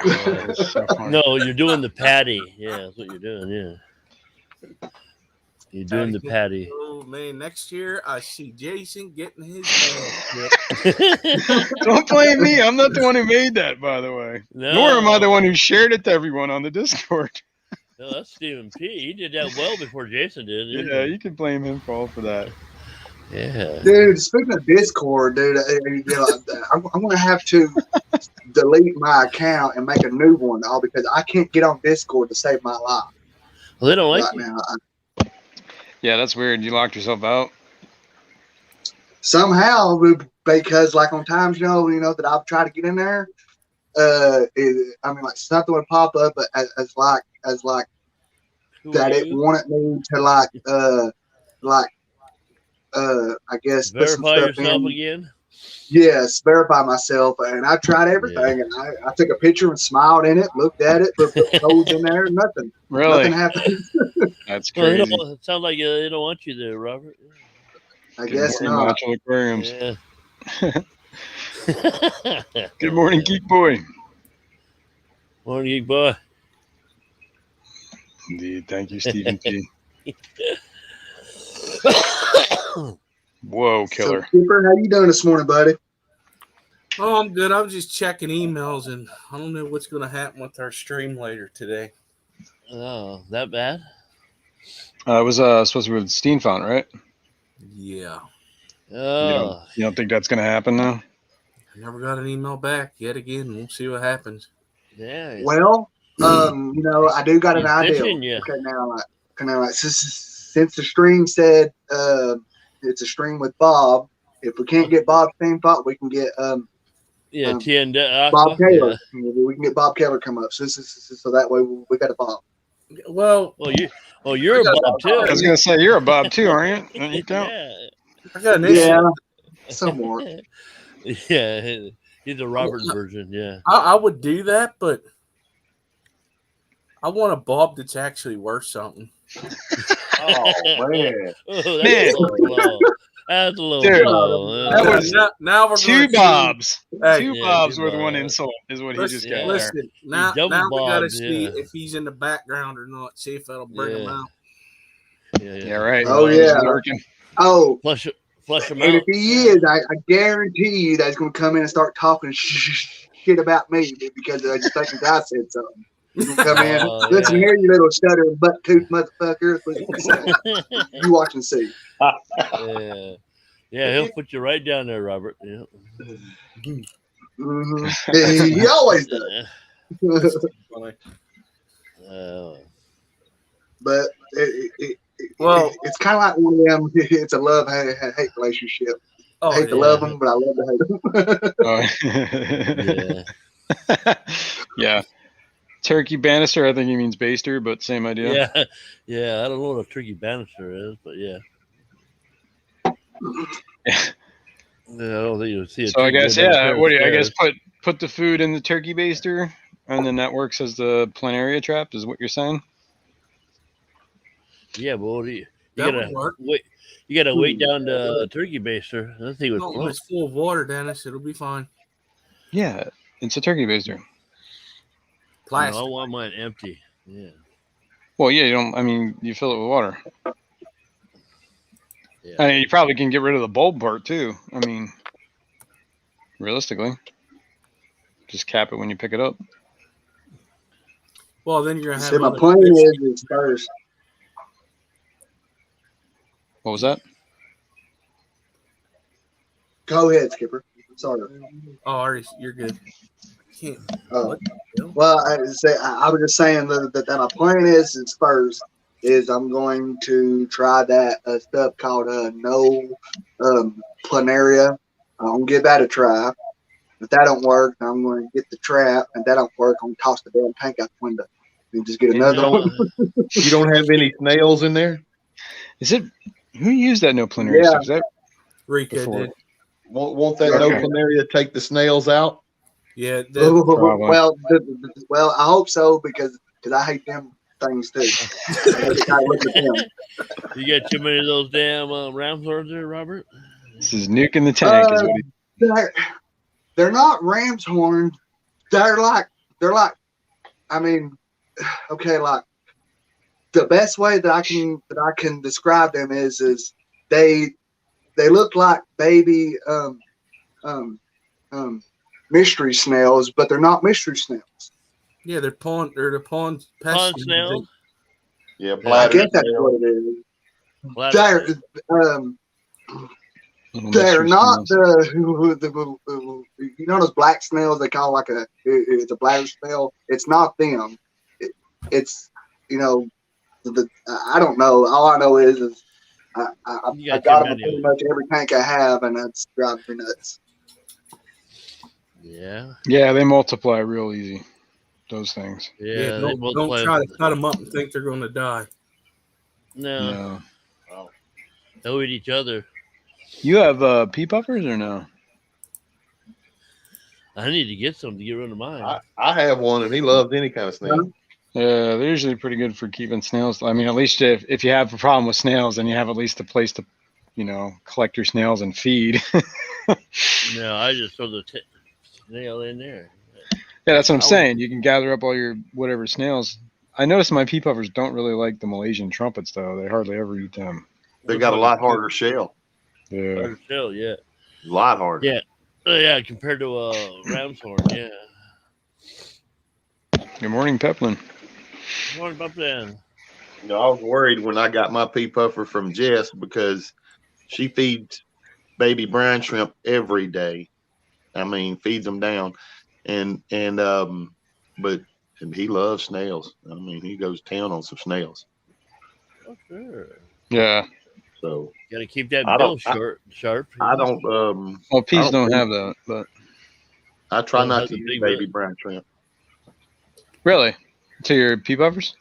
[SPEAKER 1] That's so funny.
[SPEAKER 3] No, you're doing the patty. Yeah, that's what you're doing. Yeah. You're doing the patty.
[SPEAKER 6] Oh man, next year I see Jason getting his ass
[SPEAKER 1] Don't blame me. I'm not the one who made that, by the way.
[SPEAKER 3] No.
[SPEAKER 1] Nor am I the one who shared it to everyone on the Discord.
[SPEAKER 3] No, that's Stephen P. He did that well before Jason did.
[SPEAKER 1] Yeah, you can blame him for all for that.
[SPEAKER 3] Yeah.
[SPEAKER 5] Dude, speaking of Discord, dude, I'm going to have to delete my account and make a new one, all because I can't get on Discord to save my life
[SPEAKER 3] Well, they don't like
[SPEAKER 5] right
[SPEAKER 3] you.
[SPEAKER 5] now.
[SPEAKER 1] Yeah, that's weird. You locked yourself out.
[SPEAKER 5] Somehow, because like on times, you know that I've tried to get in there, like something would pop up as like
[SPEAKER 3] Who
[SPEAKER 5] that
[SPEAKER 3] are
[SPEAKER 5] it
[SPEAKER 3] you?
[SPEAKER 5] wanted me to I guess put some
[SPEAKER 3] Verify
[SPEAKER 5] stuff
[SPEAKER 3] yourself
[SPEAKER 5] in.
[SPEAKER 3] again.
[SPEAKER 5] Yes, verify myself, and I tried everything, and I took a picture and smiled in it, looked at it, put codes in there, nothing
[SPEAKER 1] Really?
[SPEAKER 5] happened.
[SPEAKER 1] That's
[SPEAKER 3] Well,
[SPEAKER 1] crazy.
[SPEAKER 3] it sounds like they don't want you there, Robert.
[SPEAKER 5] I
[SPEAKER 1] Good
[SPEAKER 5] guess
[SPEAKER 1] morning,
[SPEAKER 5] not.
[SPEAKER 1] Natural Aquariums.
[SPEAKER 3] Yeah.
[SPEAKER 1] Good morning, Geek Boy.
[SPEAKER 3] Morning, geek boy.
[SPEAKER 1] Indeed. Thank you, Stephen P. Whoa, killer.
[SPEAKER 5] So, Skipper, how you doing this morning, buddy?
[SPEAKER 6] Oh, I'm good. I was just checking emails, and I don't know what's going to happen with our stream later today.
[SPEAKER 3] Oh, that bad?
[SPEAKER 1] It was supposed to be with Steamfont, right?
[SPEAKER 6] Yeah.
[SPEAKER 3] Oh,
[SPEAKER 1] You don't think that's going to happen, though?
[SPEAKER 6] I never got an email back yet again. We'll see what happens.
[SPEAKER 3] yeah.
[SPEAKER 5] Well, I do got an
[SPEAKER 3] He's
[SPEAKER 5] idea.
[SPEAKER 3] fishing you.
[SPEAKER 5] Okay, now, since the stream said it's a stream with Bob, if we can't get Bob Steamfont, we can get
[SPEAKER 3] Yeah, TN
[SPEAKER 5] Bob
[SPEAKER 3] Aqua.
[SPEAKER 5] Kaler. We can get Bob Kaler come up. So that way we got a Bob.
[SPEAKER 6] Well,
[SPEAKER 3] You're a Bob too.
[SPEAKER 1] I was going to say, you're a Bob, too, aren't you? Don't you count?
[SPEAKER 3] Yeah.
[SPEAKER 6] I got an issue.
[SPEAKER 5] Yeah, somewhat.
[SPEAKER 3] Yeah, he's a Robert version. Yeah.
[SPEAKER 6] I would do that, but I want a Bob that's actually worth something.
[SPEAKER 4] Oh man,
[SPEAKER 3] Oh,
[SPEAKER 1] Man.
[SPEAKER 3] that's a little low. That's a little
[SPEAKER 1] Dude,
[SPEAKER 3] low.
[SPEAKER 1] that was
[SPEAKER 6] now we're
[SPEAKER 1] two
[SPEAKER 6] gonna see-
[SPEAKER 1] Bobs.
[SPEAKER 6] Hey,
[SPEAKER 1] Two
[SPEAKER 3] Yeah,
[SPEAKER 1] Bobs
[SPEAKER 3] two
[SPEAKER 1] with one
[SPEAKER 3] Bobs.
[SPEAKER 1] insult is what he just got there.
[SPEAKER 6] Listen, now
[SPEAKER 3] double
[SPEAKER 6] we gotta
[SPEAKER 3] Bobs,
[SPEAKER 6] see
[SPEAKER 3] yeah.
[SPEAKER 6] if he's in the background or not. See if that'll bring him
[SPEAKER 3] Yeah.
[SPEAKER 6] out.
[SPEAKER 1] Yeah, right.
[SPEAKER 5] Oh,
[SPEAKER 1] He's
[SPEAKER 5] yeah.
[SPEAKER 1] lurking.
[SPEAKER 5] Oh,
[SPEAKER 3] Flush him
[SPEAKER 5] and
[SPEAKER 3] out.
[SPEAKER 5] if he is, I guarantee you that he's going to come in and start talking shit about me because I just think I said something. He's going to come in.
[SPEAKER 3] Oh,
[SPEAKER 5] Listen
[SPEAKER 3] yeah.
[SPEAKER 5] here, you little stuttering butt tooth motherfucker. That's what he's gonna say. You watch and see.
[SPEAKER 3] Yeah. Yeah, he'll put you right down there, Robert. Yeah.
[SPEAKER 5] Mm-hmm. He always does.
[SPEAKER 6] Funny.
[SPEAKER 5] But it's kind of like one of them. It's a love-hate relationship.
[SPEAKER 6] Oh,
[SPEAKER 5] I hate to
[SPEAKER 3] yeah.
[SPEAKER 5] love them, but I love to hate them.
[SPEAKER 1] Oh. Yeah. Turkey banister, I think he means baster, but same idea.
[SPEAKER 3] Yeah. I don't know what a turkey banister is, but yeah. I don't think you'll see a
[SPEAKER 1] So I
[SPEAKER 3] turkey
[SPEAKER 1] guess
[SPEAKER 3] go down a pair of
[SPEAKER 1] What do you? I guess
[SPEAKER 3] stairs.
[SPEAKER 1] put the food in the turkey baster, and then that works as the planaria trap. Is what you're saying?
[SPEAKER 3] Yeah, but what do you
[SPEAKER 6] That
[SPEAKER 3] gotta
[SPEAKER 6] would work.
[SPEAKER 3] wait. You gotta wait down the turkey baster. That thing would
[SPEAKER 6] As long as
[SPEAKER 3] float.
[SPEAKER 6] it's full of water, Dennis, it'll be fine.
[SPEAKER 1] Yeah, it's a turkey baster.
[SPEAKER 3] No, I
[SPEAKER 6] Plastic.
[SPEAKER 3] want mine empty. Yeah.
[SPEAKER 1] Well, yeah, you don't. I mean, you fill it with water.
[SPEAKER 3] Yeah.
[SPEAKER 1] I mean, you probably can get rid of the bulb part too. I mean, realistically, just cap it when you pick it up.
[SPEAKER 6] Well, then you're gonna
[SPEAKER 5] See,
[SPEAKER 6] have
[SPEAKER 5] my
[SPEAKER 6] other
[SPEAKER 5] plan
[SPEAKER 6] fish.
[SPEAKER 5] is first.
[SPEAKER 1] What was that?
[SPEAKER 5] Go ahead, Skipper. Sorry.
[SPEAKER 6] Oh, Artie, you're good. Can't.
[SPEAKER 5] Oh.
[SPEAKER 6] What the hell?
[SPEAKER 5] Well, I was just saying that my plan is first is I'm going to try that stuff called no planaria. I'm gonna give that a try. If that don't work, I'm going to get the trap, and that don't work, I'm gonna toss the damn tank out the window and just get another one.
[SPEAKER 4] You don't have any snails in there?
[SPEAKER 1] Is it who used that no planaria
[SPEAKER 5] Yeah.
[SPEAKER 1] stuff? Is that
[SPEAKER 6] Rico
[SPEAKER 1] before?
[SPEAKER 6] did.
[SPEAKER 4] Won't that no
[SPEAKER 1] Okay.
[SPEAKER 4] planaria take the snails out?
[SPEAKER 6] Yeah.
[SPEAKER 1] Probably.
[SPEAKER 5] Well, I hope so because I hate them things too. I gotta look at them.
[SPEAKER 3] You got too many of those damn ram swords there, Robert?
[SPEAKER 1] This is nuking the tank. Is what
[SPEAKER 5] They're not ram's horn. They're like I mean, okay, like the best way that I can describe them is they look like baby mystery snails, but they're not mystery snails.
[SPEAKER 6] Yeah, they're pond
[SPEAKER 3] Pond
[SPEAKER 6] pest
[SPEAKER 3] snails?
[SPEAKER 4] Yeah,
[SPEAKER 5] I
[SPEAKER 4] bladder
[SPEAKER 5] guess that's
[SPEAKER 4] snails.
[SPEAKER 5] what it is.
[SPEAKER 3] Bladder
[SPEAKER 5] They're
[SPEAKER 3] snails.
[SPEAKER 5] they're not the you know those black snails they call like it's a bladder snail. It's not them. It's I don't know. All I know is I
[SPEAKER 3] You got
[SPEAKER 5] got
[SPEAKER 3] too
[SPEAKER 5] them in
[SPEAKER 3] many
[SPEAKER 5] pretty
[SPEAKER 3] of them.
[SPEAKER 5] much every tank I have, and that's driving me nuts.
[SPEAKER 3] Yeah.
[SPEAKER 1] Yeah, they multiply real easy. Those things.
[SPEAKER 3] Yeah, they
[SPEAKER 6] don't
[SPEAKER 3] multiply.
[SPEAKER 6] try to cut them up and think they're going to die.
[SPEAKER 3] No,
[SPEAKER 1] No.
[SPEAKER 3] they'll eat each other.
[SPEAKER 1] You have pea puffers or no?
[SPEAKER 3] I need to get some to get rid of mine.
[SPEAKER 4] I have one, and he loves any kind of snail.
[SPEAKER 1] Yeah, they're usually pretty good for keeping snails. I mean, at least if you have a problem with snails, then you have at least a place to, collect your snails and feed.
[SPEAKER 3] No, I just throw the snail in there.
[SPEAKER 1] Yeah, that's what I'm saying. You can gather up all your whatever snails. I noticed my pea puffers don't really like the Malaysian trumpets, though. They hardly ever eat them.
[SPEAKER 4] They got a lot harder shell.
[SPEAKER 1] Yeah.
[SPEAKER 3] Hard shell, yeah.
[SPEAKER 4] A lot harder.
[SPEAKER 3] Yeah. Yeah, compared to a ram's horn, yeah.
[SPEAKER 1] Good morning, Peplin.
[SPEAKER 3] Morning, Bumpin'.
[SPEAKER 4] I was worried when I got my pea puffer from Jess because she feeds baby brine shrimp every day. I mean, feeds them down, but he loves snails. I mean, he goes town on some snails.
[SPEAKER 3] Oh, sure.
[SPEAKER 1] Yeah.
[SPEAKER 4] So
[SPEAKER 3] Got to keep that
[SPEAKER 4] I
[SPEAKER 3] bill
[SPEAKER 4] don't-
[SPEAKER 3] sharp.
[SPEAKER 4] I don't.
[SPEAKER 1] Well, peas
[SPEAKER 4] I don't
[SPEAKER 1] don't have that, but
[SPEAKER 4] I try
[SPEAKER 3] Don't
[SPEAKER 4] not
[SPEAKER 3] have
[SPEAKER 4] to
[SPEAKER 3] the
[SPEAKER 4] use
[SPEAKER 3] big
[SPEAKER 4] baby
[SPEAKER 3] one.
[SPEAKER 4] brine shrimp
[SPEAKER 1] really, to your pea puffers?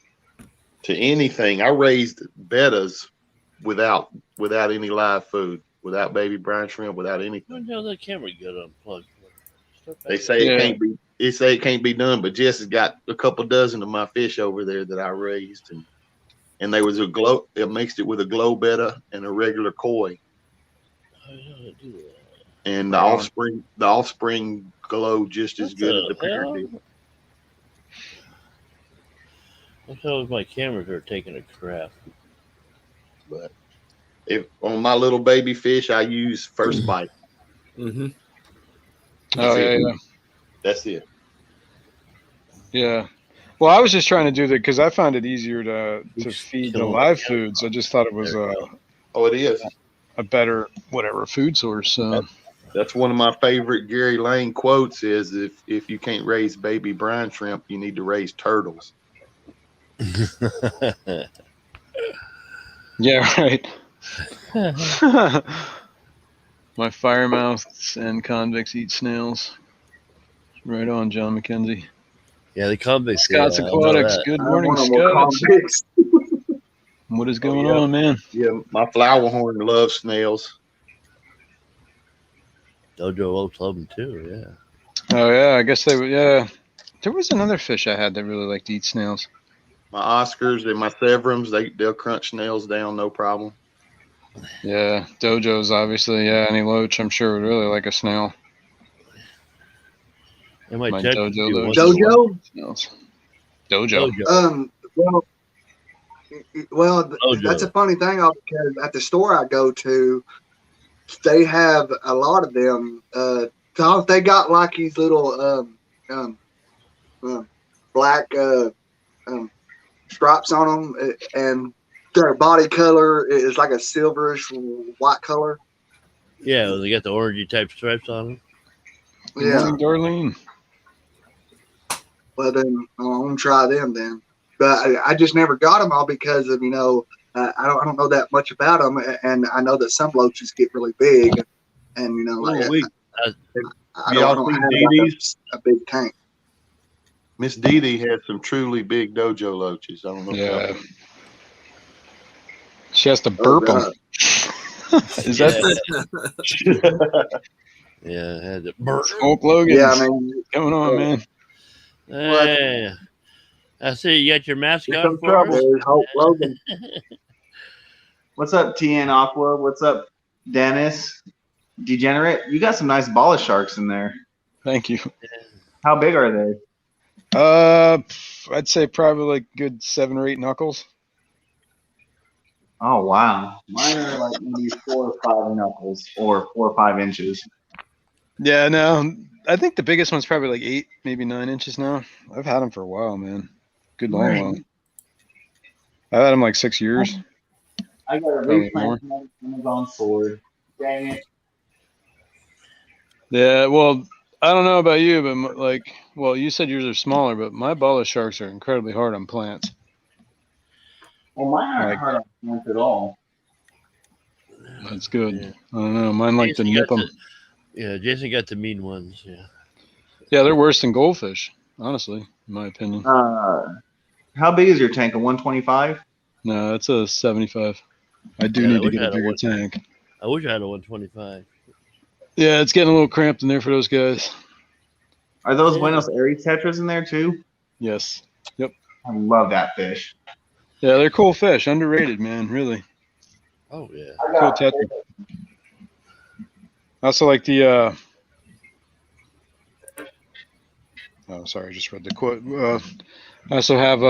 [SPEAKER 4] to anything. I raised bettas without any live food, without baby brine shrimp, without anything.
[SPEAKER 3] When the hell that camera get unplugged?
[SPEAKER 4] They say
[SPEAKER 1] Yeah.
[SPEAKER 4] it can't be. They say it can't be done, but Jess has got a couple dozen of my fish over there that I raised, and there was a glow. It mixed it with a glow betta and a regular koi,
[SPEAKER 3] How the hell did I do that?
[SPEAKER 4] and
[SPEAKER 1] Wow.
[SPEAKER 4] the offspring glow just as
[SPEAKER 3] What
[SPEAKER 4] good as
[SPEAKER 3] the
[SPEAKER 4] the parent
[SPEAKER 3] hell?
[SPEAKER 4] did.
[SPEAKER 3] What the hell is my cameras are taking a crap?
[SPEAKER 4] But if on my little baby fish, I use First Bite.
[SPEAKER 6] Mm-hmm.
[SPEAKER 1] Oh, yeah, yeah.
[SPEAKER 4] That's it.
[SPEAKER 1] Yeah. Well, I was just trying to do that because I found it easier to feed the
[SPEAKER 3] Kill 'em.
[SPEAKER 1] live foods. I just thought it was
[SPEAKER 4] Oh, it is.
[SPEAKER 1] a better food source. So
[SPEAKER 4] That's one of my favorite Gary Lane quotes is if you can't raise baby brine shrimp, you need to raise turtles.
[SPEAKER 1] yeah, right. My firemouths and convicts eat snails. Right on, John McKenzie.
[SPEAKER 3] Yeah, the convicts.
[SPEAKER 1] Scots
[SPEAKER 3] yeah, I know
[SPEAKER 1] Aquatics.
[SPEAKER 3] that.
[SPEAKER 1] Good
[SPEAKER 5] I
[SPEAKER 1] morning,
[SPEAKER 5] want more
[SPEAKER 1] Scots.
[SPEAKER 5] convicts.
[SPEAKER 1] What is going
[SPEAKER 4] yeah.
[SPEAKER 1] on, man?
[SPEAKER 4] Yeah, my flower horn loves snails.
[SPEAKER 3] Dojo Loach love them too. Yeah.
[SPEAKER 1] Oh yeah, I guess they would. Yeah, there was another fish I had that really liked to eat snails.
[SPEAKER 4] My Oscars and my Severums, they'll crunch snails down, no problem.
[SPEAKER 1] Yeah, dojos obviously. Yeah, any loach I'm sure would really like a snail.
[SPEAKER 3] And my
[SPEAKER 1] My
[SPEAKER 3] Tetras
[SPEAKER 1] dojo
[SPEAKER 3] do
[SPEAKER 1] loach
[SPEAKER 3] once in a while.
[SPEAKER 5] Dojo?
[SPEAKER 1] snails. Dojo.
[SPEAKER 3] Dojo.
[SPEAKER 5] Well,
[SPEAKER 3] Dojo.
[SPEAKER 5] that's a funny thing because at the store I go to, they have a lot of them. They got like these little black stripes on them, and their body color is like a silverish white color.
[SPEAKER 3] Yeah, they got the orangey type stripes on them.
[SPEAKER 1] Good
[SPEAKER 5] Yeah.
[SPEAKER 1] morning, Darlene.
[SPEAKER 5] Well, then I'm gonna try them then. But I just never got them all because of I don't know that much about them, and I know that some loaches get really big, and I
[SPEAKER 4] y'all
[SPEAKER 5] don't
[SPEAKER 4] seen
[SPEAKER 5] have
[SPEAKER 4] Dee Dee's?
[SPEAKER 5] a big tank.
[SPEAKER 4] Miss Dee Dee had some truly big dojo loaches. I don't know.
[SPEAKER 1] Yeah. She has to
[SPEAKER 5] Oh,
[SPEAKER 1] burp them.
[SPEAKER 5] God.
[SPEAKER 1] Is
[SPEAKER 3] Yeah.
[SPEAKER 1] that
[SPEAKER 3] Yeah, it had to burp.
[SPEAKER 1] Smoke Logan?
[SPEAKER 5] Yeah, I mean,
[SPEAKER 1] Coming on, man.
[SPEAKER 3] Hey, I see you got your mask
[SPEAKER 4] Here
[SPEAKER 3] on
[SPEAKER 4] comes
[SPEAKER 3] for
[SPEAKER 4] trouble.
[SPEAKER 3] us.
[SPEAKER 5] there's Hope Logan.
[SPEAKER 7] What's up, TN Aqua? What's up, Dennis? Degenerate? You got some nice bala sharks in there.
[SPEAKER 1] Thank you.
[SPEAKER 7] How big are they?
[SPEAKER 1] I'd say probably like good 7 or 8 knuckles.
[SPEAKER 7] Oh, wow. Mine are like maybe 4 or 5 knuckles or 4 or 5 inches.
[SPEAKER 1] Yeah, no, I think the biggest one's probably like 8, maybe 9 inches now. I've had them for a while, man. Good long
[SPEAKER 7] Right.
[SPEAKER 1] while. I've had them like 6 years.
[SPEAKER 7] I got a
[SPEAKER 1] Probably more.
[SPEAKER 7] replant Amazon sword. Dang it.
[SPEAKER 1] Yeah, well, I don't know about you, but you said yours are smaller, but my bala sharks are incredibly hard on plants.
[SPEAKER 7] Well, mine aren't
[SPEAKER 1] Like-
[SPEAKER 7] hard on plants at all.
[SPEAKER 1] That's good.
[SPEAKER 3] Yeah.
[SPEAKER 1] I don't know. Mine like to
[SPEAKER 3] Jason
[SPEAKER 1] nip
[SPEAKER 3] got
[SPEAKER 1] them.
[SPEAKER 3] Yeah, Jason got the mean ones. Yeah.
[SPEAKER 1] Yeah, they're worse than goldfish, honestly, in my opinion.
[SPEAKER 7] How big is your tank? A 125?
[SPEAKER 1] No, it's a 75. I do
[SPEAKER 3] Yeah, I
[SPEAKER 1] need to
[SPEAKER 3] wish
[SPEAKER 1] get
[SPEAKER 3] I
[SPEAKER 1] a
[SPEAKER 3] had a
[SPEAKER 1] bigger
[SPEAKER 3] one-
[SPEAKER 1] tank.
[SPEAKER 3] I wish I had a 125.
[SPEAKER 1] Yeah, it's getting a little cramped in there for those guys.
[SPEAKER 7] Are those
[SPEAKER 3] Yeah.
[SPEAKER 7] Buenos Aires tetras in there too?
[SPEAKER 1] Yes.
[SPEAKER 7] I love that fish.
[SPEAKER 1] Yeah, they're cool fish. Underrated, man. Really.
[SPEAKER 3] Oh yeah.
[SPEAKER 1] Cool tetra. I also like the oh, sorry, I just read the quote. I also have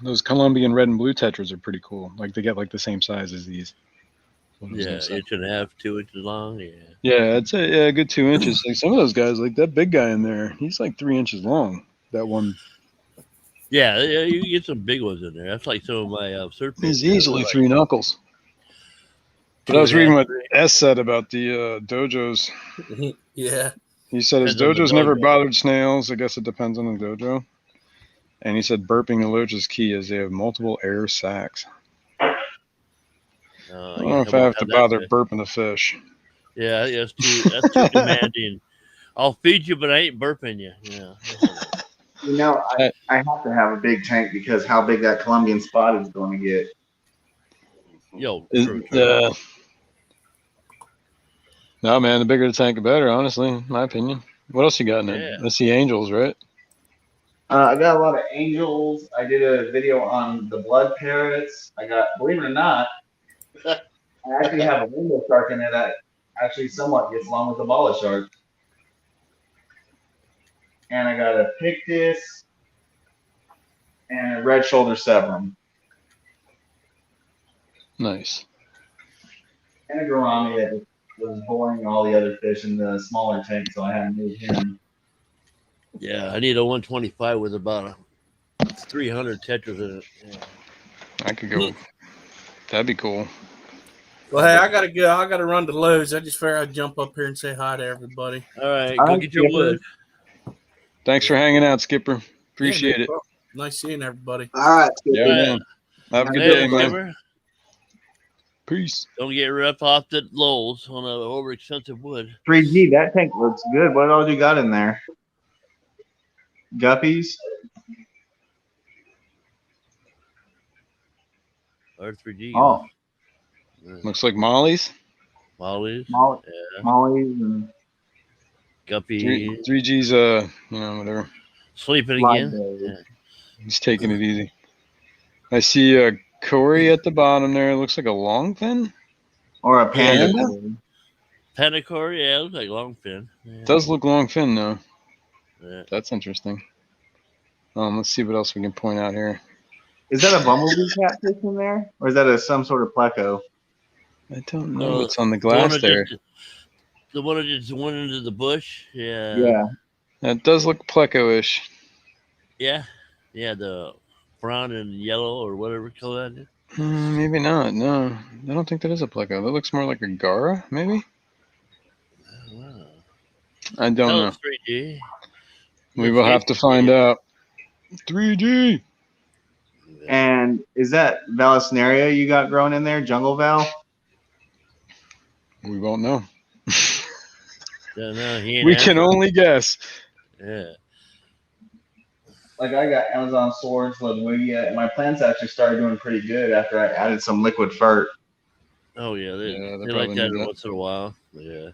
[SPEAKER 1] those Colombian red and blue tetras are pretty cool. Like they get like the same size as these.
[SPEAKER 3] Yeah, 1.5 inches, 2 inches long. Yeah.
[SPEAKER 1] Yeah, I'd say a good 2 inches. Like some of those guys, like that big guy in there, he's like 3 inches long. That one.
[SPEAKER 3] Yeah, you get some big ones in there. That's like some of my surf baits.
[SPEAKER 1] He's easily
[SPEAKER 3] Like
[SPEAKER 1] 3 knuckles. But I was reading what S said about the dojos.
[SPEAKER 6] Yeah.
[SPEAKER 1] He said his
[SPEAKER 3] Depends on the
[SPEAKER 1] dojo's never
[SPEAKER 3] dojo.
[SPEAKER 1] bothered snails. I guess it depends on the dojo. And he said burping the loach is key as they have multiple air sacs. I don't know if I have to bother burping the fish.
[SPEAKER 3] Yeah, that's too demanding. I'll feed you, but I ain't burping you. Yeah.
[SPEAKER 7] You know, I have to have a big tank because how big that Colombian spot is going to get.
[SPEAKER 3] Yo,
[SPEAKER 1] No, man, the bigger the tank, the better, honestly, in my opinion. What else you got in it?
[SPEAKER 3] Yeah.
[SPEAKER 1] That's the angels, right?
[SPEAKER 7] I got a lot of angels. I did a video on the blood parrots. I got, believe it or not, I actually have a rainbow shark in there that actually somewhat gets along with the bala shark. And I got a pictus and a red shoulder severum.
[SPEAKER 1] Nice.
[SPEAKER 7] And a gourami that was boring all the other fish in the smaller tank, so I had to move him.
[SPEAKER 3] Yeah, I need a 125 with about 300 tetras in it. Yeah.
[SPEAKER 1] I could go. That'd be cool.
[SPEAKER 6] Well, hey, I gotta go. I gotta run to Lowe's. I just figured I'd jump up here and say hi to everybody.
[SPEAKER 3] All right,
[SPEAKER 7] All
[SPEAKER 3] go
[SPEAKER 7] right,
[SPEAKER 3] get your wood.
[SPEAKER 1] Thanks for hanging out, Skipper. Appreciate
[SPEAKER 6] Yeah,
[SPEAKER 1] it.
[SPEAKER 6] no problem. Nice seeing everybody.
[SPEAKER 5] All right.
[SPEAKER 1] Yeah,
[SPEAKER 3] Yeah.
[SPEAKER 1] man. Have a good
[SPEAKER 3] Hey,
[SPEAKER 1] day, man.
[SPEAKER 3] Skipper,
[SPEAKER 1] Peace.
[SPEAKER 3] don't get ripped off at Lowe's on an overexpensive wood.
[SPEAKER 7] 3G, that tank looks good. What all you got in there? Guppies?
[SPEAKER 3] R3G.
[SPEAKER 7] Oh,
[SPEAKER 1] Looks like Molly's.
[SPEAKER 3] Mollies,
[SPEAKER 7] Molly,
[SPEAKER 3] yeah,
[SPEAKER 7] Molly's and
[SPEAKER 3] guppy,
[SPEAKER 1] 3G's, whatever.
[SPEAKER 3] sleeping
[SPEAKER 7] live
[SPEAKER 3] again.
[SPEAKER 7] berries.
[SPEAKER 3] Yeah.
[SPEAKER 1] He's taking it easy. I see a Cory at the bottom there. It looks like a longfin.
[SPEAKER 7] Or a panda.
[SPEAKER 1] Panda?
[SPEAKER 7] berry.
[SPEAKER 3] Pentacore, yeah, looks like longfin. Yeah.
[SPEAKER 1] Does look longfin though.
[SPEAKER 3] Yeah.
[SPEAKER 1] That's interesting. Let's see what else we can point out here.
[SPEAKER 7] Is that a bumblebee catfish in there, or is that some sort of pleco?
[SPEAKER 1] I don't know what's on the
[SPEAKER 3] The one
[SPEAKER 1] glass
[SPEAKER 3] that
[SPEAKER 1] there.
[SPEAKER 3] the one that just went into the bush. Yeah.
[SPEAKER 7] Yeah.
[SPEAKER 1] That does look pleco-ish.
[SPEAKER 3] Yeah. Yeah, the brown and yellow or whatever color that is.
[SPEAKER 1] Maybe not. No, I don't think that is a pleco. That looks more like a Gara, maybe.
[SPEAKER 3] Wow.
[SPEAKER 1] I don't
[SPEAKER 3] Tell
[SPEAKER 1] know.
[SPEAKER 3] us 3D.
[SPEAKER 1] We will have to find out. 3D.
[SPEAKER 7] And is that Vallisneria you got growing in there, jungle val?
[SPEAKER 1] We won't know.
[SPEAKER 3] No, he ain't
[SPEAKER 1] We can
[SPEAKER 3] answering.
[SPEAKER 1] only guess.
[SPEAKER 3] Yeah.
[SPEAKER 7] Like I got Amazon swords, Ludwigia, and my plants actually started doing pretty good after I added some liquid fert.
[SPEAKER 3] Oh yeah,
[SPEAKER 1] Yeah,
[SPEAKER 3] they
[SPEAKER 1] they
[SPEAKER 3] like
[SPEAKER 1] probably
[SPEAKER 3] that
[SPEAKER 1] need
[SPEAKER 3] every
[SPEAKER 1] that.
[SPEAKER 3] once in a while. Yeah.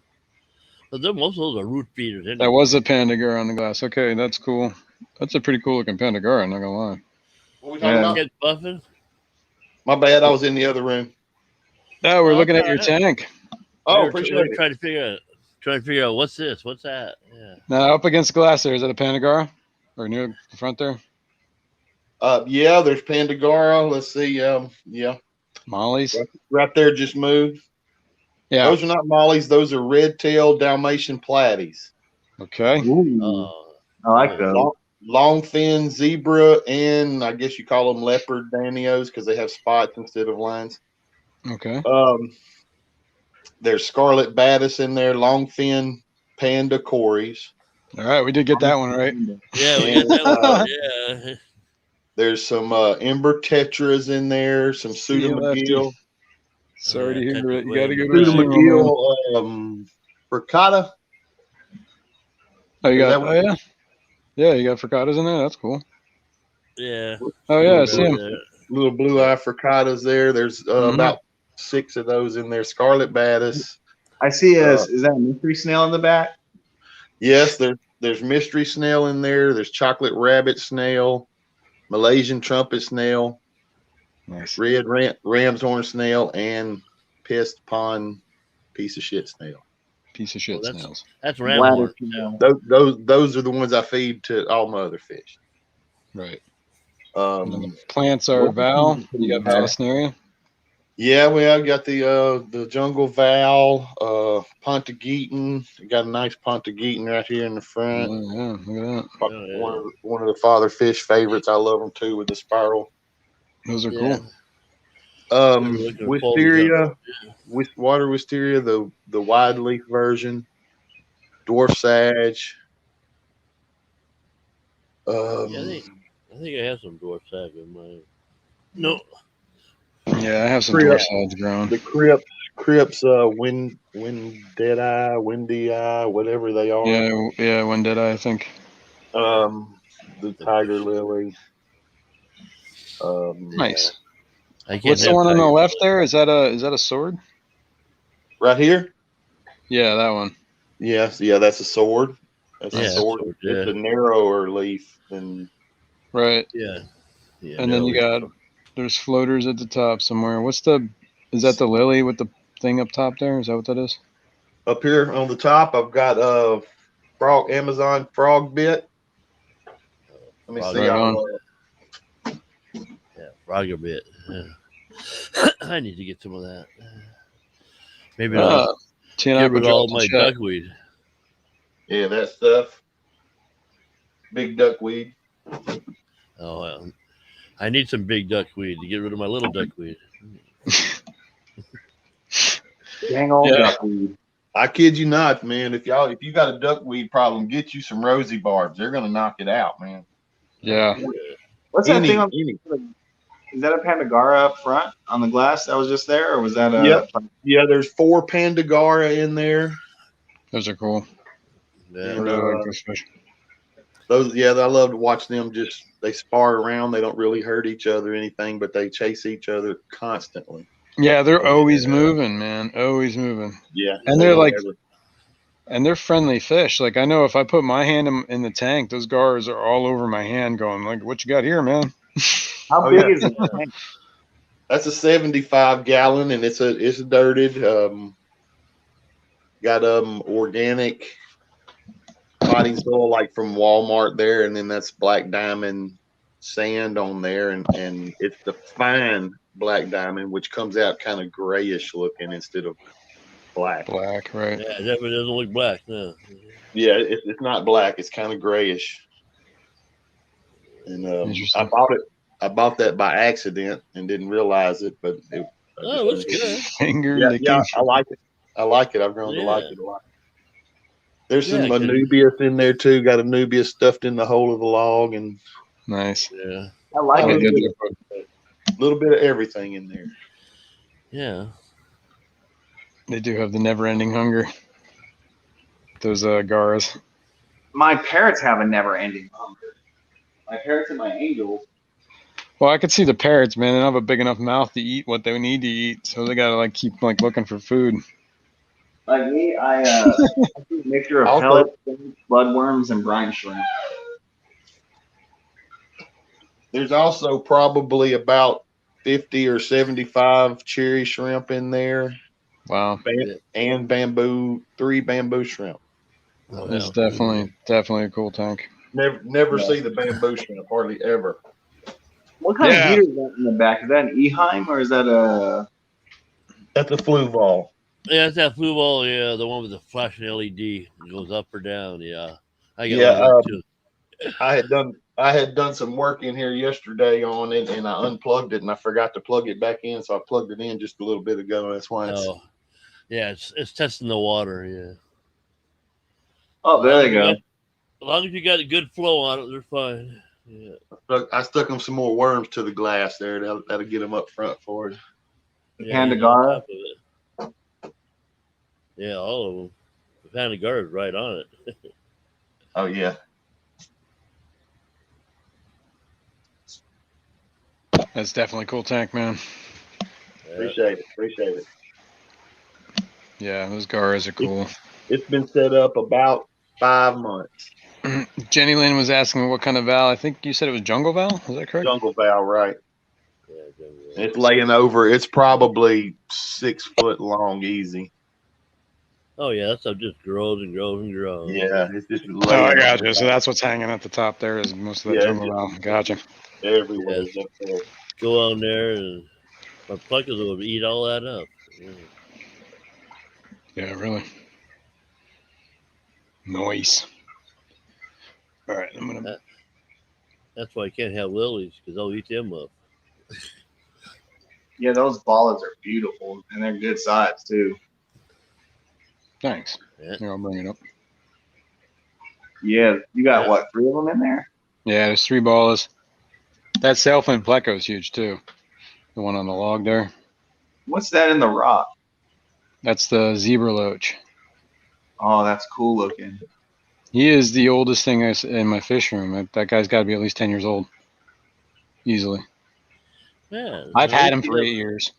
[SPEAKER 3] But most of those are root feeders anyway.
[SPEAKER 1] That was a Pandagara on the glass. Okay, that's cool. That's a pretty cool looking Pandagara, I'm not gonna lie.
[SPEAKER 4] What we talking
[SPEAKER 7] Yeah.
[SPEAKER 4] about?
[SPEAKER 3] Kid buffing.
[SPEAKER 4] My bad. I was in the other room.
[SPEAKER 1] Oh, we're
[SPEAKER 3] Oh,
[SPEAKER 1] looking at
[SPEAKER 3] that's
[SPEAKER 1] your
[SPEAKER 3] all right.
[SPEAKER 1] tank.
[SPEAKER 4] Oh,
[SPEAKER 3] We're
[SPEAKER 4] appreciate it.
[SPEAKER 3] trying to figure out what's this, what's that. Yeah.
[SPEAKER 1] Now up against the glass there, is that a Pandagara? Or near the front there?
[SPEAKER 4] Yeah, there's Pandagara. Let's see. Yeah,
[SPEAKER 1] Molly's?
[SPEAKER 4] right there, just moved.
[SPEAKER 1] Yeah.
[SPEAKER 4] Those are not mollies. Those are red-tailed Dalmatian platies.
[SPEAKER 1] Okay.
[SPEAKER 7] Ooh, I like
[SPEAKER 3] yeah.
[SPEAKER 7] those.
[SPEAKER 4] Long fin zebra, and I guess you call them leopard danios because they have spots instead of lines.
[SPEAKER 1] Okay.
[SPEAKER 4] There's scarlet batis in there, long fin panda cories.
[SPEAKER 1] All right, we did get that one right.
[SPEAKER 3] Yeah, we got that one. Yeah.
[SPEAKER 4] There's some ember tetras in there, some
[SPEAKER 1] See you,
[SPEAKER 4] Suda
[SPEAKER 1] Lefty.
[SPEAKER 4] McGill.
[SPEAKER 1] Sorry to
[SPEAKER 3] Yeah,
[SPEAKER 1] hear it. You
[SPEAKER 3] technically
[SPEAKER 1] got to go to
[SPEAKER 4] Suda
[SPEAKER 1] a funeral, man.
[SPEAKER 4] McGill, Fercata.
[SPEAKER 1] Oh, you
[SPEAKER 4] Is
[SPEAKER 1] got?
[SPEAKER 4] that
[SPEAKER 1] Oh
[SPEAKER 4] what-
[SPEAKER 1] yeah. Yeah, you got Fercatas in there. That's cool.
[SPEAKER 3] Yeah.
[SPEAKER 1] Oh yeah, I see
[SPEAKER 3] Little
[SPEAKER 1] him.
[SPEAKER 3] bit there.
[SPEAKER 4] Little blue eye Fercatas there. There's about 6 of those in there. Scarlet batis.
[SPEAKER 7] I see. Is that a mystery snail in the back?
[SPEAKER 4] Yes, there's mystery snail in there. There's chocolate rabbit snail, Malaysian trumpet snail,
[SPEAKER 1] Nice.
[SPEAKER 4] red ram's horn snail, and pissed pond piece of shit snail.
[SPEAKER 1] Piece of shit
[SPEAKER 3] Well,
[SPEAKER 1] snails.
[SPEAKER 3] That's ram
[SPEAKER 7] Bladder
[SPEAKER 3] horn.
[SPEAKER 7] snail.
[SPEAKER 4] Those are the ones I feed to all my other fish.
[SPEAKER 1] Right. And then the plants are
[SPEAKER 7] What's the
[SPEAKER 1] Val.
[SPEAKER 7] plant
[SPEAKER 1] You got
[SPEAKER 7] there?
[SPEAKER 1] Vallisneria.
[SPEAKER 4] Yeah, well, I got the jungle val, Pontageetan. Got a nice Pontageetan right here in the front.
[SPEAKER 1] Oh, yeah, look at that.
[SPEAKER 3] Oh, yeah.
[SPEAKER 4] One of the father fish favorites. I love them too with the spiral.
[SPEAKER 1] Those are
[SPEAKER 3] Yeah.
[SPEAKER 1] cool.
[SPEAKER 4] Wisteria, water wisteria, the wide leaf version, dwarf sage.
[SPEAKER 3] Yeah, I think I have some dwarf sag in mine. No.
[SPEAKER 1] Yeah, I have some
[SPEAKER 4] Crip.
[SPEAKER 1] dwarf sides growing.
[SPEAKER 4] The Crips, dead eye, windy eye, whatever they are.
[SPEAKER 1] Yeah. When did I think?
[SPEAKER 4] The tiger lily.
[SPEAKER 1] Nice.
[SPEAKER 3] I can't
[SPEAKER 1] What's the
[SPEAKER 3] have
[SPEAKER 1] one on the
[SPEAKER 3] tiger.
[SPEAKER 1] left there? Is that a sword?
[SPEAKER 4] Right here.
[SPEAKER 1] Yeah, that one.
[SPEAKER 4] Yes, yeah, that's a sword. That's
[SPEAKER 3] Yeah,
[SPEAKER 4] a sword.
[SPEAKER 3] sword, yeah.
[SPEAKER 4] It's a narrower leaf than.
[SPEAKER 1] Right.
[SPEAKER 3] Yeah. Yeah.
[SPEAKER 1] And then you got there's floaters at the top somewhere. Is that the lily with the thing up top there? Is that what that is?
[SPEAKER 4] Up here on the top, I've got Amazon frog bit. Let me see.
[SPEAKER 1] Right on.
[SPEAKER 3] Yeah, frogger bit. Yeah. I need to get some of that. Maybe
[SPEAKER 1] TNI
[SPEAKER 3] I'll get rid of all
[SPEAKER 1] dropped
[SPEAKER 3] my
[SPEAKER 1] in chat.
[SPEAKER 3] duckweed.
[SPEAKER 4] Yeah, that stuff. Big duckweed.
[SPEAKER 3] Oh, well, I need some big duckweed to get rid of my little duckweed.
[SPEAKER 7] Dang old
[SPEAKER 1] Yeah.
[SPEAKER 7] duckweed.
[SPEAKER 4] I kid you not, man. If you got a duckweed problem, get you some rosy barbs. They're gonna knock it out, man.
[SPEAKER 1] Yeah.
[SPEAKER 7] What's that
[SPEAKER 4] Any-
[SPEAKER 7] thing?
[SPEAKER 4] any-
[SPEAKER 7] Is that a Pandagara up front on the glass that was just there, or was that a?
[SPEAKER 4] Yep. Yeah, there's 4 Pandagara in there.
[SPEAKER 1] Those are cool. I
[SPEAKER 3] Yeah.
[SPEAKER 1] really like those fish.
[SPEAKER 4] Those, yeah, I love to watch them. They spar around. They don't really hurt each other or anything, but they chase each other constantly.
[SPEAKER 1] Yeah, they're always moving, man. Always moving.
[SPEAKER 4] Yeah,
[SPEAKER 1] And
[SPEAKER 4] they
[SPEAKER 1] they're
[SPEAKER 4] don't
[SPEAKER 1] like,
[SPEAKER 4] ever.
[SPEAKER 1] and they're friendly fish. Like I know if I put my hand in the tank, those gars are all over my hand, going like, "What you got here, man?"
[SPEAKER 7] How
[SPEAKER 4] Oh
[SPEAKER 7] big
[SPEAKER 4] yeah,
[SPEAKER 7] is the tank?
[SPEAKER 4] that's a 75-gallon, and it's dirted. Got organic potting soil like from Walmart there, and then that's black diamond sand on there, and it's the fine black diamond which comes out kind of grayish looking instead of black.
[SPEAKER 1] Black, right?
[SPEAKER 3] Yeah, it definitely doesn't look black. No.
[SPEAKER 4] Yeah, it's not black. It's kind of grayish. And
[SPEAKER 1] Interesting.
[SPEAKER 4] I bought that by accident and didn't realize it, but I
[SPEAKER 3] Oh,
[SPEAKER 4] just
[SPEAKER 3] it looks
[SPEAKER 4] enjoyed it.
[SPEAKER 3] good.
[SPEAKER 1] Finger
[SPEAKER 4] Yeah,
[SPEAKER 1] licking.
[SPEAKER 4] I like it. I like it. I've grown to like
[SPEAKER 3] Yeah.
[SPEAKER 4] it a lot. There's
[SPEAKER 3] Yeah,
[SPEAKER 4] some
[SPEAKER 3] 'cause-
[SPEAKER 4] Anubias in there too. Got Anubias stuffed in the hole of the log, and
[SPEAKER 1] Nice.
[SPEAKER 3] Yeah.
[SPEAKER 7] I
[SPEAKER 4] a
[SPEAKER 7] like
[SPEAKER 1] Yeah,
[SPEAKER 4] little
[SPEAKER 7] it.
[SPEAKER 4] bit of everything in there.
[SPEAKER 3] Yeah.
[SPEAKER 1] they do have the never-ending hunger. Those gars.
[SPEAKER 7] My parrots have a never-ending hunger. My parrots and my angels.
[SPEAKER 1] Well, I could see the parrots, man. They don't have a big enough mouth to eat what they need to eat, so they gotta like keep like looking for food.
[SPEAKER 7] Like me, I do a mixture of
[SPEAKER 4] Also,
[SPEAKER 7] pellets, bloodworms, and brine shrimp.
[SPEAKER 4] there's also probably about 50 or 75 cherry shrimp in there,
[SPEAKER 1] Wow,
[SPEAKER 4] and three bamboo shrimp.
[SPEAKER 3] Oh,
[SPEAKER 1] it's
[SPEAKER 3] yeah.
[SPEAKER 1] definitely a cool tank.
[SPEAKER 4] Never
[SPEAKER 7] Yeah.
[SPEAKER 4] see the bamboo shrimp, hardly ever.
[SPEAKER 7] What kind of
[SPEAKER 1] Yeah.
[SPEAKER 7] heater is that in the back? Is that an Eheim or is that a?
[SPEAKER 4] That's a flue ball.
[SPEAKER 3] Yeah, it's that blue ball. Yeah, the one with the flashing LED. It goes up or down. Yeah. I got
[SPEAKER 4] Yeah,
[SPEAKER 3] one of them too.
[SPEAKER 4] I had done some work in here yesterday on it, and I unplugged it, and I forgot to plug it back in, so I plugged it in just a little bit ago. That's why it's.
[SPEAKER 3] Oh, yeah, it's testing the water. Yeah.
[SPEAKER 7] Oh, there they go.
[SPEAKER 3] As long as you got a good flow on it, they're fine. Yeah.
[SPEAKER 4] I stuck them some more worms to the glass there. That'll get them up front for it.
[SPEAKER 3] Yeah,
[SPEAKER 7] Panda
[SPEAKER 3] he's on
[SPEAKER 7] Gar.
[SPEAKER 3] top of it. Yeah, all of them. The Panda Gar is right on it.
[SPEAKER 4] Oh yeah.
[SPEAKER 1] That's definitely a cool tank, man.
[SPEAKER 3] Yeah.
[SPEAKER 4] Appreciate it.
[SPEAKER 1] Yeah, those gars are cool.
[SPEAKER 4] It's been set up about 5 months.
[SPEAKER 1] Jenny Lynn was asking what kind of valve. I think you said it was jungle valve. Is that correct?
[SPEAKER 4] Jungle valve, right?
[SPEAKER 3] Yeah,
[SPEAKER 4] It's laying over. It's probably 6 foot long, easy.
[SPEAKER 3] oh yeah, that stuff just grows and grows and grows.
[SPEAKER 4] Yeah, it's just
[SPEAKER 1] Oh,
[SPEAKER 4] laying
[SPEAKER 1] I
[SPEAKER 4] over
[SPEAKER 1] gotcha. So that's what's hanging at the top there is most of that
[SPEAKER 4] Yeah,
[SPEAKER 1] jungle valve. Gotcha.
[SPEAKER 4] everywhere.
[SPEAKER 3] Yes. Go on there and my pluckers will eat all that up. Yeah.
[SPEAKER 1] Yeah, really. Nice. All right, I'm gonna.
[SPEAKER 3] That's why I can't have lilies because I'll eat them up.
[SPEAKER 7] Yeah, those bollards are beautiful and they're good size too.
[SPEAKER 1] Thanks.
[SPEAKER 3] Yeah.
[SPEAKER 1] Here, I'll bring it up.
[SPEAKER 7] Yeah, you got
[SPEAKER 3] Yeah.
[SPEAKER 7] what, 3 of them in there?
[SPEAKER 1] Yeah, there's 3 balls. That Sailfin Pleco is huge too. The one on the log there.
[SPEAKER 7] What's that in the rock?
[SPEAKER 1] That's the zebra loach.
[SPEAKER 7] Oh, that's cool looking.
[SPEAKER 1] He is the oldest thing in my fish room. That guy's got to be at least 10 years old. Easily.
[SPEAKER 3] Yeah.
[SPEAKER 1] I've had him for 8 years.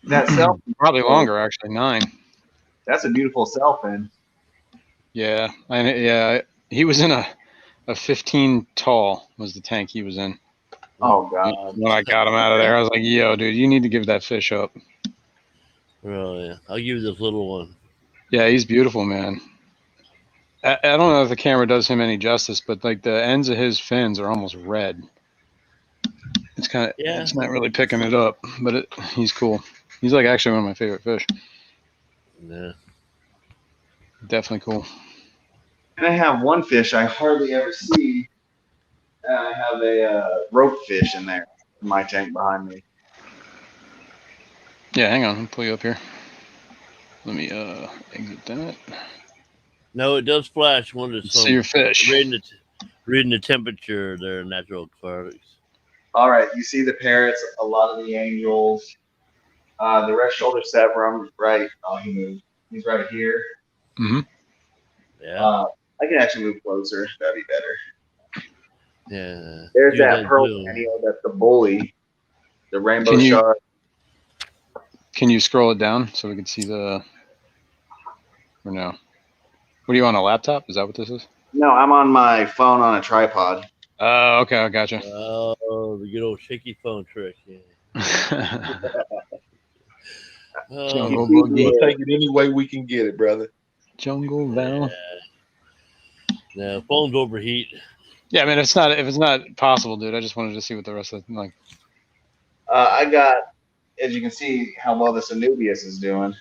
[SPEAKER 7] That self,
[SPEAKER 1] Probably longer, actually, 9.
[SPEAKER 7] that's a beautiful Sailfin.
[SPEAKER 1] Yeah, he was in a 15 tall was the tank he was in.
[SPEAKER 7] Oh god.
[SPEAKER 1] When I got him out of there, I was like, "Yo, dude, you need to give that fish up."
[SPEAKER 3] Really? I'll give you this little one.
[SPEAKER 1] Yeah, he's beautiful, man. I don't know if the camera does him any justice, but like the ends of his fins are almost red. It's kind of It's not really picking it up, but he's cool. He's like actually one of my favorite fish.
[SPEAKER 3] Yeah.
[SPEAKER 1] Definitely cool.
[SPEAKER 7] And I have one fish I hardly ever see. And I have a rope fish in there in my tank behind me.
[SPEAKER 1] Yeah, hang on, I'll pull you up here. Let me exit that.
[SPEAKER 3] No, it does flash when it's
[SPEAKER 1] See your fish.
[SPEAKER 3] reading the temperature. They're natural aquatics.
[SPEAKER 7] All right, you see the parrots, a lot of the angels, the red shoulder severum, right? Oh, he moved. He's right here.
[SPEAKER 1] Mm-hmm.
[SPEAKER 3] Yeah.
[SPEAKER 7] I can actually move closer. That'd be better.
[SPEAKER 3] Yeah.
[SPEAKER 7] There's
[SPEAKER 3] Do
[SPEAKER 7] that pearl
[SPEAKER 3] too.
[SPEAKER 7] panio. That's the bully, the rainbow
[SPEAKER 1] Can you-
[SPEAKER 7] shark.
[SPEAKER 1] Can you scroll it down so we can see the? Or no? What are you on, a laptop? Is that what this is?
[SPEAKER 7] No, I'm on my phone on a tripod.
[SPEAKER 1] Oh, okay, I gotcha.
[SPEAKER 3] Oh, the good old shaky phone trick. Yeah.
[SPEAKER 1] Jungle
[SPEAKER 4] We'll
[SPEAKER 1] Boogie.
[SPEAKER 4] take it any way we can get it, brother.
[SPEAKER 1] Jungle Val.
[SPEAKER 3] Now phones overheat.
[SPEAKER 1] Yeah, I mean, if it's not possible, dude, I just wanted to see what the rest of like.
[SPEAKER 7] I got, as you can see, how well this Anubius is doing.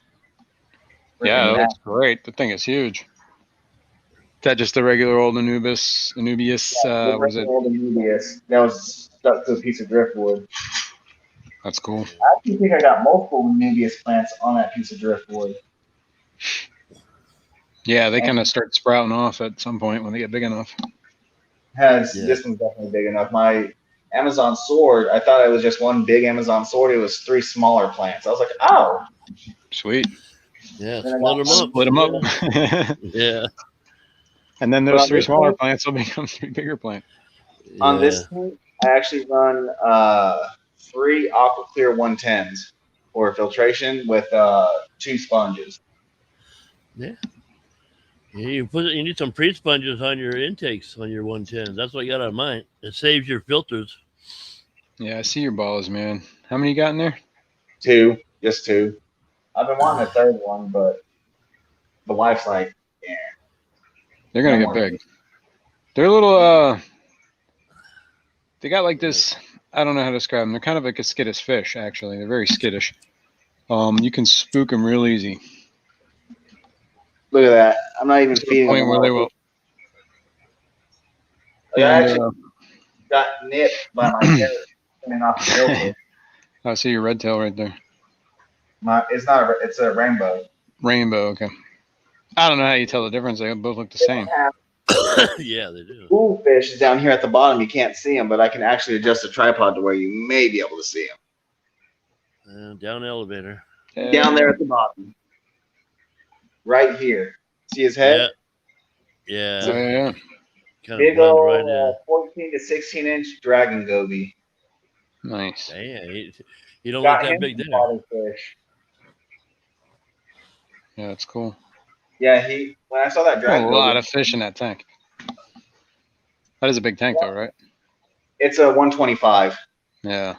[SPEAKER 1] Yeah,
[SPEAKER 7] Freaking
[SPEAKER 1] that looks
[SPEAKER 7] nasty.
[SPEAKER 1] great. The thing is huge. Is that just the regular old Anubius?
[SPEAKER 7] The
[SPEAKER 1] What is it?
[SPEAKER 7] old Anubius that was stuck to a piece of driftwood.
[SPEAKER 1] That's cool.
[SPEAKER 7] I actually think I got multiple Anubius plants on that piece of driftwood.
[SPEAKER 1] Yeah, they kind of start sprouting off at some point when they get big enough.
[SPEAKER 7] This one's definitely big enough. My Amazon sword, I thought it was just one big Amazon sword. It was 3 smaller plants. I was like, oh.
[SPEAKER 1] Sweet.
[SPEAKER 3] Yeah,
[SPEAKER 7] Then I
[SPEAKER 3] split them up.
[SPEAKER 1] Split them up.
[SPEAKER 3] Yeah.
[SPEAKER 1] And then those
[SPEAKER 7] But
[SPEAKER 1] 3 smaller plants will become 3 bigger plants.
[SPEAKER 7] On this tank, I actually run 3 Aqua Clear 110s for filtration with 2 sponges.
[SPEAKER 3] Yeah. You need some pre-sponges on your intakes on your 110s. That's what you got on mine. It saves your filters.
[SPEAKER 1] Yeah, I see your balls, man. How many you got in there?
[SPEAKER 7] 2, just 2. I've been wanting a 3rd one, but the wife's like, yeah.
[SPEAKER 1] They're gonna get big. They're a little they got like this, I don't know how to describe them. They're kind of like a skittish fish, actually. They're very skittish. You can spook them real easy.
[SPEAKER 7] Look at that. I'm not even feeding them.
[SPEAKER 1] Where they will.
[SPEAKER 7] I actually got nipped by my parrot coming off the filter.
[SPEAKER 1] I see your red tail right there.
[SPEAKER 7] It's a rainbow.
[SPEAKER 1] Rainbow, okay. I don't know how you tell the difference. They both look the same.
[SPEAKER 3] Yeah, they do.
[SPEAKER 7] School fish is down here at the bottom. You can't see them, but I can actually adjust the tripod to where you may be able to see them.
[SPEAKER 3] Down the elevator.
[SPEAKER 7] Down there at the bottom. Right here. See his head?
[SPEAKER 3] Yeah.
[SPEAKER 1] Oh, yeah.
[SPEAKER 3] Kind
[SPEAKER 7] Big
[SPEAKER 3] of
[SPEAKER 7] old
[SPEAKER 3] right in.
[SPEAKER 7] 14 to 16 inch dragon goby.
[SPEAKER 1] Nice.
[SPEAKER 3] Yeah, he don't
[SPEAKER 7] Got
[SPEAKER 3] look that
[SPEAKER 7] him
[SPEAKER 3] big
[SPEAKER 7] some
[SPEAKER 3] there.
[SPEAKER 7] bottle fish.
[SPEAKER 1] Yeah, that's cool.
[SPEAKER 7] Yeah, when I saw that dragon
[SPEAKER 1] A
[SPEAKER 7] goby,
[SPEAKER 1] lot of fish in that tank. That is a big tank, though, right?
[SPEAKER 7] it's a 125.
[SPEAKER 1] Yeah.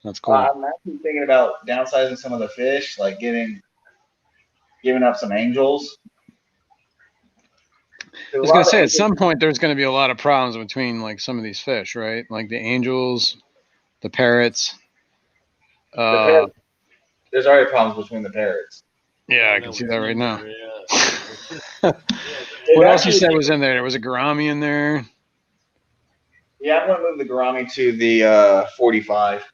[SPEAKER 1] That's cool.
[SPEAKER 7] I'm actually thinking about downsizing some of the fish, like giving up some angels.
[SPEAKER 1] I was gonna say, at some point, there's gonna be a lot of problems between like some of these fish, right? Like the angels, the parrots.
[SPEAKER 7] There's already problems between the parrots.
[SPEAKER 1] Yeah, I can see that right now.
[SPEAKER 3] Yeah.
[SPEAKER 1] What else you said was in there? There was a gourami in there.
[SPEAKER 7] Yeah, I'm gonna move the gourami to the 45.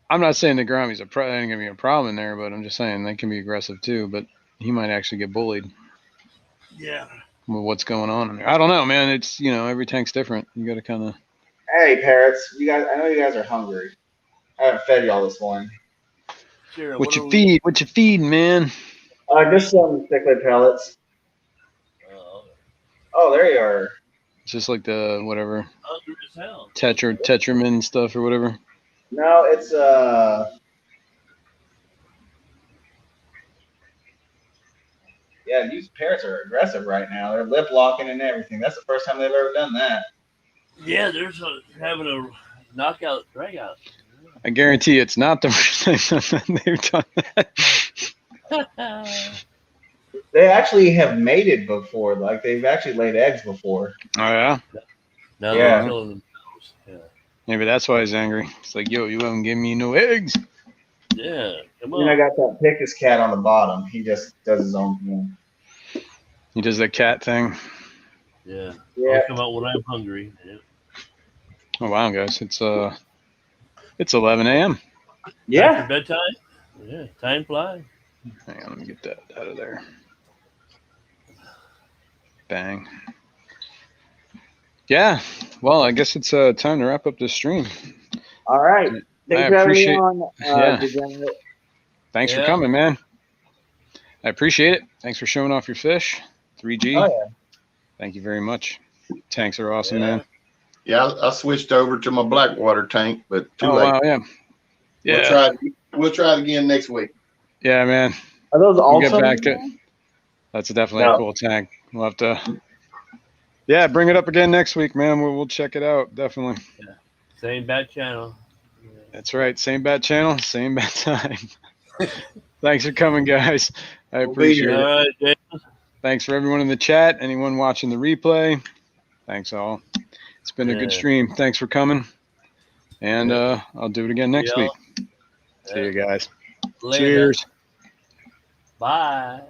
[SPEAKER 1] I'm not saying the gourami's ain't gonna be a problem in there, but I'm just saying they can be aggressive too. But he might actually get bullied.
[SPEAKER 3] Yeah.
[SPEAKER 1] With what's going on in there? I don't know, man. It's every tank's different. You got to kind of.
[SPEAKER 7] Hey, parrots! You guys, I know you guys are hungry. I haven't fed y'all this morning.
[SPEAKER 3] Sure,
[SPEAKER 1] What you feeding, man?
[SPEAKER 7] Just some cichlid pellets. Oh, there you are.
[SPEAKER 1] It's just like the whatever.
[SPEAKER 3] Hungry as hell.
[SPEAKER 1] Tetramin stuff or whatever.
[SPEAKER 7] No, it's Yeah, these parrots are aggressive right now. They're lip locking and everything. That's the first time they've ever done that.
[SPEAKER 3] Yeah, they're having a knockout dragout.
[SPEAKER 1] I guarantee it's not the first time they've done that.
[SPEAKER 7] They actually have mated before. Like they've actually laid eggs before.
[SPEAKER 1] Oh yeah.
[SPEAKER 3] Now
[SPEAKER 7] Yeah.
[SPEAKER 3] they're killing themselves. Yeah.
[SPEAKER 1] Maybe that's why he's angry. It's like, yo, you haven't given me no eggs.
[SPEAKER 3] Yeah. Come
[SPEAKER 7] And I
[SPEAKER 3] on.
[SPEAKER 7] got that Pictus cat on the bottom. He just does his own thing.
[SPEAKER 1] He does that cat thing.
[SPEAKER 3] Yeah.
[SPEAKER 7] Yeah.
[SPEAKER 3] I'll come out when I'm hungry. Yeah.
[SPEAKER 1] Oh wow, guys, it's 11 a.m.
[SPEAKER 7] Yeah.
[SPEAKER 3] After bedtime. Yeah. Time flies.
[SPEAKER 1] Hang on, let me get that out of there. Bang. Yeah. Well, I guess it's time to wrap up this stream.
[SPEAKER 7] All right. Thanks for having me on. Degenerate.
[SPEAKER 1] Thanks for coming, man. I appreciate it. Thanks for showing off your fish. 3G.
[SPEAKER 7] Oh, yeah.
[SPEAKER 1] Thank you very much. Tanks are awesome, man.
[SPEAKER 4] Yeah, I switched over to my Blackwater tank, but too late.
[SPEAKER 1] Wow, yeah. Yeah.
[SPEAKER 4] We'll try it again next week.
[SPEAKER 1] Yeah, man.
[SPEAKER 7] Are those
[SPEAKER 1] We'll get
[SPEAKER 7] also?
[SPEAKER 1] back to it. That's definitely
[SPEAKER 7] No.
[SPEAKER 1] a cool tank. We'll have to. Yeah, bring it up again next week, man. We'll check it out. Definitely.
[SPEAKER 3] Same bat channel.
[SPEAKER 1] That's right. Same bat channel, same bat time. Thanks for coming, guys. I
[SPEAKER 4] We'll be
[SPEAKER 1] appreciate
[SPEAKER 4] here.
[SPEAKER 1] it.
[SPEAKER 3] All right, Dave.
[SPEAKER 1] Thanks for everyone in the chat. Anyone watching the replay. Thanks all. It's been a good
[SPEAKER 3] Yeah.
[SPEAKER 1] stream. Thanks for coming. And I'll do it again next
[SPEAKER 3] Yeah.
[SPEAKER 1] week. See you guys.
[SPEAKER 3] Later.
[SPEAKER 1] Cheers.
[SPEAKER 3] Bye.